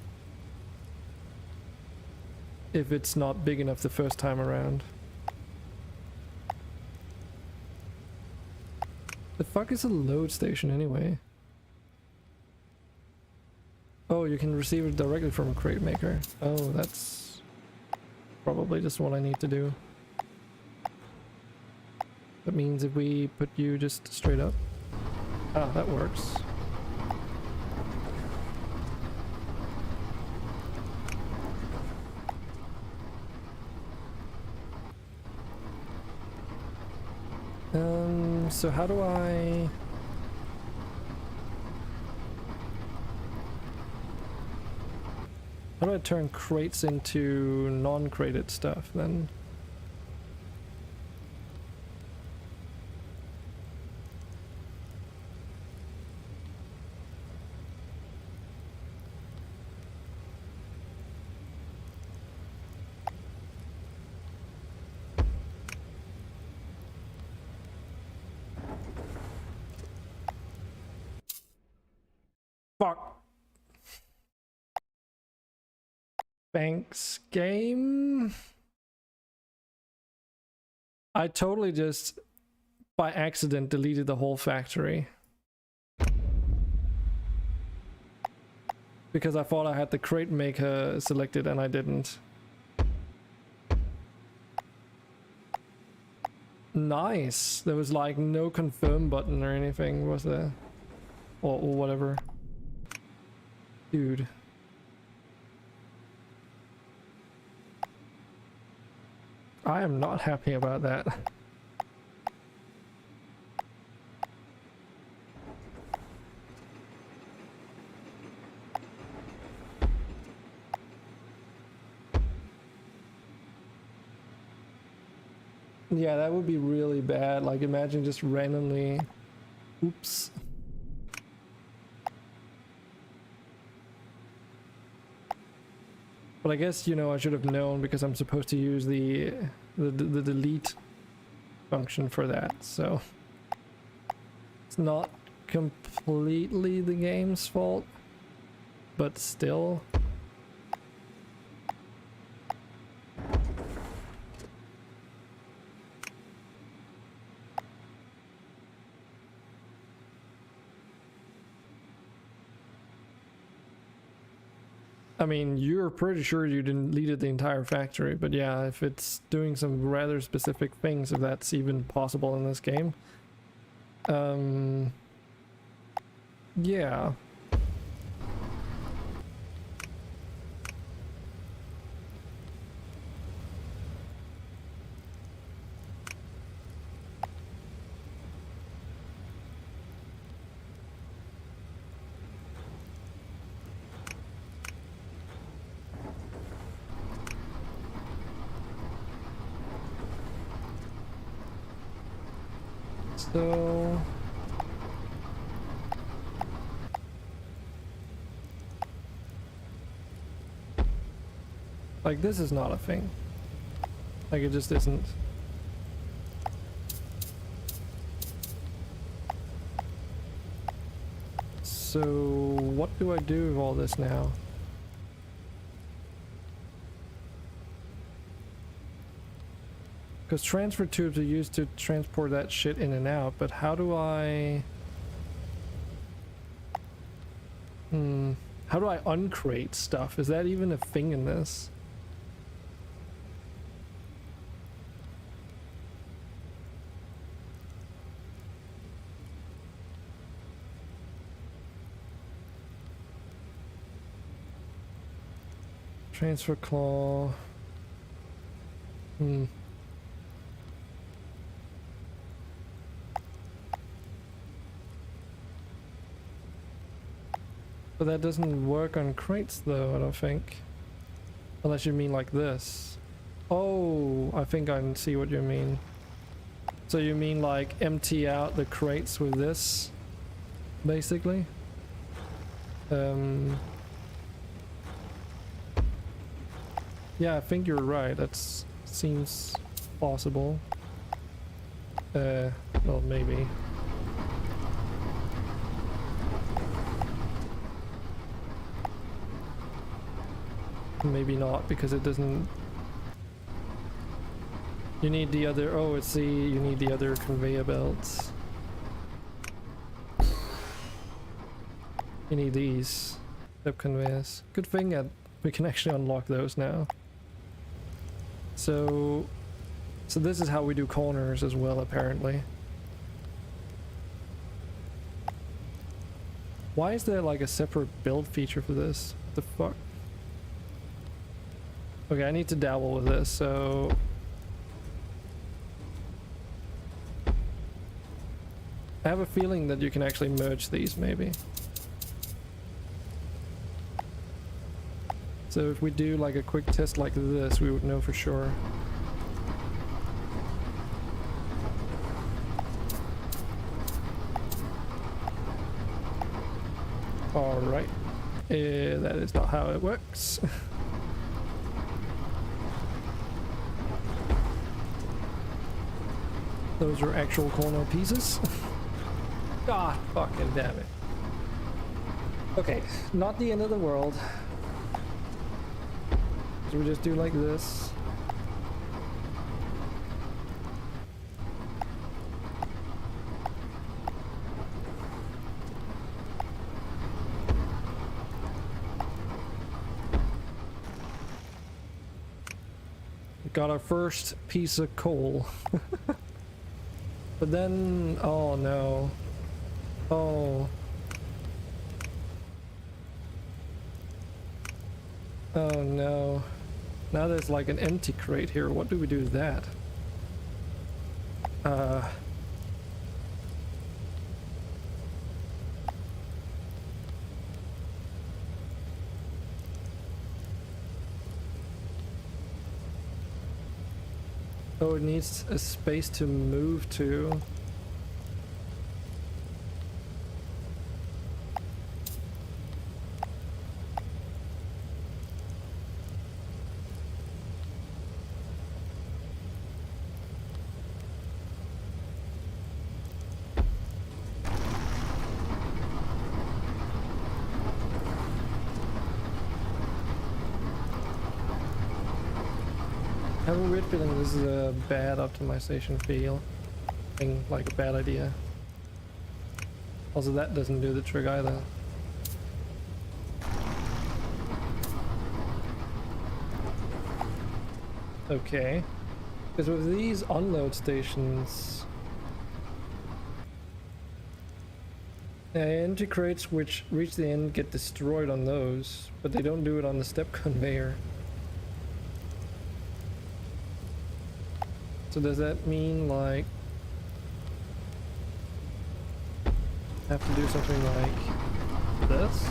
if it's not big enough the first time around. The fuck is a load station anyway? Oh, you can receive it directly from a crate maker. Oh, that's probably just what I need to do. That means if we put you just straight up. Ah, that works. So how do I... How do I turn crates into non-crated stuff then? Fuck. Thanks, game. I totally just by accident deleted the whole factory. Because I thought I had the crate maker selected and I didn't. Nice. There was like no confirm button or anything, was there? Or whatever. Dude. I am not happy about that. Yeah, that would be really bad. Like, imagine just randomly... Oops. But I guess, you know, I should have known because I'm supposed to use the delete function for that, so... It's not completely the game's fault, but still. I mean, you're pretty sure you deleted the entire factory, but yeah, if it's doing some rather specific things, if that's even possible in this game. Yeah. So like this is not a thing. Like it just isn't. So what do I do with all this now? Because transfer tubes are used to transport that shit in and out, but how do I... How do I uncrate stuff? Is that even a thing in this? Transfer claw... But that doesn't work on crates though, I don't think. Unless you mean like this. Oh, I think I see what you mean. So you mean like empty out the crates with this, basically? Yeah, I think you're right. That seems possible. Well, maybe. Maybe not, because it doesn't... You need the other... Oh, it's the... You need the other conveyor belts. You need these step conveyors. Good thing that we can actually unlock those now. So this is how we do corners as well, apparently. Why is there like a separate build feature for this? What the fuck? Okay, I need to dabble with this, so... I have a feeling that you can actually merge these, maybe. So if we do like a quick test like this, we would know for sure. Alright. That is not how it works. Those are actual corner pieces. God fucking damn it. Okay, not the end of the world. So we just do like this. Got our first piece of coal. But then, oh no. Oh. Oh no. Now there's like an empty crate here. What do we do with that? Oh, it needs a space to move to. I have a weird feeling this is a bad optimization fail. Thing, like a bad idea. Also, that doesn't do the trick either. Okay. Because with these unload stations, entry crates which reach the end get destroyed on those, but they don't do it on the step conveyor. So does that mean like I have to do something like this?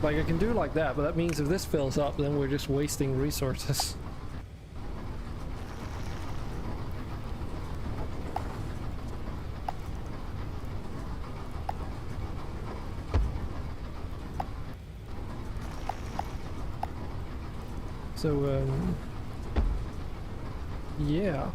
Like I can do like that, but that means if this fills up, then we're just wasting resources. So, yeah.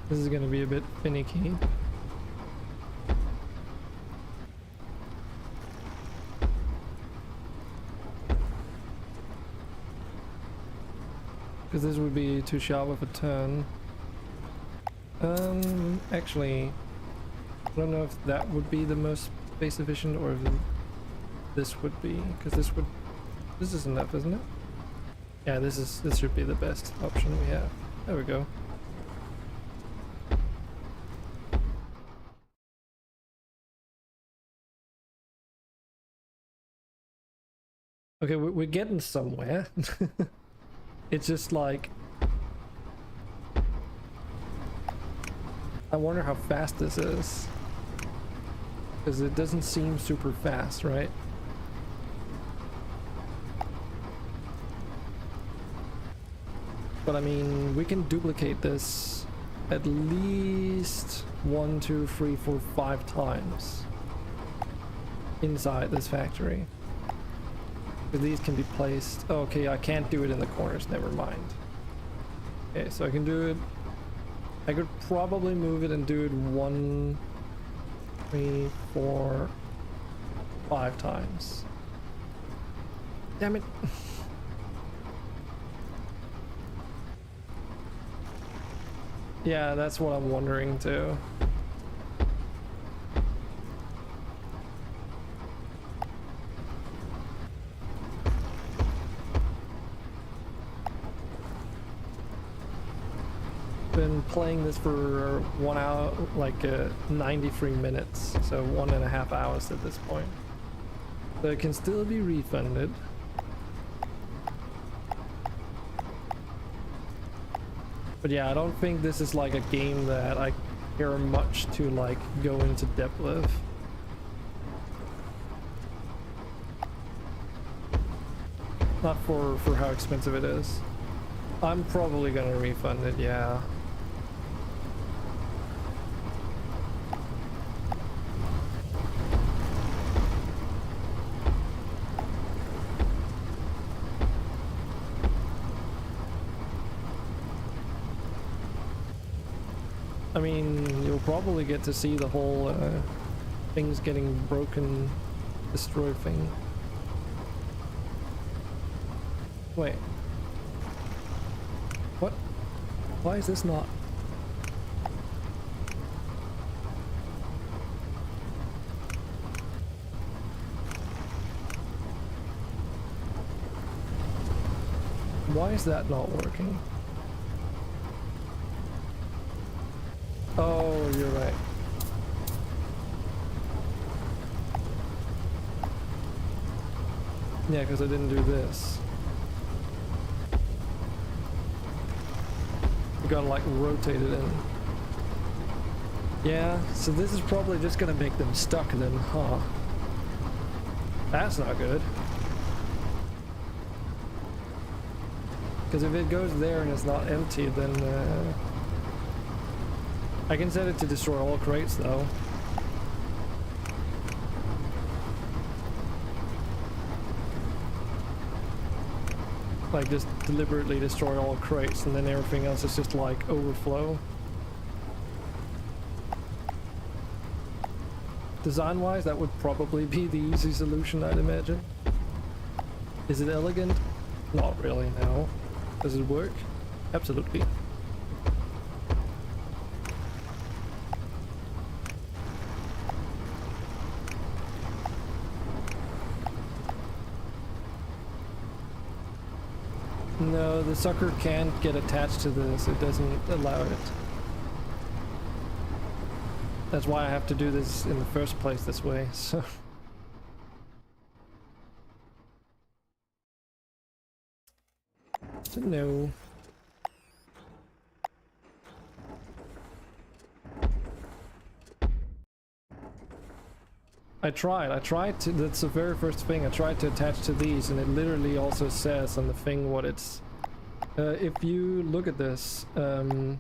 This is gonna be a bit finicky. Because this would be too sharp of a turn. Actually, I don't know if that would be the most space efficient or if this would be, because this is enough, isn't it? Yeah, this should be the best option we have. There we go. Okay, we're getting somewhere. It's just like, I wonder how fast this is, because it doesn't seem super fast, right? But I mean, we can duplicate this at least 1, 2, 3, 4, 5 times inside this factory. These can be placed. Oh, okay, I can't do it in the corners, never mind. Okay, so I can do it. I could probably move it and do it 1, 3, 4, 5 times. Damn it. Yeah, that's what I'm wondering too. Been playing this for 1 hour, like 93 minutes, so 1.5 hours at this point. So it can still be refunded. But yeah, I don't think this is like a game that I care much to like go into depth with. Not for how expensive it is. I'm probably gonna refund it, yeah. I mean, you'll probably get to see the whole things getting broken, destroyed thing. Wait. What? Why is this not? Why is that not working? Oh, you're right. Yeah, because I didn't do this. You gotta like rotate it in. Yeah, so this is probably just gonna make them stuck then, huh? That's not good. Because if it goes there and it's not empty, then I can set it to destroy all crates though. Like just deliberately destroy all crates and then everything else is just like overflow. Design wise, that would probably be the easy solution, I'd imagine. Is it elegant? Not really, no. Does it work? Absolutely. No, the sucker can't get attached to this. It doesn't allow it. That's why I have to do this in the first place this way, so... No. I tried to, that's the very first thing, I tried to attach to these and it literally also says on the thing what it's... if you look at this, let's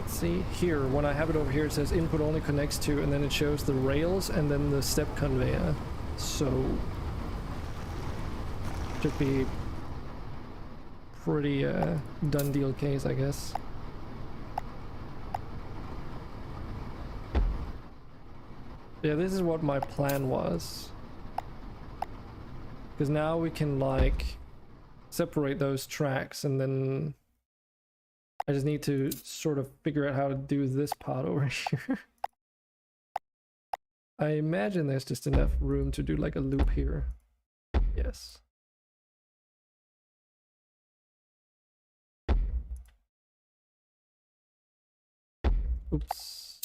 see, here, when I have it over here it says input only connects to, and then it shows the rails and then the step conveyor. So... should be pretty done deal case, I guess. Yeah, this is what my plan was. Because now we can like separate those tracks and then I just need to sort of figure out how to do this part over here. I imagine there's just enough room to do like a loop here. Yes. Oops.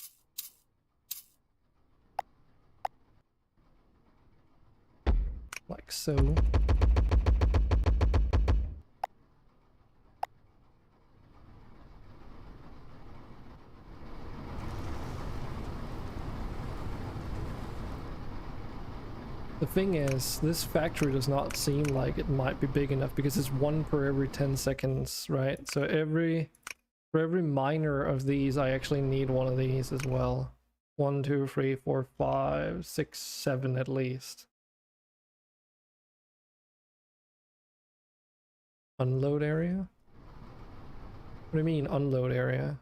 Like so. The thing is, this factory does not seem like it might be big enough because it's one per every 10 seconds, right? So for every miner of these, I actually need one of these as well. 1, 2, 3, 4, 5, 6, 7 at least. Unload area? What do you mean unload area?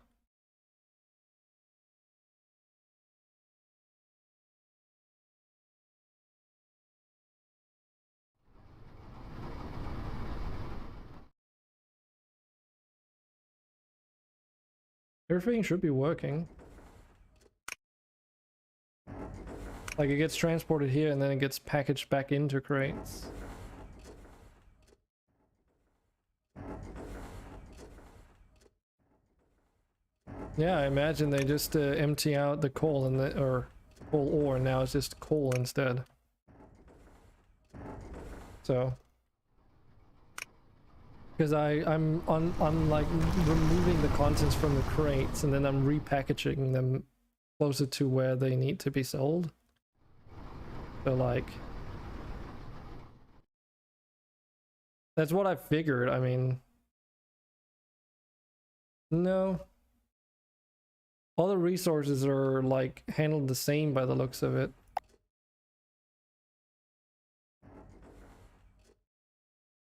Everything should be working. Like it gets transported here and then it gets packaged back into crates. Yeah, I imagine they just empty out the coal and the, or coal ore, and now it's just coal instead. So, because I'm like removing the contents from the crates and then I'm repackaging them closer to where they need to be sold. So like, that's what I figured. I mean, no. All the resources are like handled the same by the looks of it.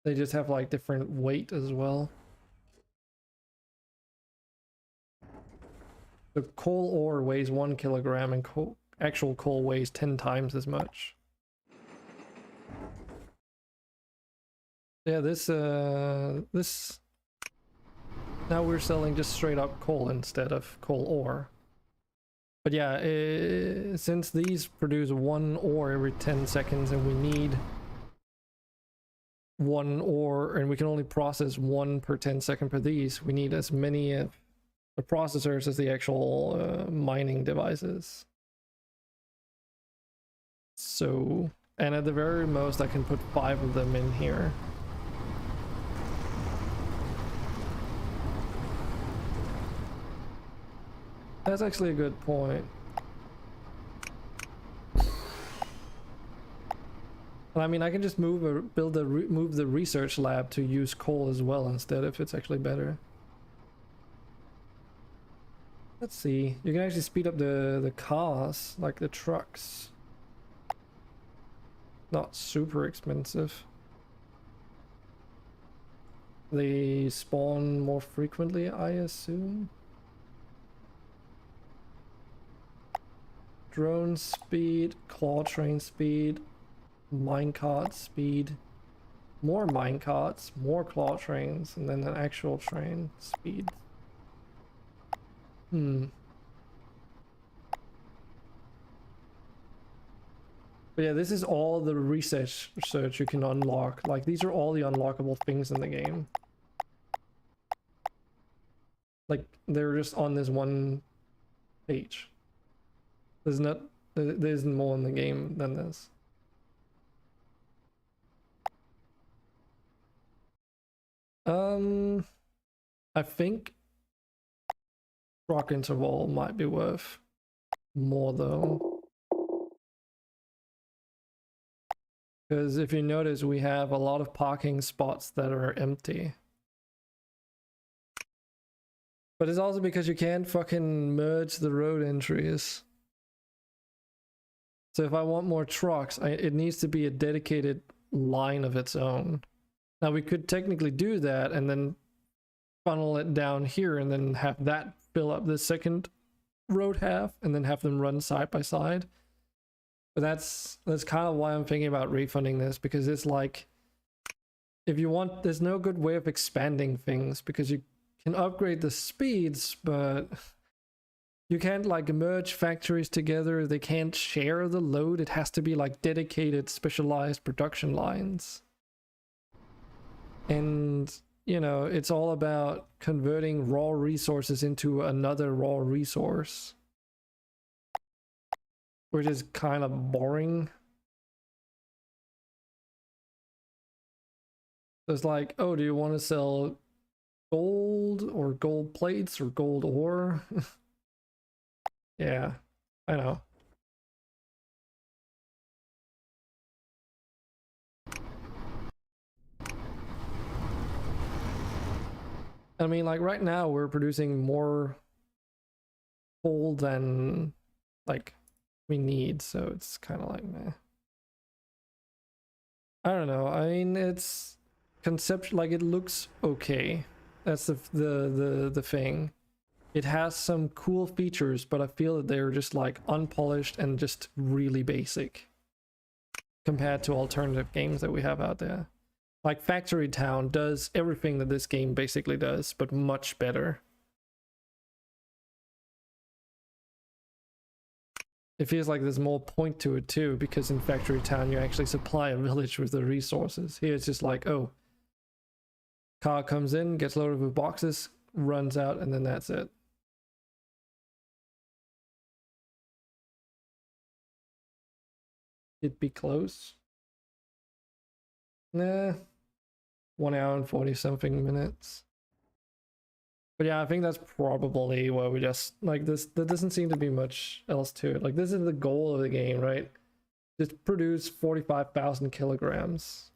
They just have like different weight as well. The coal ore weighs 1 kilogram and actual coal weighs 10 times as much. Yeah, this now we're selling just straight up coal instead of coal ore. But yeah, since these produce 1 ore every 10 seconds and we need 1 ore and we can only process 1 per 10 second per these, we need as many of the processors as the actual mining devices. So, and at the very most I can put 5 of them in here. That's actually a good point. And I mean, I can just move the research lab to use coal as well instead if it's actually better. Let's see. You can actually speed up the cars, like the trucks. Not super expensive. They spawn more frequently, I assume. Drone speed, claw train speed, minecart speed, more minecarts, more claw trains, and then an actual train speed. But yeah, this is all the research you can unlock. Like, these are all the unlockable things in the game. Like, they're just on this one page. There isn't more in the game than this. I think rock interval might be worth more though. Because if you notice, we have a lot of parking spots that are empty. But it's also because you can't fucking merge the road entries. So if I want more trucks, it needs to be a dedicated line of its own. Now we could technically do that and then funnel it down here and then have that fill up the second road half and then have them run side by side. But that's kind of why I'm thinking about refunding this, because it's like, if you want, there's no good way of expanding things because you can upgrade the speeds, but you can't like merge factories together. They can't share the load. It has to be like dedicated, specialized production lines. And, you know, it's all about converting raw resources into another raw resource, which is kind of boring. So it's like, oh, do you want to sell gold or gold plates or gold ore? Yeah, I know. I mean, like right now we're producing more coal than like we need, so it's kind of like meh. I don't know. I mean, it's conceptual, like it looks okay. That's the thing. It has some cool features, but I feel that they're just like unpolished and just really basic compared to alternative games that we have out there. Like Factory Town does everything that this game basically does, but much better. It feels like there's more point to it too, because in Factory Town you actually supply a village with the resources. Here it's just like, oh, car comes in, gets loaded with boxes, runs out, and then that's it. It'd be close. Nah. 1 hour and 40 something minutes. But yeah, I think that's probably where we just like this. There doesn't seem to be much else to it. Like, this is the goal of the game, right? Just produce 45,000 kilograms.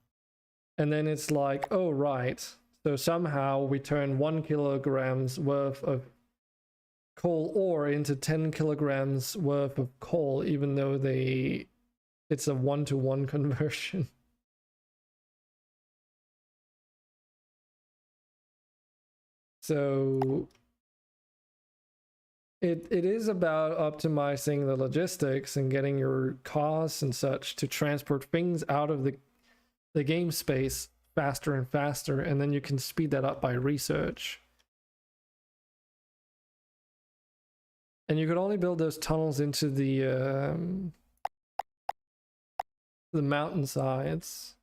And then it's like, oh, right. So somehow we turn 1 kilograms worth of coal ore into 10 kilograms worth of coal, even though it's a 1-to-1 conversion. So it is about optimizing the logistics and getting your cars and such to transport things out of the game space faster and faster, and then you can speed that up by research. And you could only build those tunnels into the mountainsides.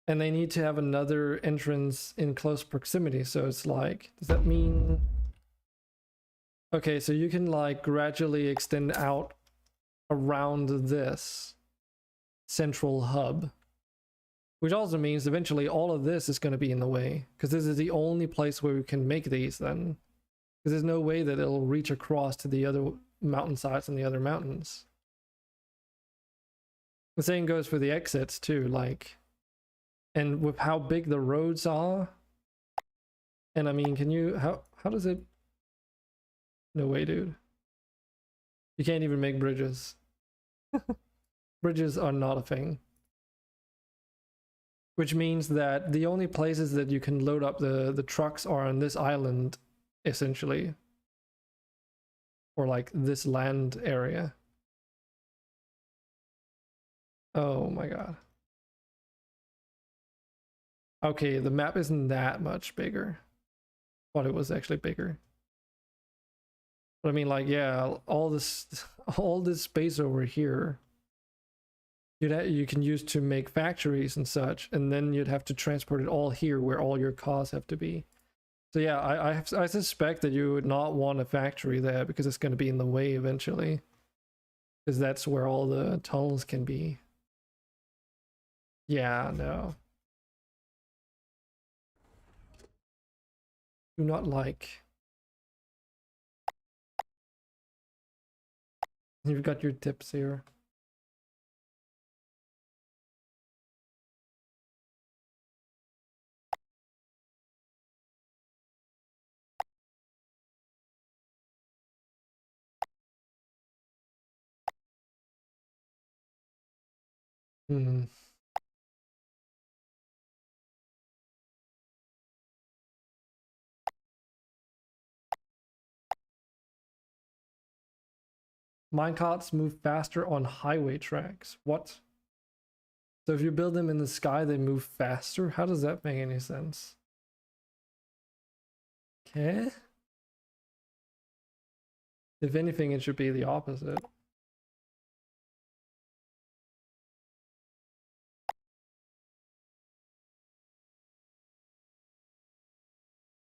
And they need to have another entrance in close proximity. So it's like, does that mean... Okay, so you can like gradually extend out around this central hub. Which also means eventually all of this is going to be in the way. Because this is the only place where we can make these then. Because there's no way that it'll reach across to the other mountainsides and the other mountains. The same goes for the exits too, like... And with how big the roads are, and I mean, can you, how does it, no way, dude. You can't even make bridges. Bridges are not a thing. which means that the only places that you can load up the trucks are on this island, essentially, or like this land area. Oh my god. Okay, the map isn't that much bigger. Thought it was actually bigger. But I mean, like, yeah, all this space over here, you can use to make factories and such, and then you'd have to transport it all here where all your cars have to be. So yeah, I suspect that you would not want a factory there because it's going to be in the way eventually, because that's where all the tunnels can be. Yeah, no. Do not like. You've got your tips here. Hmm. Minecarts move faster on highway tracks. What? So if you build them in the sky, they move faster? How does that make any sense? Okay. If anything, it should be the opposite.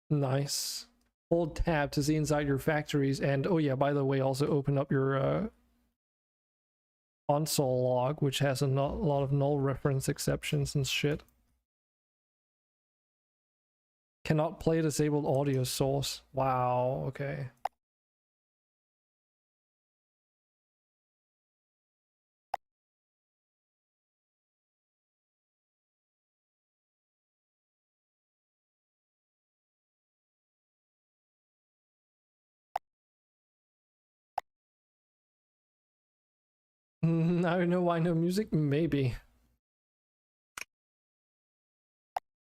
Nice. Hold tab to see inside your factories, and oh yeah, by the way, also open up your console log, which has a lot of null reference exceptions and shit. Cannot play disabled audio source. Wow, okay. I don't know why no music? Maybe.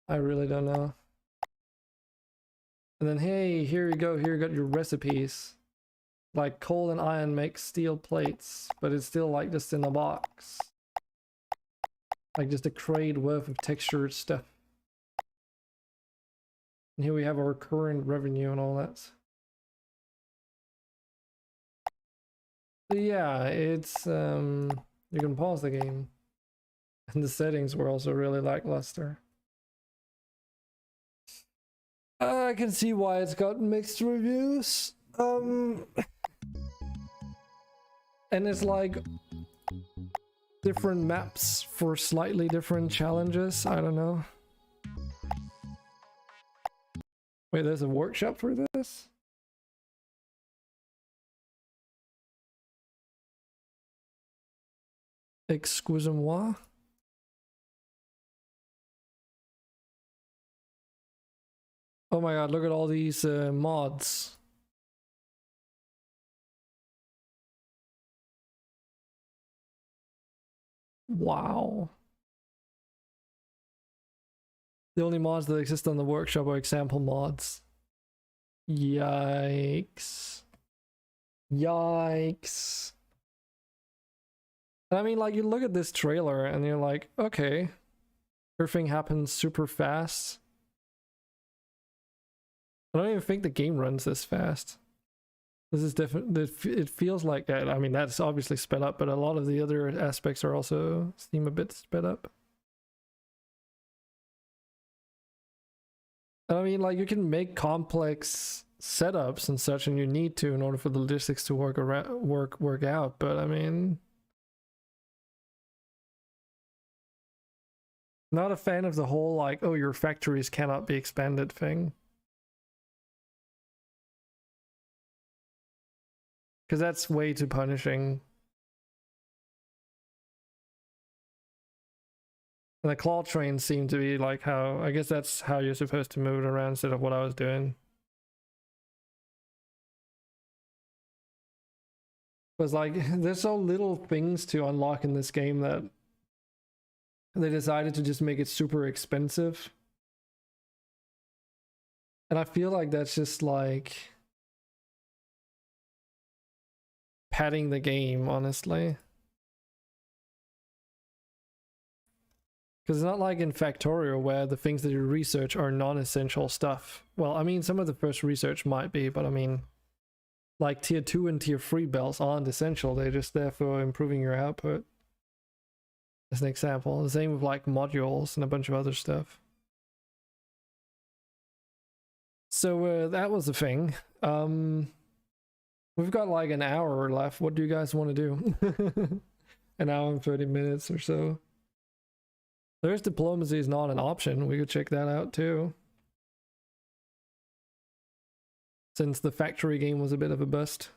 I really don't know. And then, hey, here you go. Here you got your recipes. Like coal and iron make steel plates, but it's still like just in a box. Like just a crate worth of textured stuff. And here we have our current revenue and all that. So yeah, it's you can pause the game. And the settings were also really lackluster. I can see why it's got mixed reviews. And it's like different maps for slightly different challenges. I don't know. Wait, there's a workshop for this? Excusez-moi. Oh my god, look at all these mods. Wow. The only mods that exist on the workshop are example mods. Yikes. Yikes. I mean, like, you look at this trailer and you're like, okay, everything happens super fast. I don't even think the game runs this fast. This is different. It feels like that. I mean, that's obviously sped up, but a lot of the other aspects are also seem a bit sped up. I mean, like, you can make complex setups and such, and you need to in order for the logistics to work out. But I mean, not a fan of the whole like, oh, your factories cannot be expanded thing. Because that's way too punishing. And the claw trains seem to be like how, I guess that's how you're supposed to move it around instead of what I was doing. Because like, there's so little things to unlock in this game that they decided to just make it super expensive. And I feel like that's just like padding the game, honestly. Because it's not like in Factorio where the things that you research are non-essential stuff. Well, I mean, some of the first research might be, but I mean, like tier 2 and tier 3 bells aren't essential. They're just there for improving your output. As an example. The same with like modules and a bunch of other stuff. So that was the thing. We've got like an hour left. What do you guys want to do? An hour and 30 minutes or so. There's diplomacy is not an option. We could check that out too. Since the factory game was a bit of a bust.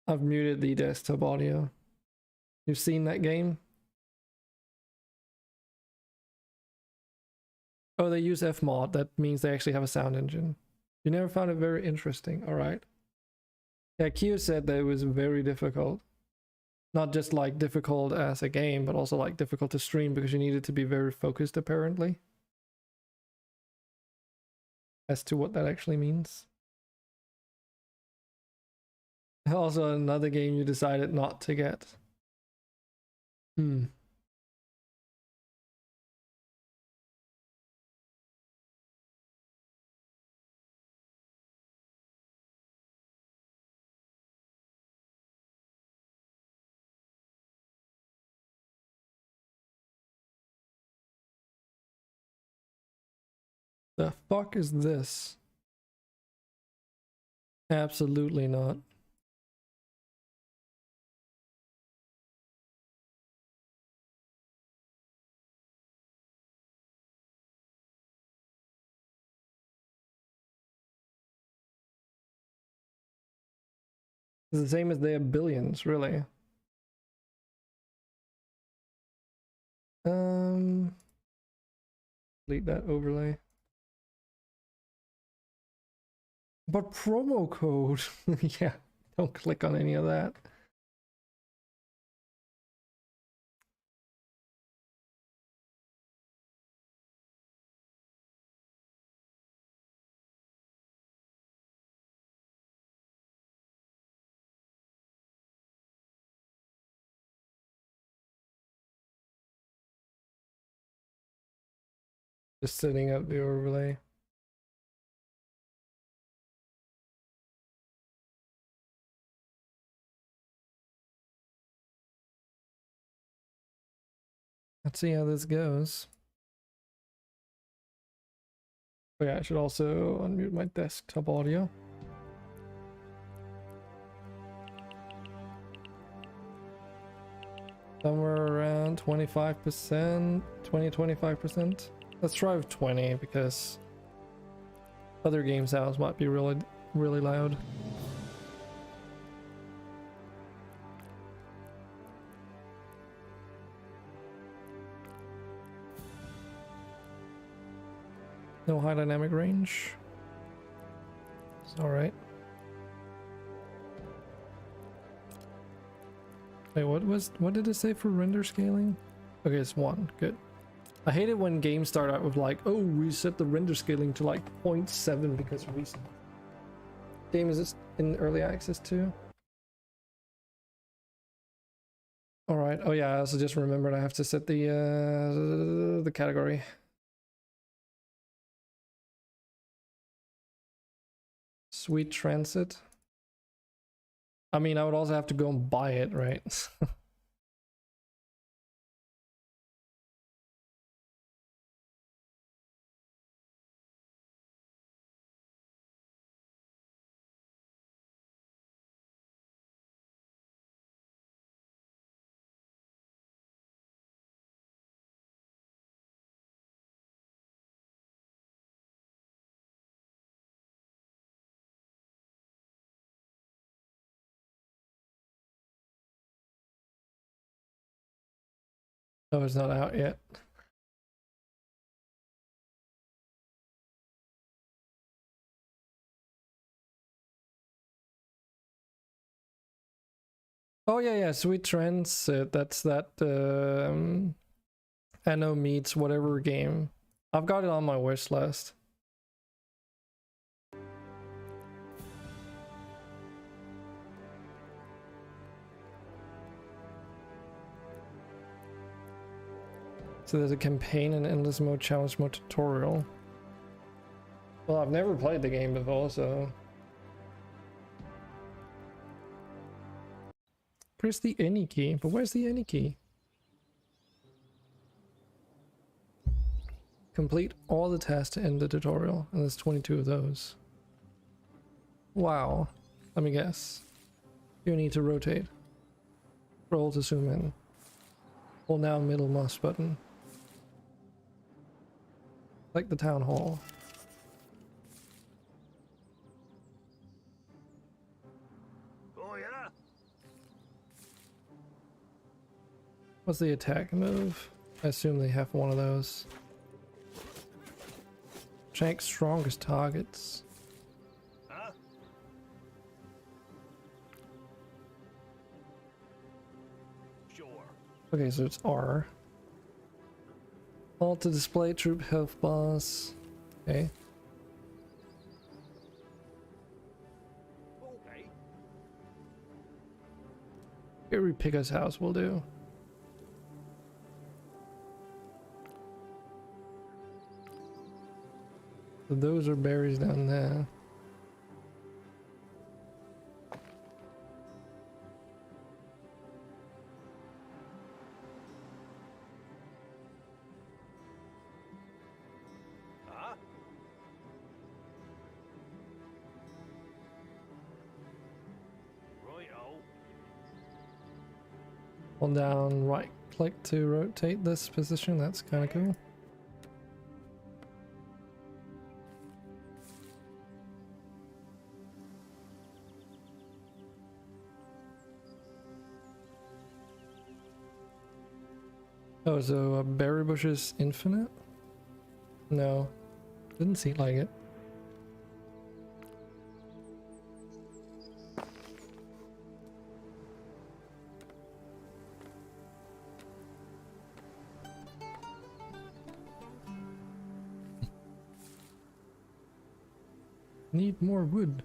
I've muted the desktop audio. You've seen that game? Oh, they use Fmod. That means they actually have a sound engine. You never found it very interesting. All right. Yeah, Q said that it was very difficult. Not just like difficult as a game, but also like difficult to stream because you needed to be very focused apparently. As to what that actually means. Also another game you decided not to get. The fuck is this? Absolutely not. It's the same as they have billions, really. Delete that overlay. But promo code, yeah, don't click on any of that. Just setting up the overlay. Let's see how this goes. Oh yeah, I should also unmute my desktop audio. Somewhere around 25%, 20-25%. Let's try with 20 because other game sounds might be really loud. No high dynamic range. It's all right. Wait, what did it say for render scaling? Okay, it's 1. Good. I hate it when games start out with like, oh, we set the render scaling to like 0.7 because recent. Game is in early access too. All right. Oh yeah, I also just remembered I have to set the category. Sweet Transit. I mean, I would also have to go and buy it, right? Oh, it's not out yet. Oh yeah, yeah, Sweet Transit. That's that Anno meets whatever game. I've got it on my wish list. So there's a campaign and endless mode, challenge mode, tutorial. Well, I've never played the game before, so... Press the any key, but where's the any key? Complete all the tasks to end the tutorial, and there's 22 of those. Wow. Let me guess. You need to rotate. Scroll to zoom in. Hold down middle mouse button. Like the town hall. Oh yeah. What's the attack move? I assume they have one of those. Check strongest targets. Huh? Sure. Okay, so it's R. Alt to display troop health bars. Okay. Okay. Gary Picker's house will do. So those are berries down there. Huh? Righto. Hold down right click to rotate this position. That's kind of cool. Oh, so berry bush is infinite? No, didn't seem like it. Need more wood.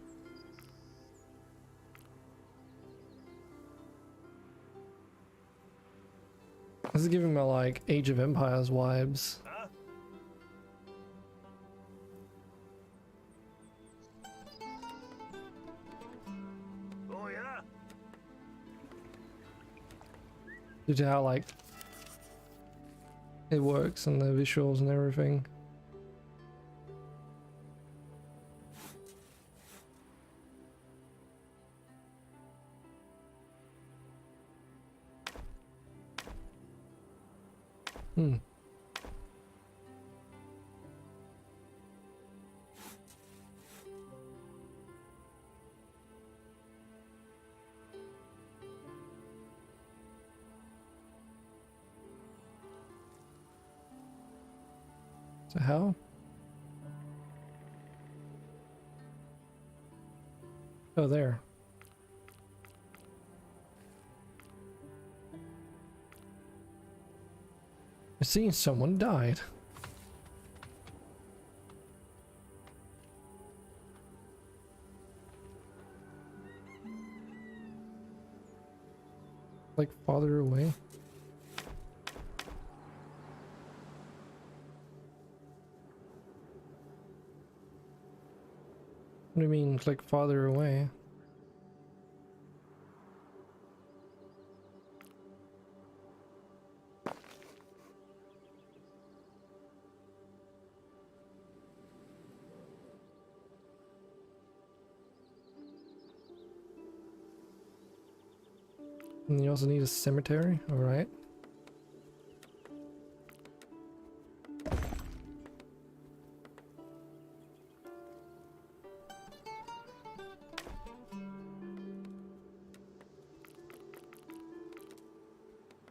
This is giving me like Age of Empires vibes. Huh? Oh yeah. Due to how like it works and the visuals and everything. Hmm. So how? Oh, there. I see someone died. Like farther away. What do you mean, like farther away? And you also need a cemetery, alright.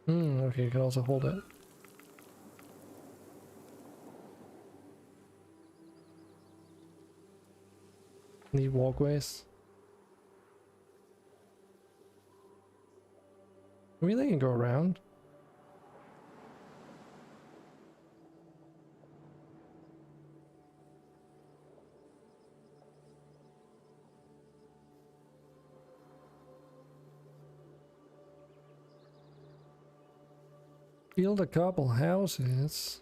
Okay, you can also hold it. Need walkways. We really can go around. Build a couple houses.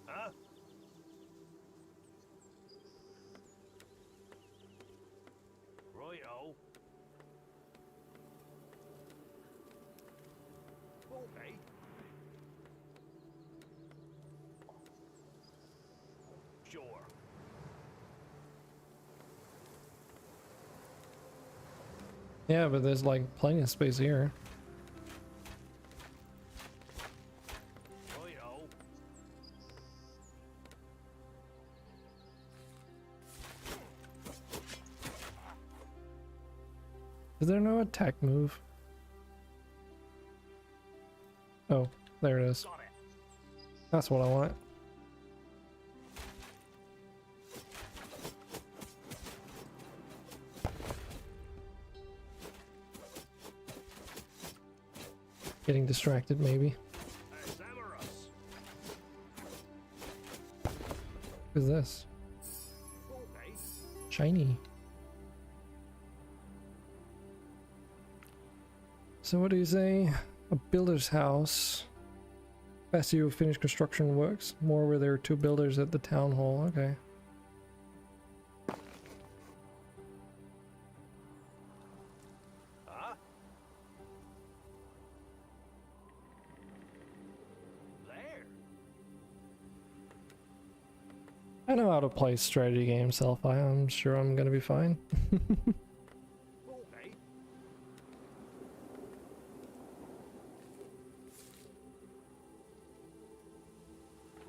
Huh? Righto. Okay. Sure. Yeah, but there's like plenty of space here. Righto. Is there no attack move? Oh, there it is. Got it. That's what I want. Getting distracted, maybe. Examinus. Who's this? Okay. Shiny. So what do you say? A builder's house. Faster you finish construction works. More where there are 2 builders at the town hall. Okay. Huh? There. I know how to play strategy games, Selfie. I'm sure I'm gonna be fine. Okay.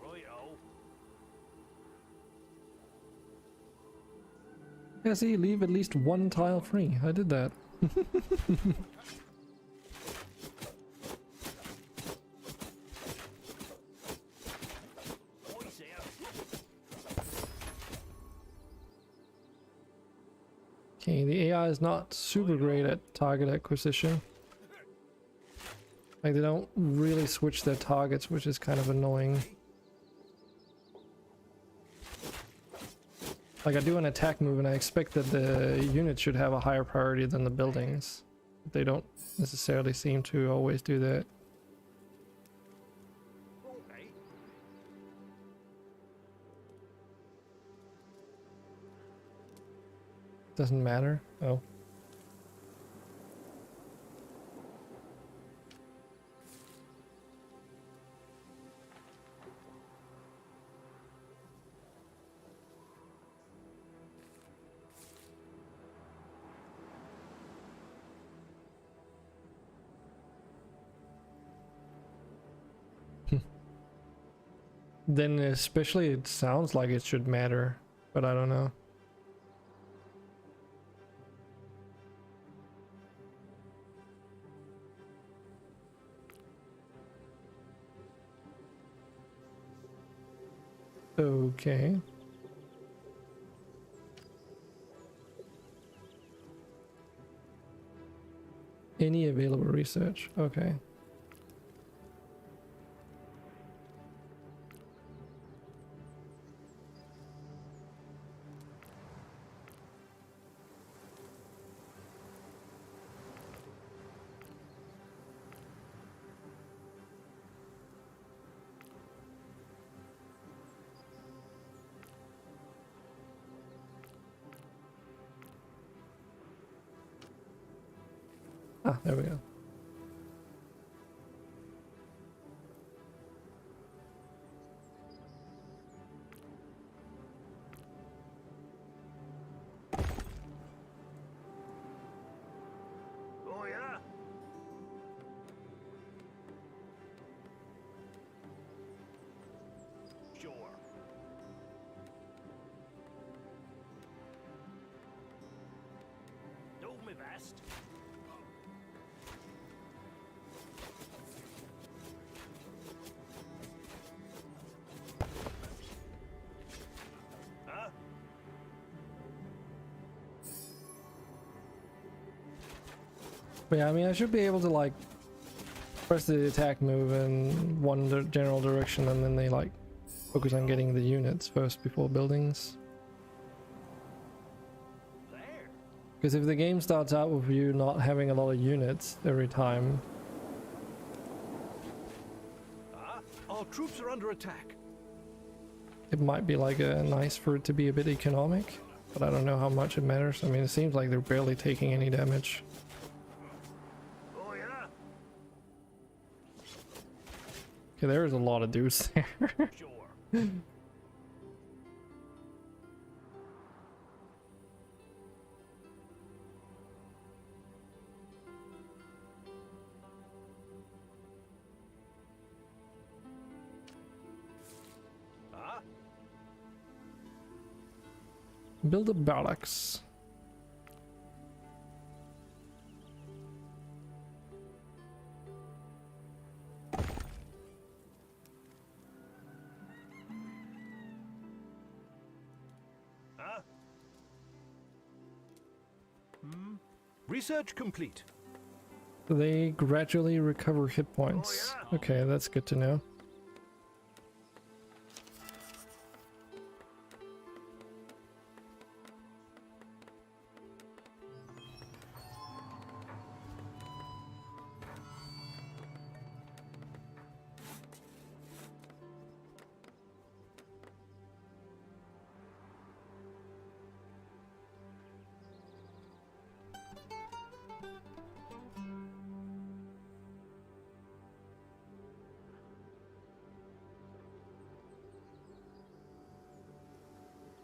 Righto. Yeah, see, leave at least 1 tile free. I did that. Boys here. Okay, the AI is not super great at target acquisition. Like, they don't really switch their targets, which is kind of annoying. Like, I do an attack move and I expect that the unit should have a higher priority than the buildings. But they don't necessarily seem to always do that. Okay. Doesn't matter. Oh. Then especially it sounds like it should matter, but I don't know. Okay. Any available research. Okay. Ah, there we go. Oh yeah. Sure. Do my best. Huh? But yeah, I mean, I should be able to like press the attack move in one general direction, and then they like focus on getting the units first before buildings. There. Because if the game starts out with you not having a lot of units every time, Our troops are under attack. it might be like nice for it to be a bit economic, but I don't know how much it matters. I mean, it seems like they're barely taking any damage. Oh yeah. Okay, there's a lot of dudes there. Sure. Build a barracks. Research complete. They gradually recover hit points. Oh, yeah. Okay, that's good to know.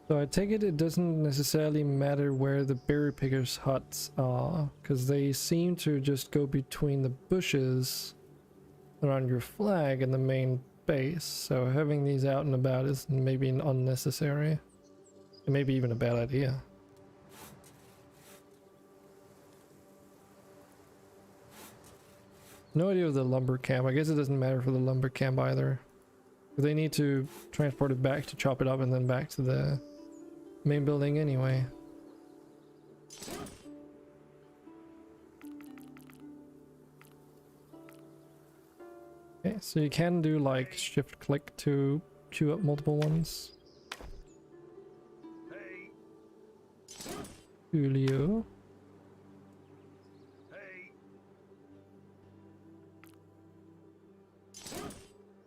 So I take it doesn't necessarily matter where the berry pickers' huts are, because they seem to just go between the bushes around your flag and the main base. So having these out and about is maybe unnecessary. It may be even a bad idea. No idea of the lumber camp. I guess it doesn't matter for the lumber camp either. They need to transport it back to chop it up and then back to the main building anyway. Okay, so you can do like shift click to queue up multiple ones. Hey, Julio. hey.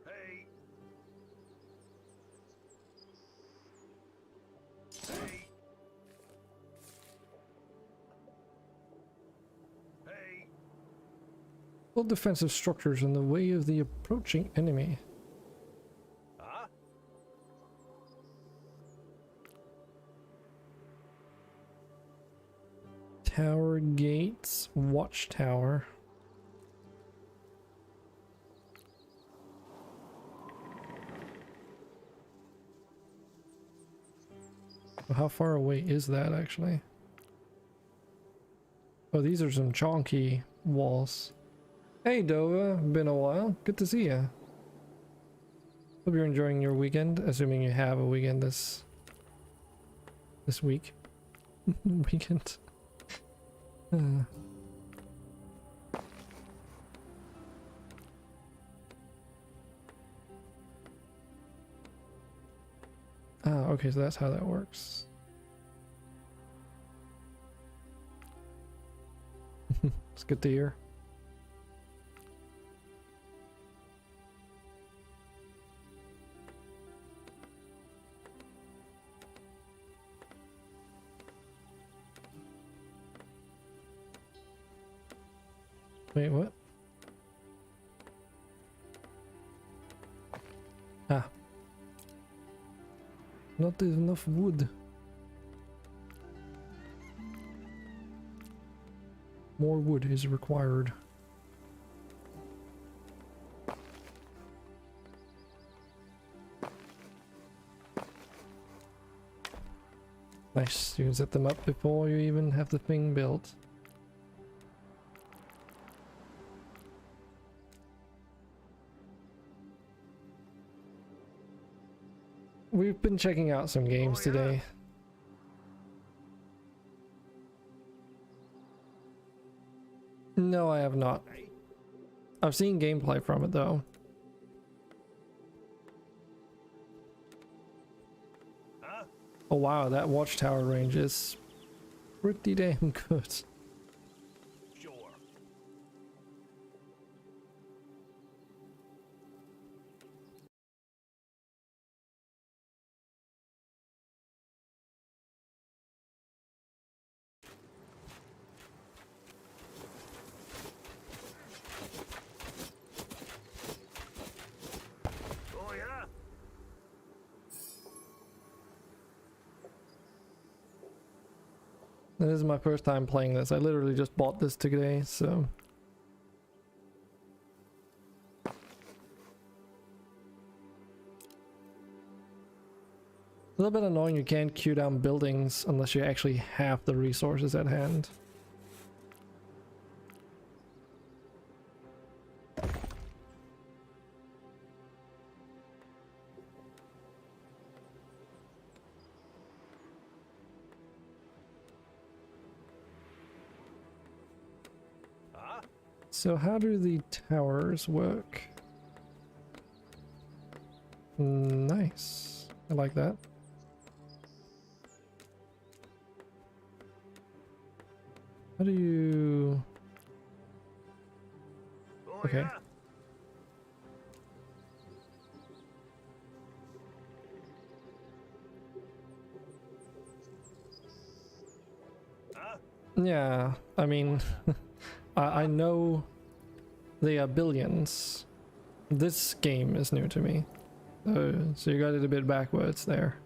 Hey. Hey. Hey. Build defensive structures in the way of the approaching enemy. Huh? Tower gates, watchtower. Well, how far away is that actually? Oh, these are some chonky walls. Hey Dova, been a while. Good to see ya. Hope you're enjoying your weekend, assuming you have a weekend this week. Weekend. Ah, okay, so that's how that works. It's good to hear. Wait, what? Ah. Not enough wood. More wood is required. Nice, you can set them up before you even have the thing built. We've been checking out some games today. No, I have not. Hey? I've seen gameplay from it though. Huh? Oh wow, that watchtower range is pretty damn good. Sure. Oh yeah? This is my first time playing this. I literally just bought this today, so. A little bit annoying you can't queue down buildings unless you actually have the resources at hand. Huh? So how do the towers work? Nice. I like that. How do you... Oh Okay. yeah? Huh? Yeah, I mean, I know they are billions. This game is new to me. So you got it a bit backwards there.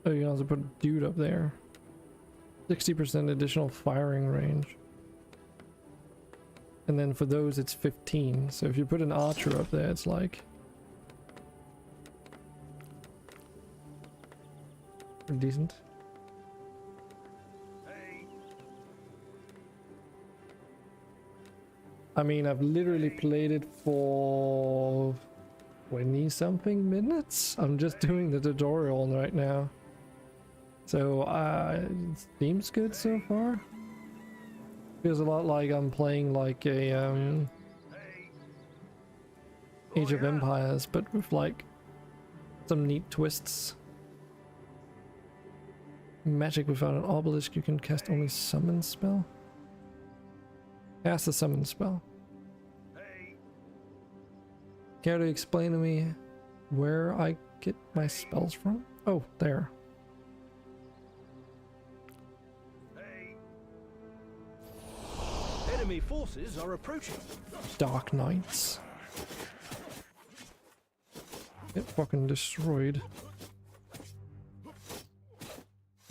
Oh, you can also put a dude up there. 60% additional firing range. And then for those it's 15. So if you put an archer up there, it's like... pretty decent. Hey. I mean, I've literally played it for 20 something minutes. I'm just doing the tutorial right now. So it seems good so far. Feels a lot like I'm playing like a Hey. Age Oh, of yeah? Empires, but with like some neat twists. Magic without an obelisk, you can cast only summon spell. Cast a summon spell. Hey. Care to explain to me where I get my spells from? Oh, there. Hey. Enemy forces are approaching. Dark Knights. Get fucking destroyed.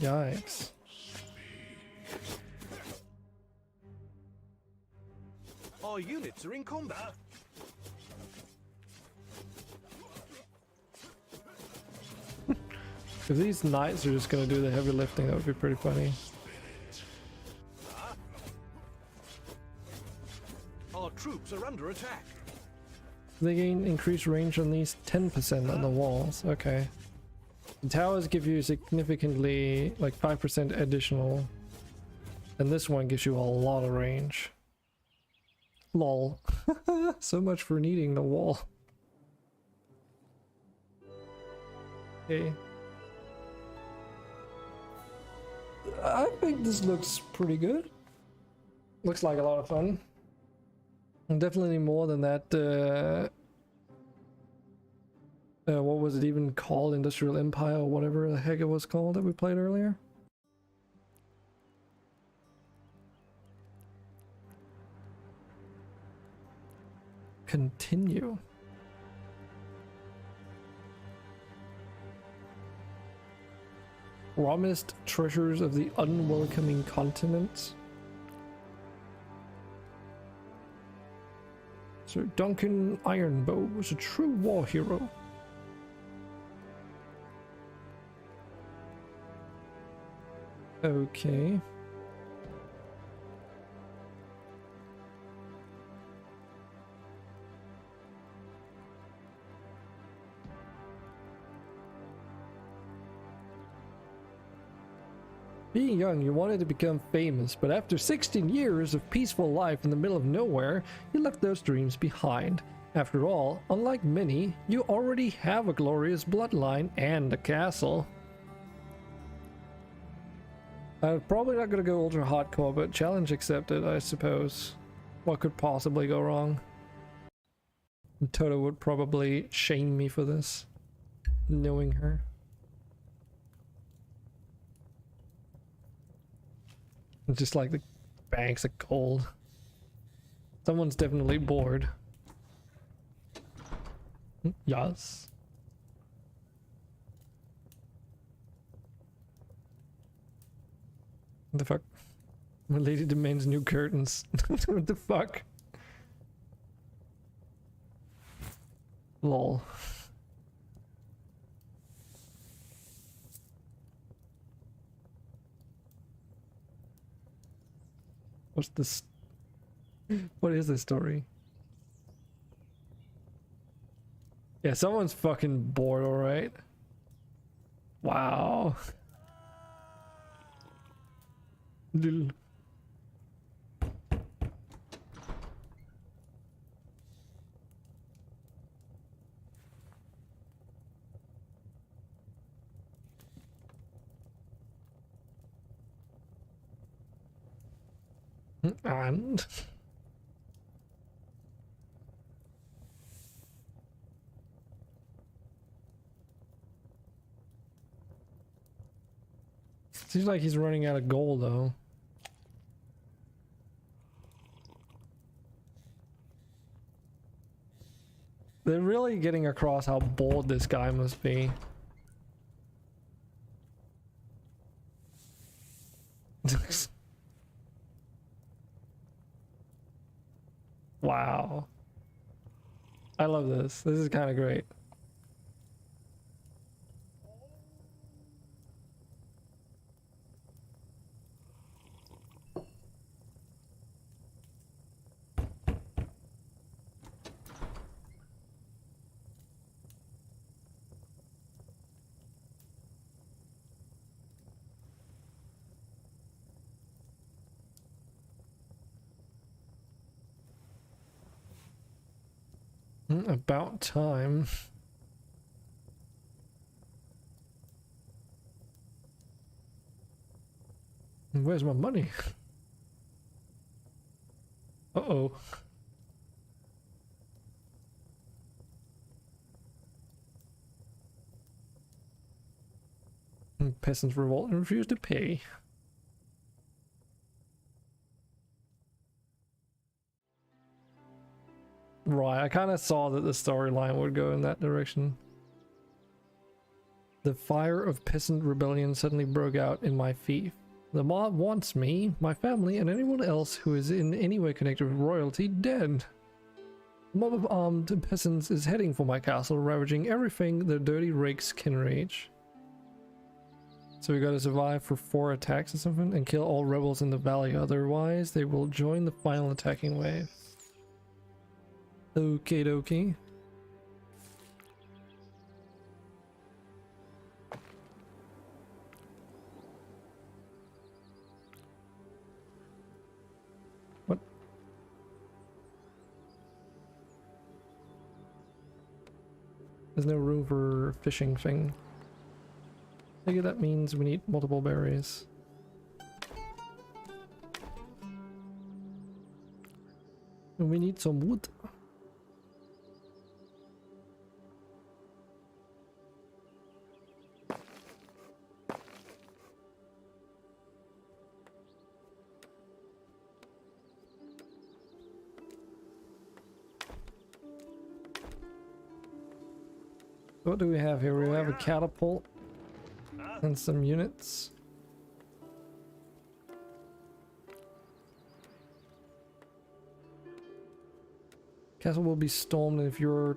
Yikes. Our units are in combat. If these knights are just gonna do the heavy lifting, that would be pretty funny. Our troops are under attack. They gain increased range on these 10% on the walls. Okay. The towers give you significantly, like 5% additional. And this one gives you a lot of range. Lol. So much for needing the wall. Okay. I think this looks pretty good. Looks like a lot of fun. And definitely more than that what was it even called? Industrial Empire or whatever the heck it was called that we played earlier. Continue. Promised treasures of the unwelcoming continent. Sir Duncan Ironbow was a true war hero. Okay. Being young, you wanted to become famous, but after 16 years of peaceful life in the middle of nowhere, you left those dreams behind. After all, unlike many, you already have a glorious bloodline and a castle. I'm probably not gonna go ultra hardcore, but challenge accepted, I suppose. What could possibly go wrong? Toto would probably shame me for this, knowing her. Just like the banks of gold. Someone's definitely bored. Yes. What the fuck? My lady demands new curtains. What the fuck? Lol. What's this? What is this story? Yeah, someone's fucking bored, alright? Wow. Lol. And seems like he's running out of gold though. They're really getting across how bold this guy must be. Wow. I love this. This is kind of great. About time. Where's my money? Uh-oh. Peasants revolt and refuse to pay. Right, I kind of saw that the storyline would go in that direction. The fire of peasant rebellion suddenly broke out in my fief. The mob wants me, my family, and anyone else who is in any way connected with royalty dead. A mob of armed peasants is heading for my castle, ravaging everything the dirty rakes can reach. So we gotta survive for 4 attacks or something and kill all rebels in the valley, otherwise they will join the final attacking wave. Okie dokie. What? There's no room for fishing thing. I think that means we need multiple berries. And we need some wood. What do we have here? We have a catapult and some units. Castle will be stormed, and if you're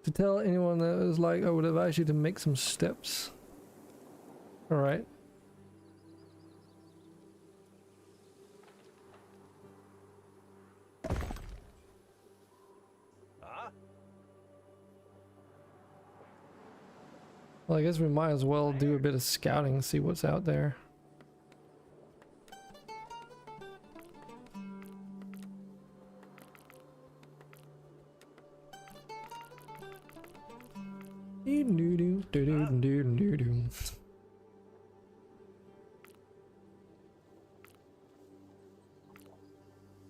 to tell anyone that is like, I would advise you to make some steps. Alright. Well, I guess we might as well do a bit of scouting, see what's out there.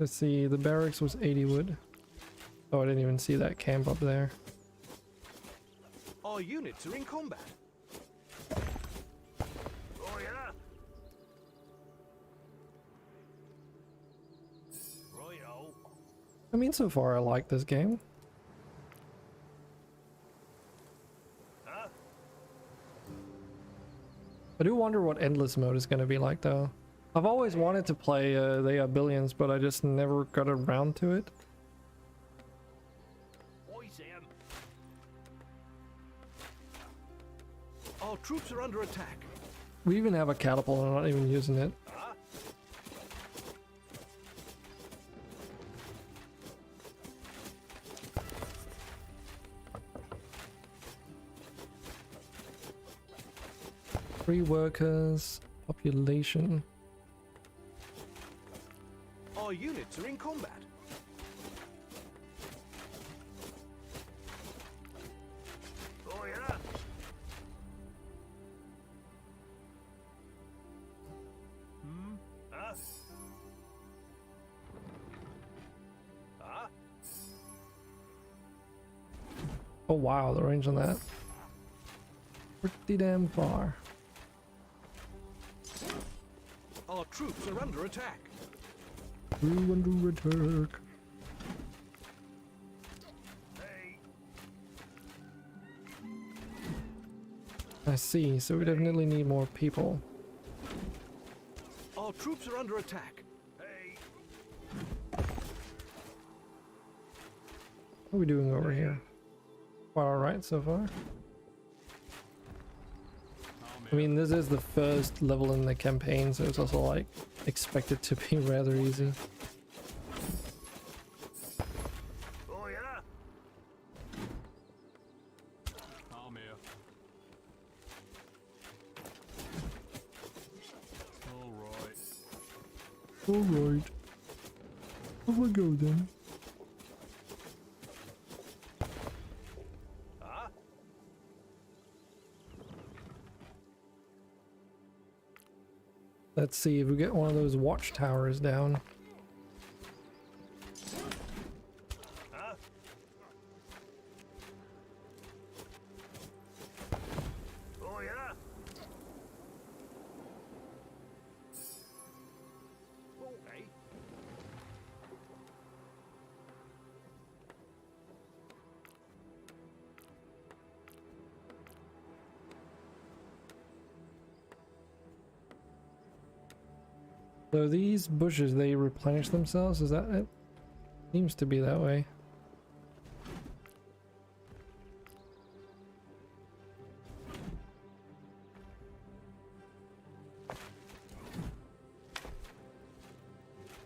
Let's see, the barracks was 80 wood. Oh, I didn't even see that camp up there. Our units are in combat. Oh yeah. Righto. I mean, so far I like this game. Huh? I do wonder what endless mode is going to be like though. I've always wanted to play They Are Billions, but I just never got around to it. I see 'em. Our troops are under attack. We even have a catapult and I'm not even using it. Huh? Free workers, population. Our units are in combat. Oh yeah. Huh? Huh? Oh wow, the range on that. Pretty damn far. Our troops are under attack. Under attack. Hey. I see, so we definitely need more people. Our troops are under attack. Hey. What are we doing over here? Quite alright so far. I mean, this is the first level in the campaign, so it's also like expected to be rather easy. Oh yeah. I'm here. Alright. Alright. Off we go then. Huh? Let's see if we get one of those watchtowers down. Huh? Oh yeah. Okay. So these bushes, they replenish themselves, is that it? Seems to be that way.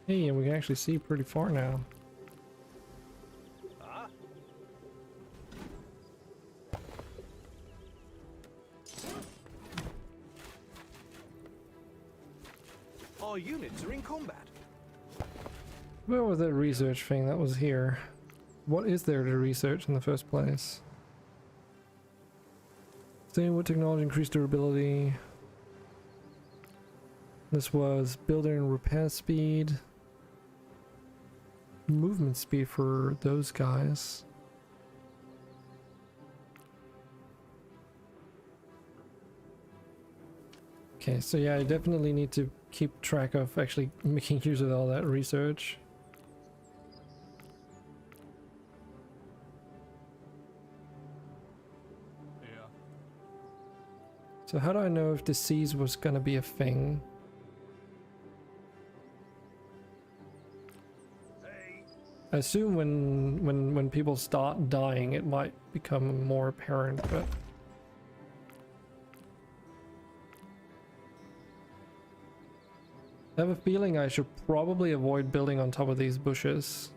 Hey, and we can actually see pretty far now. Huh? Our units are in combat. Where was that research thing that was here? What is there to research in the first place? Saying what technology increased durability. This was building and repair speed. Movement speed for those guys. Okay, so yeah, I definitely need to keep track of actually making use of all that research. Yeah. So how do I know if the siege was gonna be a thing? Hey. I assume when people start dying, it might become more apparent, but I have a feeling I should probably avoid building on top of these bushes.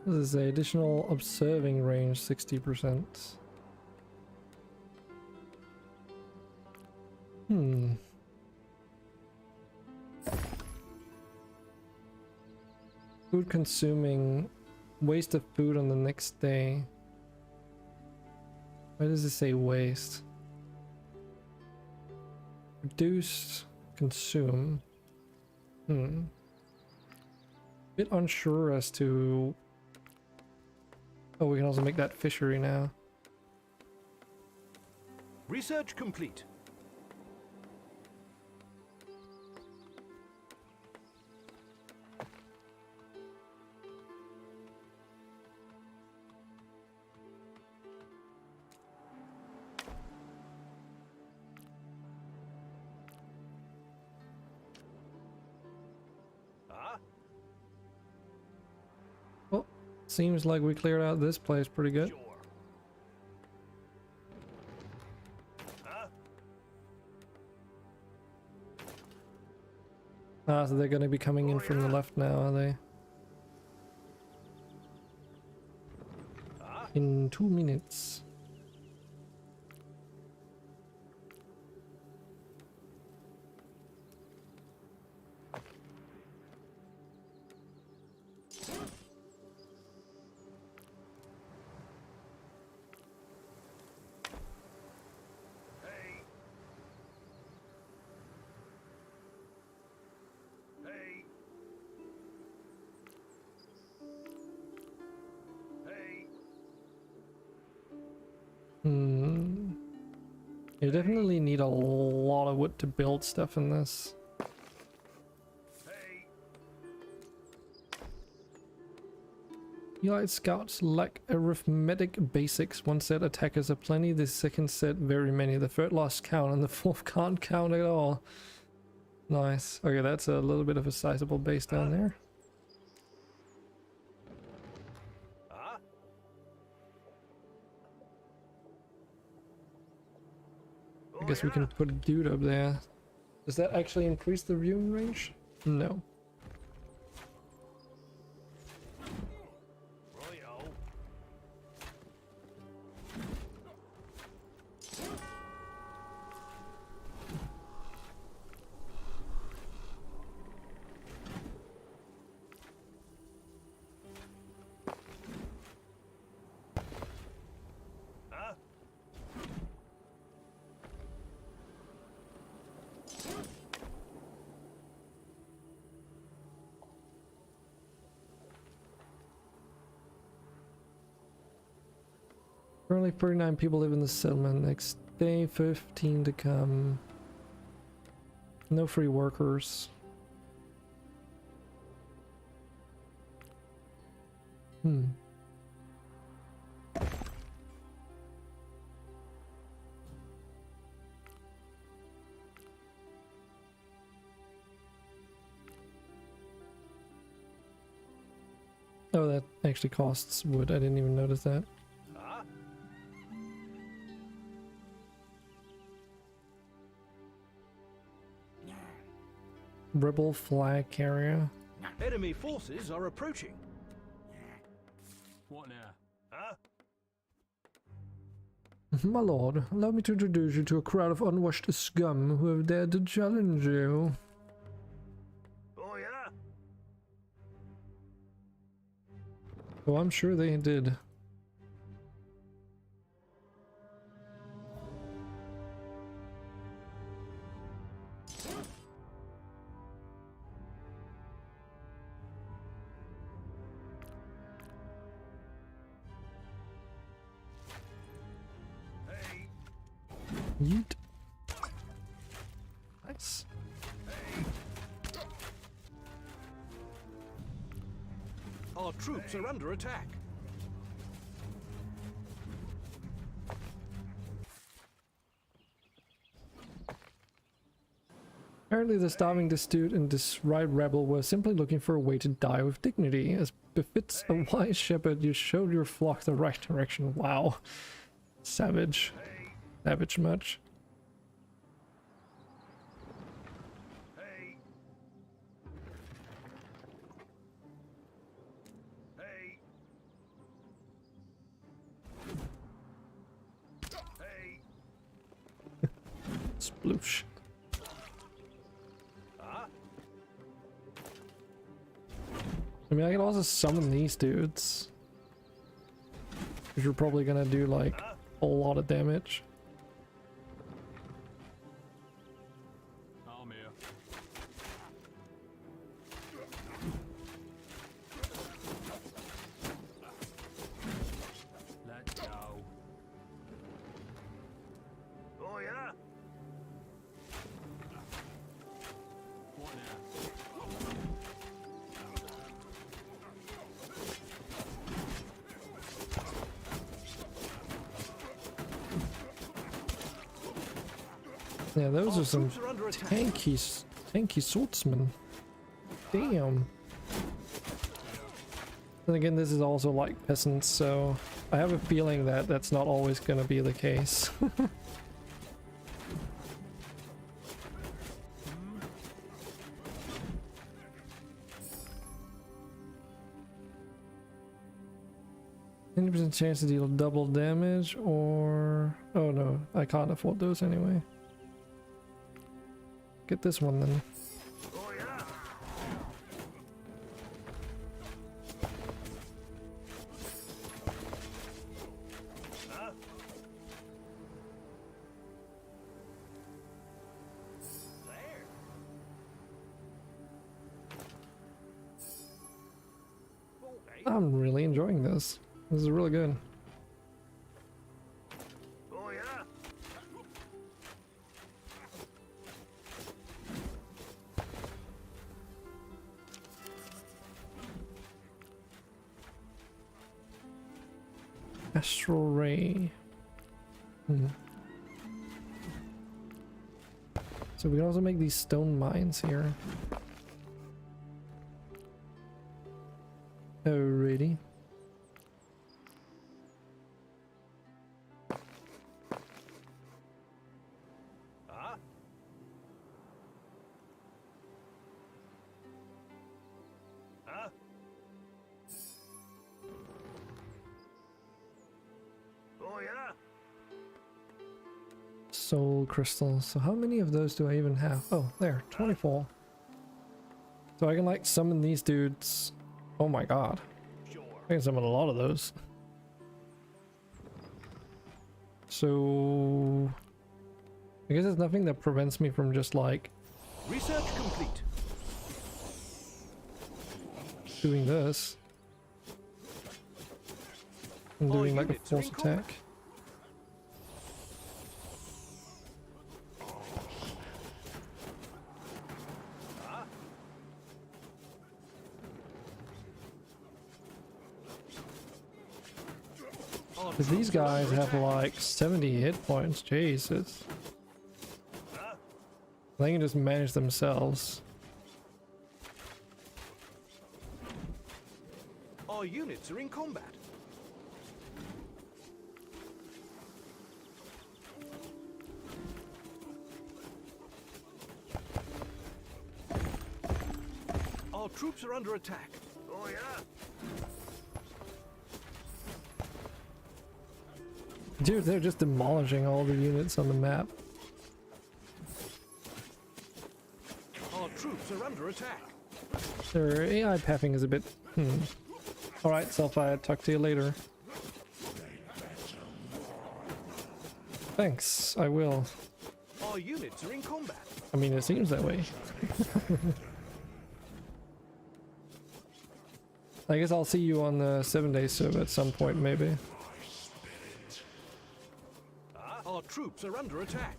This is a additional observing range, 60%. Food consuming, waste of food on the next day. Why does it say waste? Reduce, consume. Bit unsure as to... Oh, we can also make that fishery now. Research complete. Well, seems like we cleared out this place pretty good. Sure. Huh? Ah, so they're gonna be coming in from the left now, are they? In 2 minutes. Hey. Hey. Hey. You definitely need a lot of wood to build stuff in this. Hey. Elite scouts lack arithmetic basics. One set attackers are plenty, the second set very many. The third lost count and the fourth can't count at all. Nice. Okay, that's a little bit of a sizable base down there. Huh? I guess we can put a dude up there. Does that actually increase the viewing range? No. Royo. Huh? Currently 39 people live in the settlement. Next day 15 to come. No free workers. Oh, that actually costs wood. I didn't even notice that. Huh? Rebel flag carrier. Enemy forces are approaching. What now? Huh? My lord, allow me to introduce you to a crowd of unwashed scum who have dared to challenge you. Oh yeah? Oh, I'm sure they did. Hey. Yeet. Nice. Our troops are under attack. Apparently the starving destitute and disright rebel were simply looking for a way to die with dignity. As befits a wise shepherd, you showed your flock the right direction. Wow. Savage. Savage much. Hey. Hey. Sploosh. Huh? I mean, I can also summon these dudes, which are probably gonna do like a whole lot of damage. I'm here. Let's go. Oh yeah? What now? Yeah, those Our are some troops are under attack. tanky swordsmen. Damn. Then again, this is also like peasants, so I have a feeling that that's not always gonna be the case. %, chance to deal double damage, or... Oh no, I can't afford those anyway. Get this one then. Oh yeah? Huh? There. Okay. I'm really enjoying this. This is really good. Oh yeah? Astral Ray. So we can also make these stone mines here. Alrighty. Huh? Huh? Oh yeah? Soul crystals. So how many of those do I even have? Oh, there, 24. So I can like summon these dudes. Oh my god. Sure. I can summon a lot of those. So I guess there's nothing that prevents me from just like Research complete. doing this and All doing like a units are force in combat. attack. Our Because these troops are guys under have attack. like 70 hit points. Jesus. They can just manage themselves. Our units are in combat. Our troops are under attack. Oh yeah? Dude, they're just demolishing all the units on the map. Our troops are under attack. Their AI pathing is a bit... Alright, Selfie, talk to you later. Thanks, I will. Our units are in combat. I mean, it seems that way. I guess I'll see you on the 7-day server at some point, maybe. Our troops are under attack.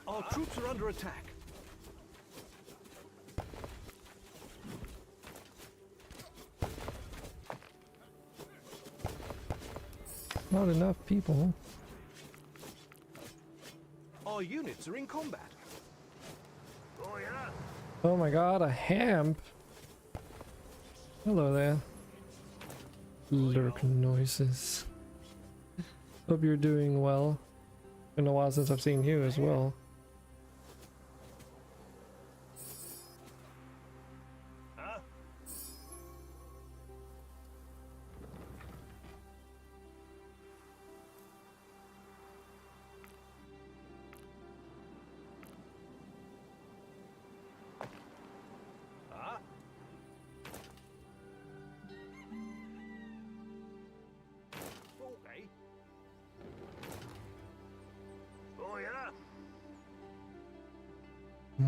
Our troops are under attack. Not enough people. Our units are in combat. Oh yeah? Oh my god, a hemp! Hello there. Lurk noises. Hope you're doing well. Been a while since I've seen you as well.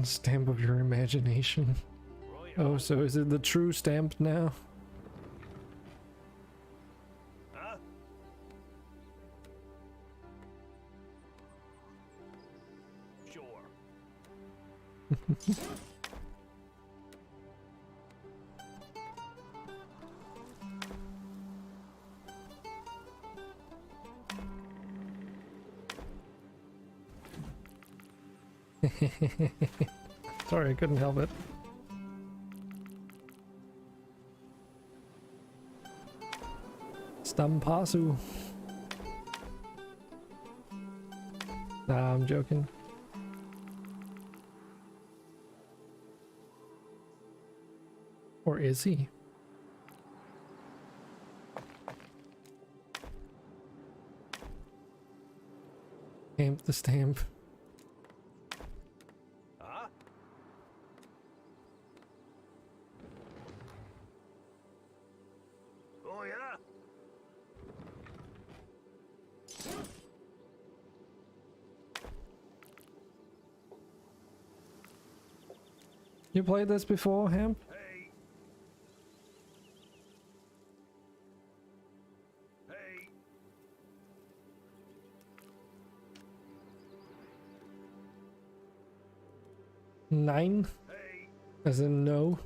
Stamp of your imagination. Right Oh, so is it the true stamp now? Huh? Sure. Sorry, I couldn't help it. Stampasu. Nah, I'm joking. Or is he? Stamp the stamp. Huh? Oh yeah. You played this before, Hemp? Hey. Hey. 9? Hey. As in no?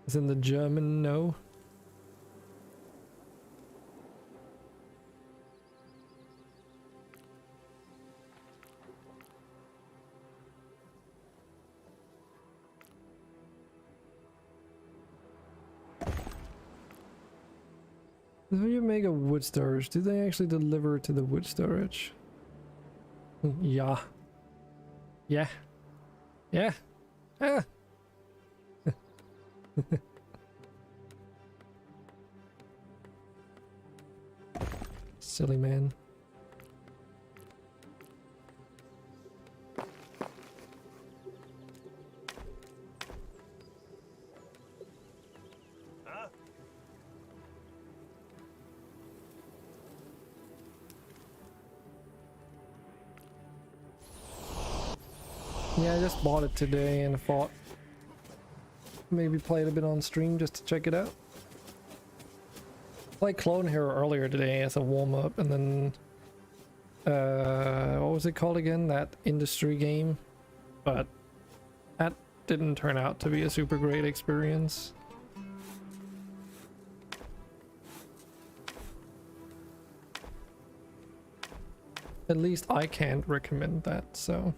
As in the German no? When you make a wood storage, do they actually deliver to the wood storage? Yeah. Yeah. Yeah. Ah. Silly man. Huh? Yeah, I just bought it today and I thought maybe play it a bit on stream just to check it out. Played Clone Hero earlier today as a warm-up, and then what was it called again? That industry game, but that didn't turn out to be a super great experience. At least I can't recommend that, so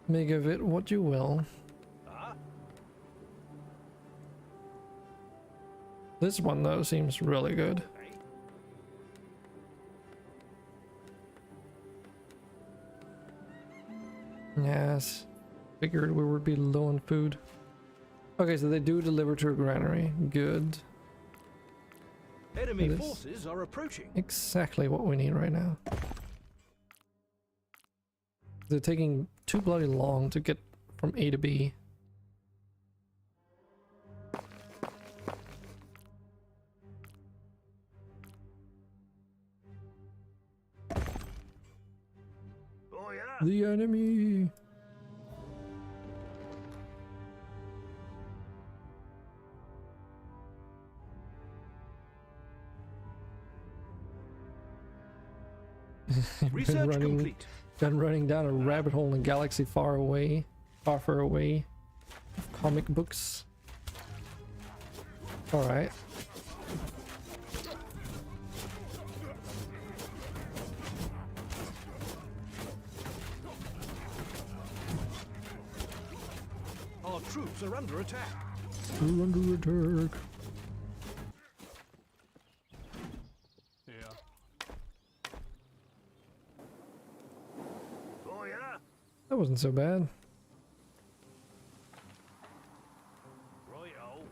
make of it what you will. Huh? This one though seems really good. Hey? Yes, figured we would be low on food. Okay, so they do deliver to a granary. Good. Enemy It is. forces are approaching. Exactly what we need right now. They're taking too bloody long to get from A to B. Oh yeah. The enemy! Research running, complete. been running down a rabbit hole in a galaxy far away, far away of comic books. Alright. Our troops are under attack. We're under attack. Yeah. Oh yeah. That wasn't so bad. Righto.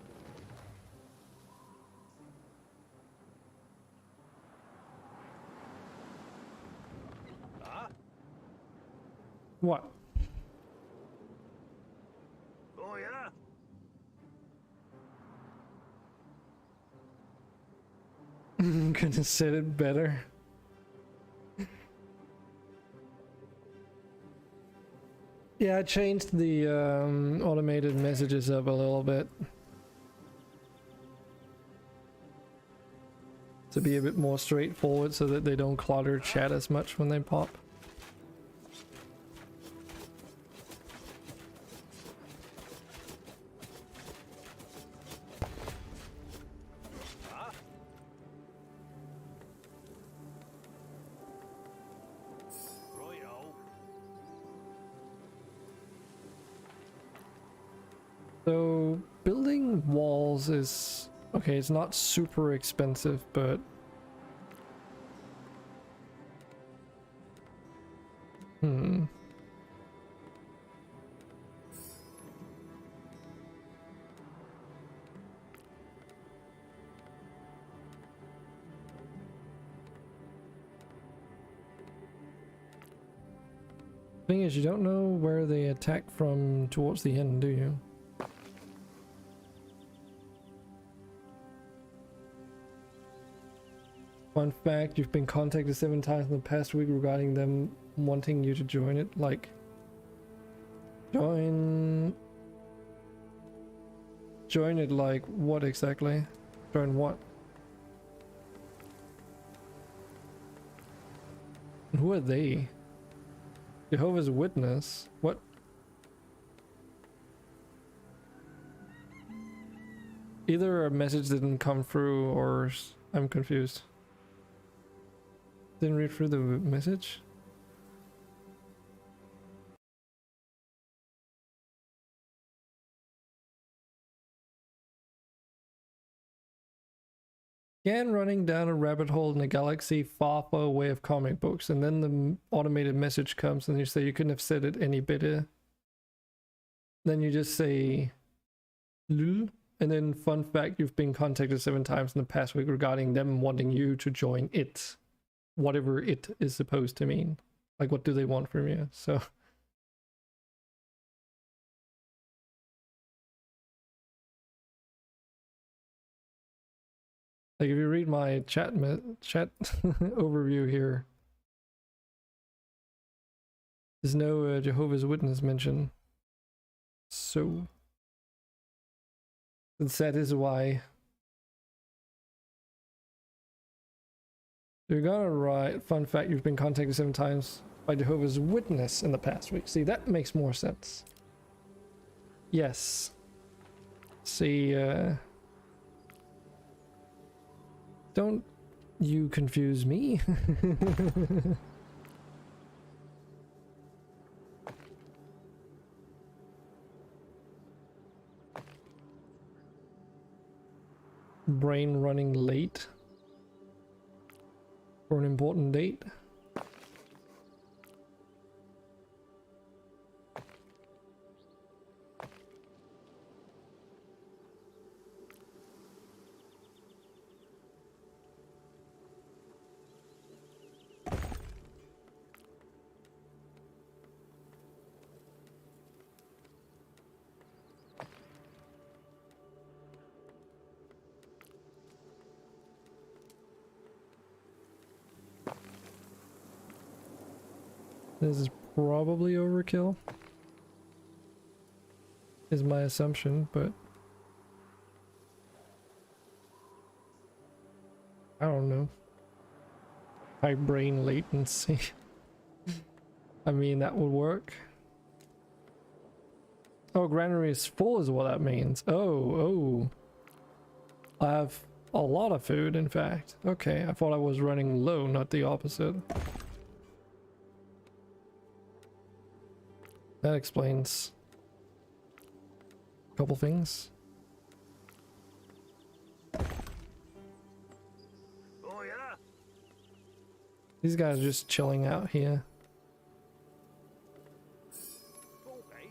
Huh? What? Oh yeah. Could have said it better. Yeah, Yeah, I changed the automated messages up a little bit to be a bit more straightforward so that they don't clutter chat as much when they pop. Righto. So building walls is okay, it's not super expensive, but thing is, you don't know where they attack from towards the end, do you? Fun fact, you've been contacted 7 times in the past week regarding them wanting you to join it. Like, join it like what exactly? Join what? Who are they? Jehovah's Witness? What? Either a message didn't come through or I'm confused. Didn't read through the message? Began running down a rabbit hole in a galaxy far, far away of comic books, and then the automated message comes and you say you couldn't have said it any better. Then you just say lul, and then fun fact, you've been contacted 7 times in the past week regarding them wanting you to join it. Whatever it is supposed to mean. Like, what do they want from you? So like, if you read my chat overview here, there's no Jehovah's Witness mention. So that is why. You're gonna write, fun fact, you've been contacted 7 times by Jehovah's Witness in the past week. See, that makes more sense. Yes. See, don't you confuse me. Brain running late for an important date. This is probably overkill, is my assumption, but I don't know. High brain latency. I mean, that would work. Oh, granary is full is what that means. Oh. I have a lot of food, in fact. Okay, I thought I was running low, not the opposite. That explains a couple things. Oh yeah. These guys are just chilling out here. Okay.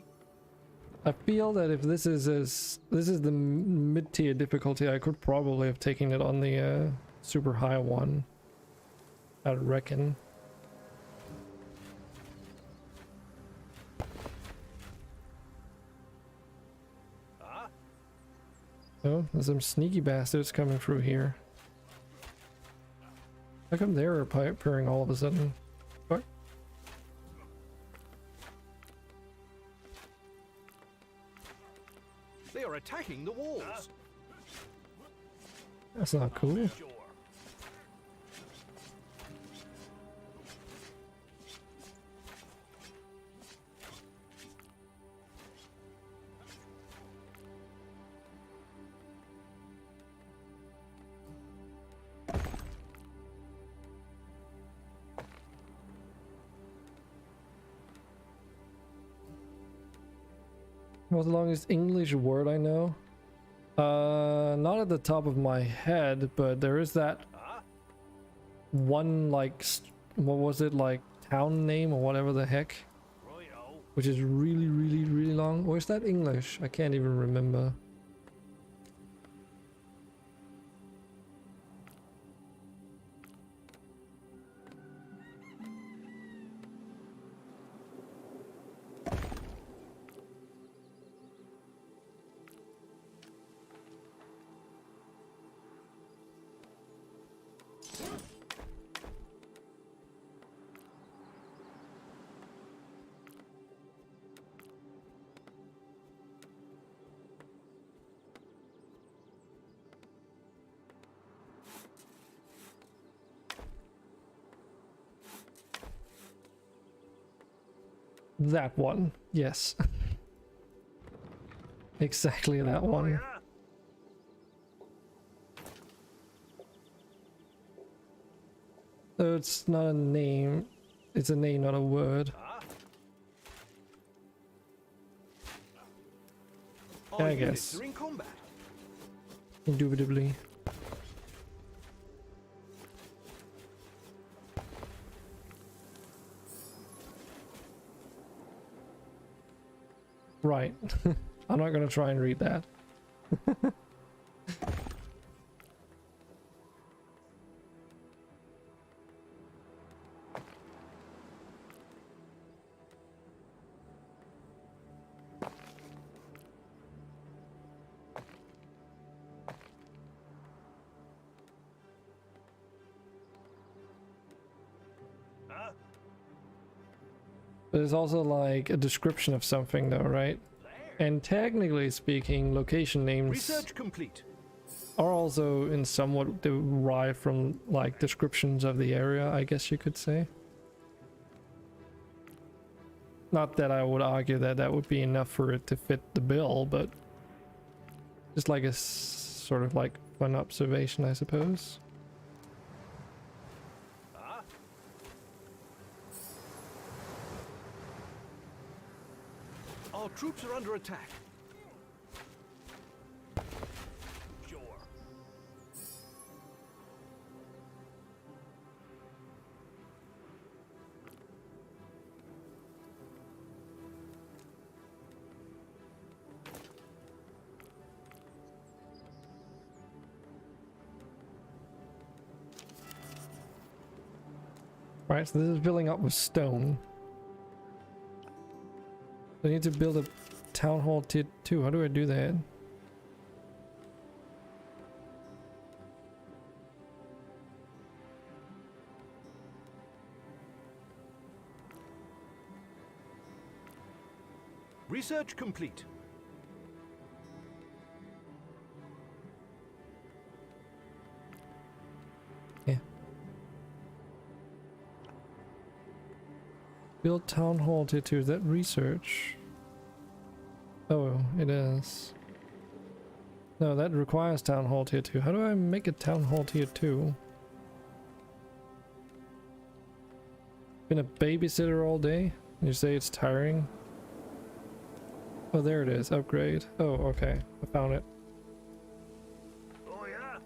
I feel that if this is the mid-tier difficulty, I could probably have taken it on the super high one, I'd reckon. Oh, there's some sneaky bastards coming through here. How come they're appearing all of a sudden? What? They are attacking the walls. That's not cool. Sure. What's the longest English word I know? Not at the top of my head, but there is that one, like, what was it, like town name or whatever the heck, Righto. which is really, really, really long. Or is that English? I can't even remember. That one, yes. Exactly that Oh, one. yeah. So it's not a name, it's a name, not a word. Our I units guess. are in combat. Indubitably. Right. I'm not gonna try and read that. But it's also like a description of something though, right? And technically speaking, location names Research complete. are also in somewhat derived from like descriptions of the area, I guess you could say. Not that I would argue that that would be enough for it to fit the bill, but just like a sort of like fun observation, I suppose. Our troops are under attack. Sure. Right, so this is filling up with stone. I need to build a town hall tier 2. How do I do that? Research complete. Yeah. Build town hall tier 2. Is that research? Oh, it is. No, that requires town hall tier 2. How do I make a town hall tier 2? Been a babysitter all day? You say it's tiring? Oh, there it is. Upgrade. Oh, okay. I found it. Oh yeah.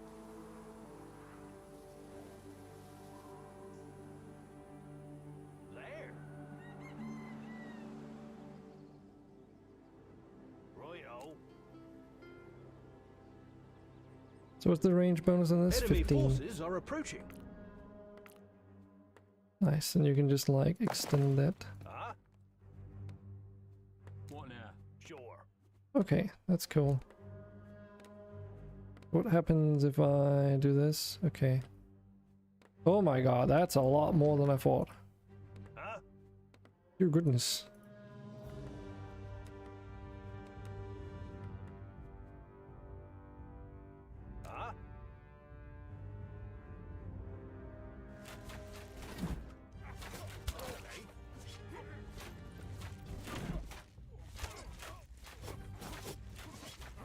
There. Righto. So what's the range bonus on this? Enemy 15. forces are approaching. Nice, and you can just like extend that. What now? Sure. Okay, that's cool. What happens if I do this? Okay. Oh my god, that's a lot more than I thought. Your goodness.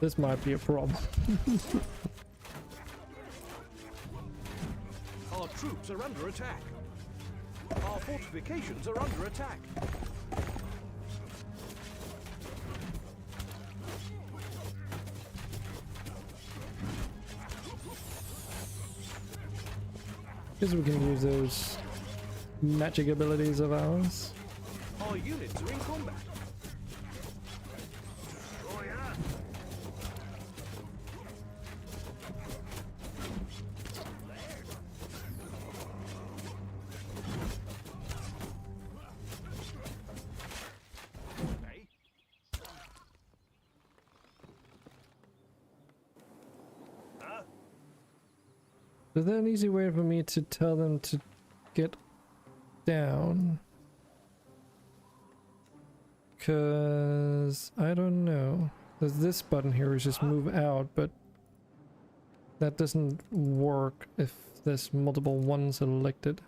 This might be a problem. Our troops are under attack. Our fortifications are under attack. Guess we can use those magic abilities of ours. Our units are in combat. Oh yeah. Hey, Is there an easy way for me to tell them to get down? Cause I don't know. There's this button here is just move out, but that doesn't work if there's multiple ones selected.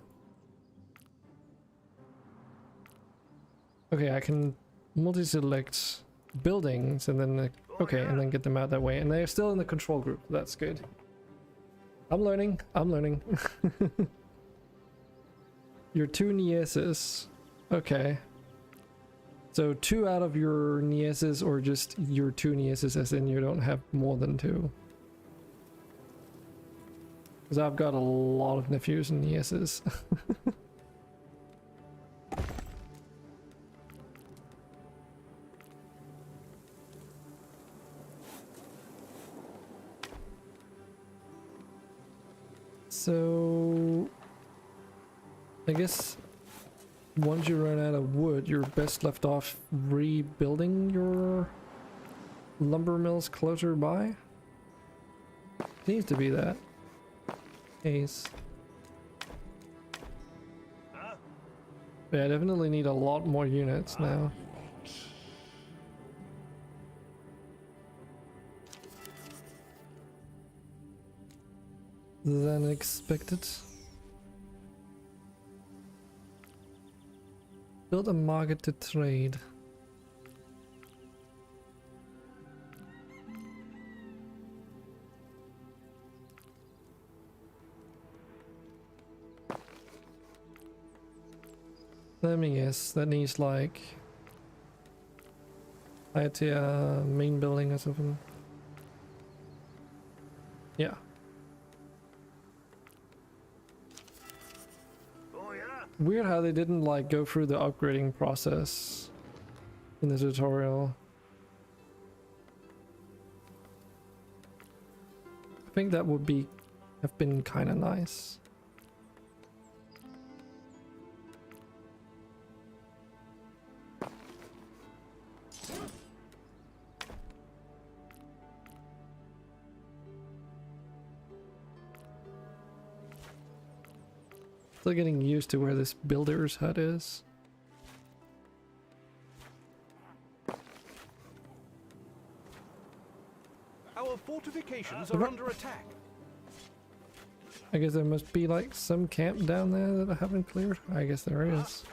Okay, I can multi-select buildings and then okay, and then get them out that way, and they're still in the control group. That's good. I'm learning. I'm learning. Your 2 nieces. Okay. So 2 out of your nieces, or just your 2 nieces, as in you don't have more than 2? Because I've got a lot of nephews and nieces. So I guess once you run out of wood, you're best left off rebuilding your lumber mills closer by. Seems to be that case. Yeah, I definitely need a lot more units now. Than expected. Build a market to trade. Let me guess, that needs like a main building or something. Yeah. Oh yeah. Weird how they didn't like go through the upgrading process in the tutorial. I think that would have been kind of nice. Still getting used to where this builder's hut is. our fortifications are under attack. I guess there must be like some camp down there that I haven't cleared. I guess there is.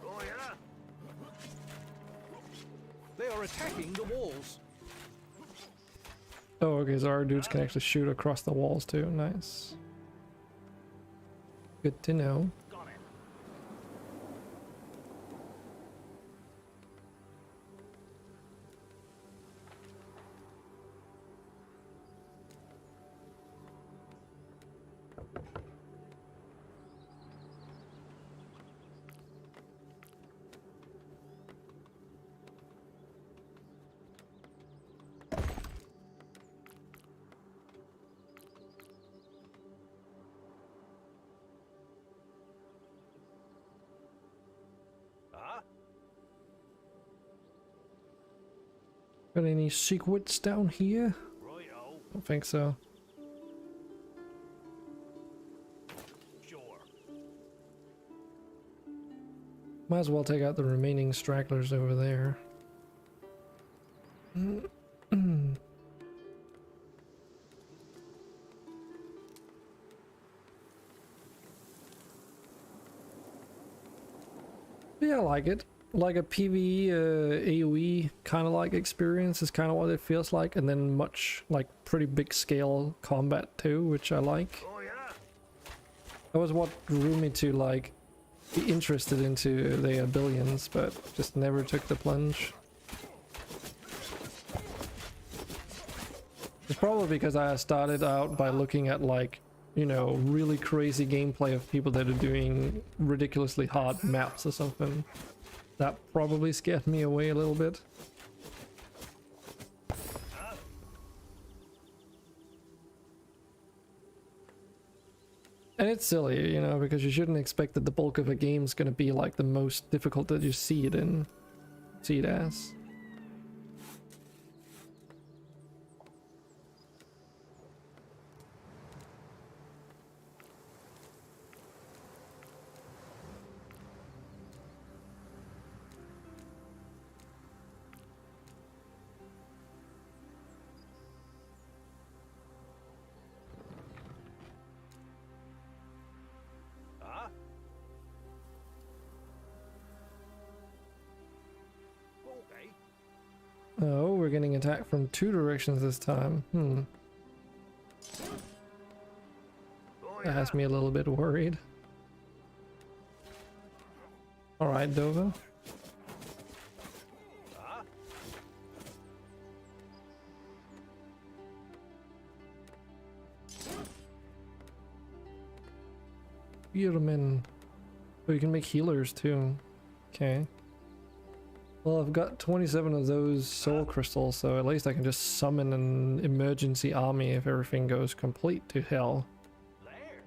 Oh yeah. They are attacking the walls. Oh, okay, so our dudes can actually shoot across the walls too. Nice. Good to know. Got it. Got any secrets down here? Royo. Don't think so. Sure. Might as well take out the remaining stragglers over there. Yeah, I like it. Like a PvE, AoE kind of like experience is kind of what it feels like, and then much like pretty big scale combat too, which I like. Oh yeah. That was what drew me to like be interested into the billions, but just never took the plunge. It's probably because I started out by looking at like, you know, really crazy gameplay of people that are doing ridiculously hard maps or something. That probably scared me away a little bit. And it's silly, you know, because you shouldn't expect that the bulk of a game is going to be like the most difficult that you see it in. See it as. Ah. Okay. Oh, we're getting attacked from 2 directions this time. Oh That yeah. has me a little bit worried. Alright, Dova. Ah. Spearmen. Oh, you can make healers too. Okay. Well, I've got 27 of those soul crystals, so at least I can just summon an emergency army if everything goes complete to hell. There.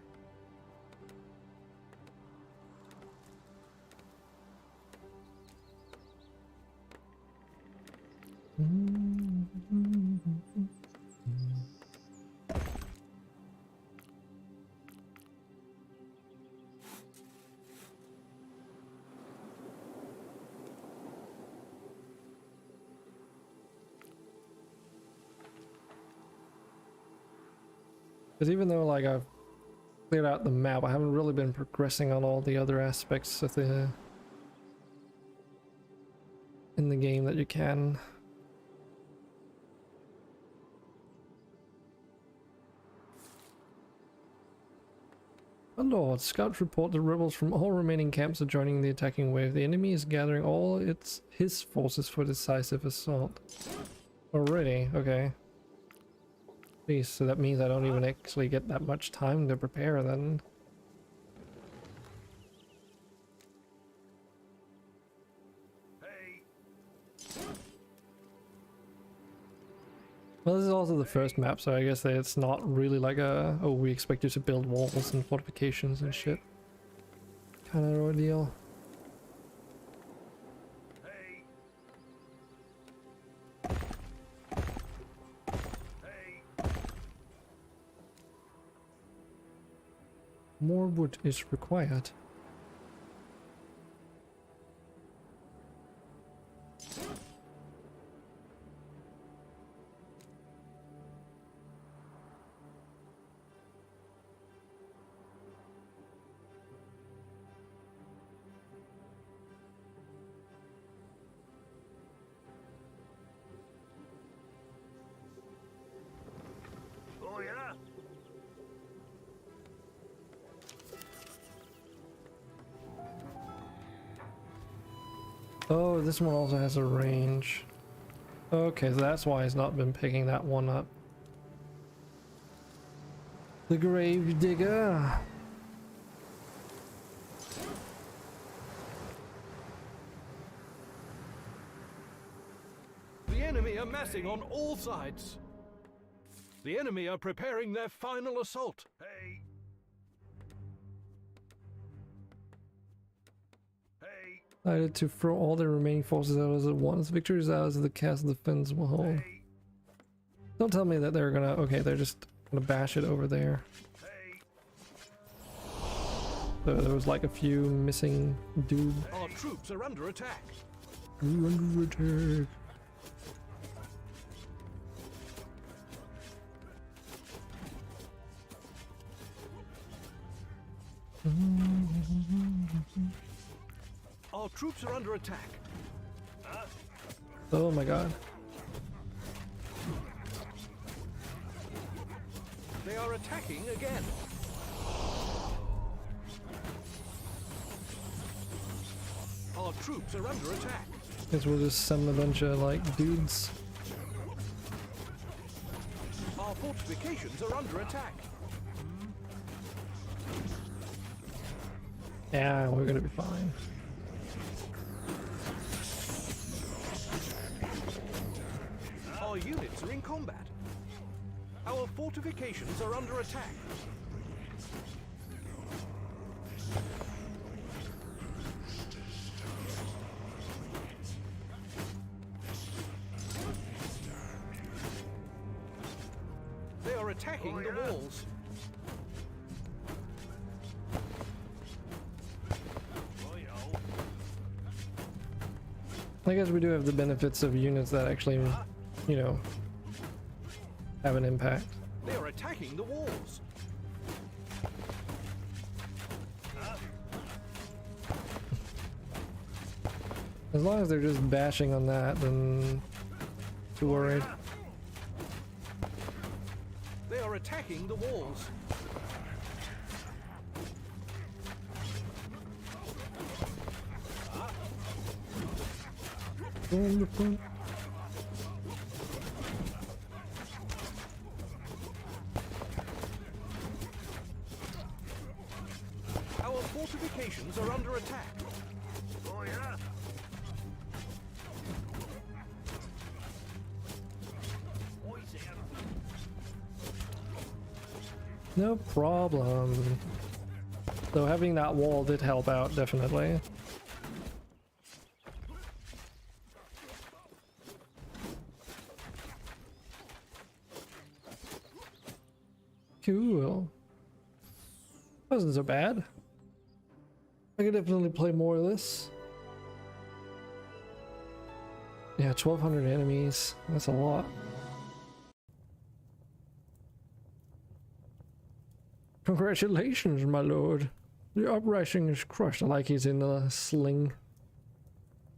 Because even though like I've cleared out the map, I haven't really been progressing on all the other aspects of the in the game that you can. My lord, scouts report the rebels from all remaining camps are joining the attacking wave. The enemy is gathering all his forces for decisive assault. Already, okay. Jeez, so that means I don't even actually get that much time to prepare then. Hey. Well, this is also the first map, so I guess that it's not really like a, oh, we expect you to build walls and fortifications and shit kind of ordeal. Hey. Hey. More wood is required. Oh yeah. Oh, this one also has a range. Okay, so that's why he's not been picking that one up. The grave digger. The enemy are massing on all sides. The enemy are preparing their final assault. Hey. Hey. Decided to throw all their remaining forces out at once. Victory is ours if the castle defends will hold. Hey. Don't tell me that they're gonna, okay, they're just gonna bash it over there. Hey. So there was like a few missing dudes. Our troops are under attack. Under attack. Our Our troops are under attack. Oh my god. They are attacking again. Our troops are under attack. Guess we'll just send a bunch of like dudes. Our fortifications are under attack. Yeah, we're gonna be fine. Our units are in combat. Our fortifications are under attack. They are attacking the walls. I guess we do have the benefits of units that actually, you know, have an impact. They are attacking the walls. As long as they're just bashing on that, then too worried. They are attacking the walls. Go in the front. Our fortifications are under attack. Oh yeah? No problem. Though having that wall did help out, definitely. Cool. Wasn't so bad. I could definitely play more of this. Yeah, 1,200 enemies. That's a lot. Congratulations, my lord. The uprising is crushed. Like he's in a sling.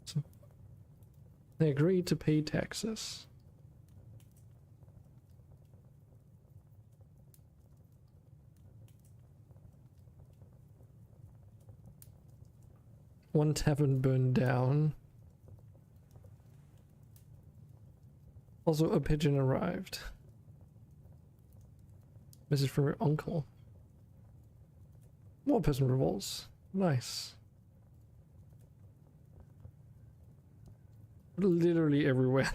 So they agreed to pay taxes. One tavern burned down. Also, a pigeon arrived. Message from your uncle. More peasant revolts. Nice. Literally everywhere.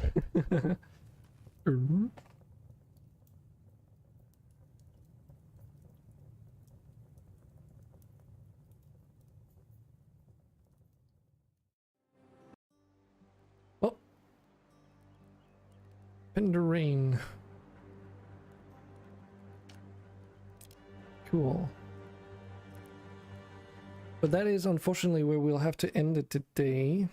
Oh. Penderain. Cool. But that is unfortunately where we'll have to end it today.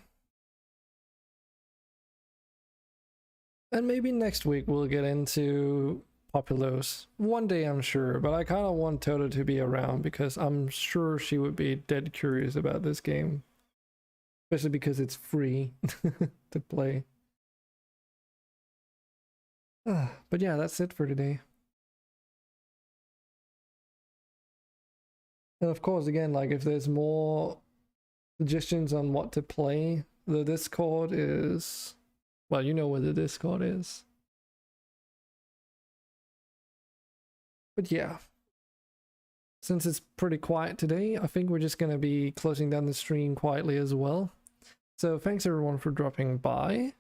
And maybe next week we'll get into Populos. One day I'm sure, but I kind of want Toto to be around because I'm sure she would be dead curious about this game. Especially because it's free to play. But yeah, that's it for today. And of course, again, like if there's more suggestions on what to play, the Discord is, well, you know where the Discord is. But yeah, since it's pretty quiet today, I think we're just going to be closing down the stream quietly as well. So thanks everyone for dropping by.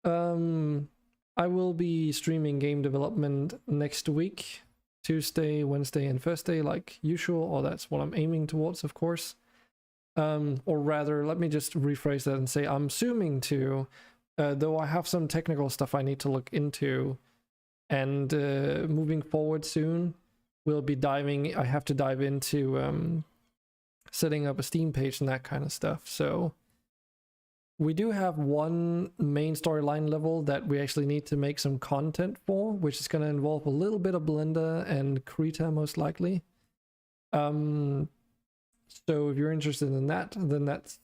I will be streaming game development next week. Tuesday, Wednesday, and Thursday like usual, or that's what I'm aiming towards, of course. Or rather, let me just rephrase that and say I'm assuming to, though I have some technical stuff I need to look into, and moving forward soon, we'll be diving, I have to dive into setting up a Steam page and that kind of stuff. So we do have one main storyline level that we actually need to make some content for, which is going to involve a little bit of Blender and Krita most likely. So if you're interested in that, then that's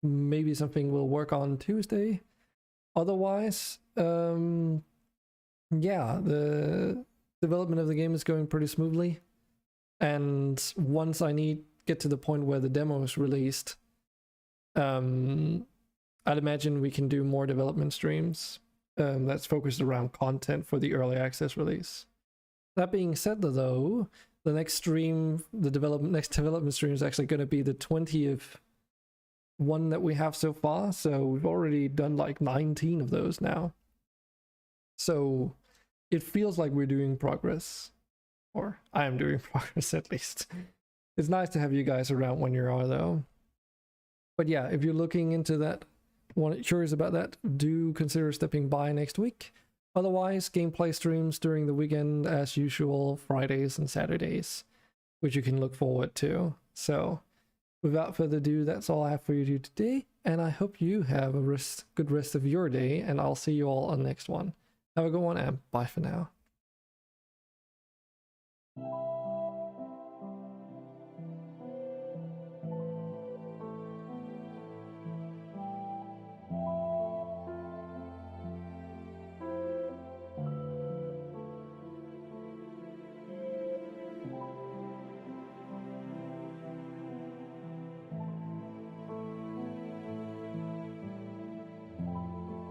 maybe something will work on Tuesday. Otherwise, yeah, the development of the game is going pretty smoothly. And once I get to the point where the demo is released, I'd imagine we can do more development streams that's focused around content for the early access release. That being said, though, the next stream, next development stream is actually going to be the 20th one that we have so far. So we've already done like 19 of those now. So it feels like we're doing progress, or I am doing progress at least. It's nice to have you guys around when you are, though. But yeah, if you're looking into that, curious about that, do consider stepping by next week. Otherwise, gameplay streams during the weekend as usual, Fridays and Saturdays, which you can look forward to. So without further ado, that's all I have for you today, and I hope you have a good rest of your day, and I'll see you all on the next one. Have a good one, and bye for now.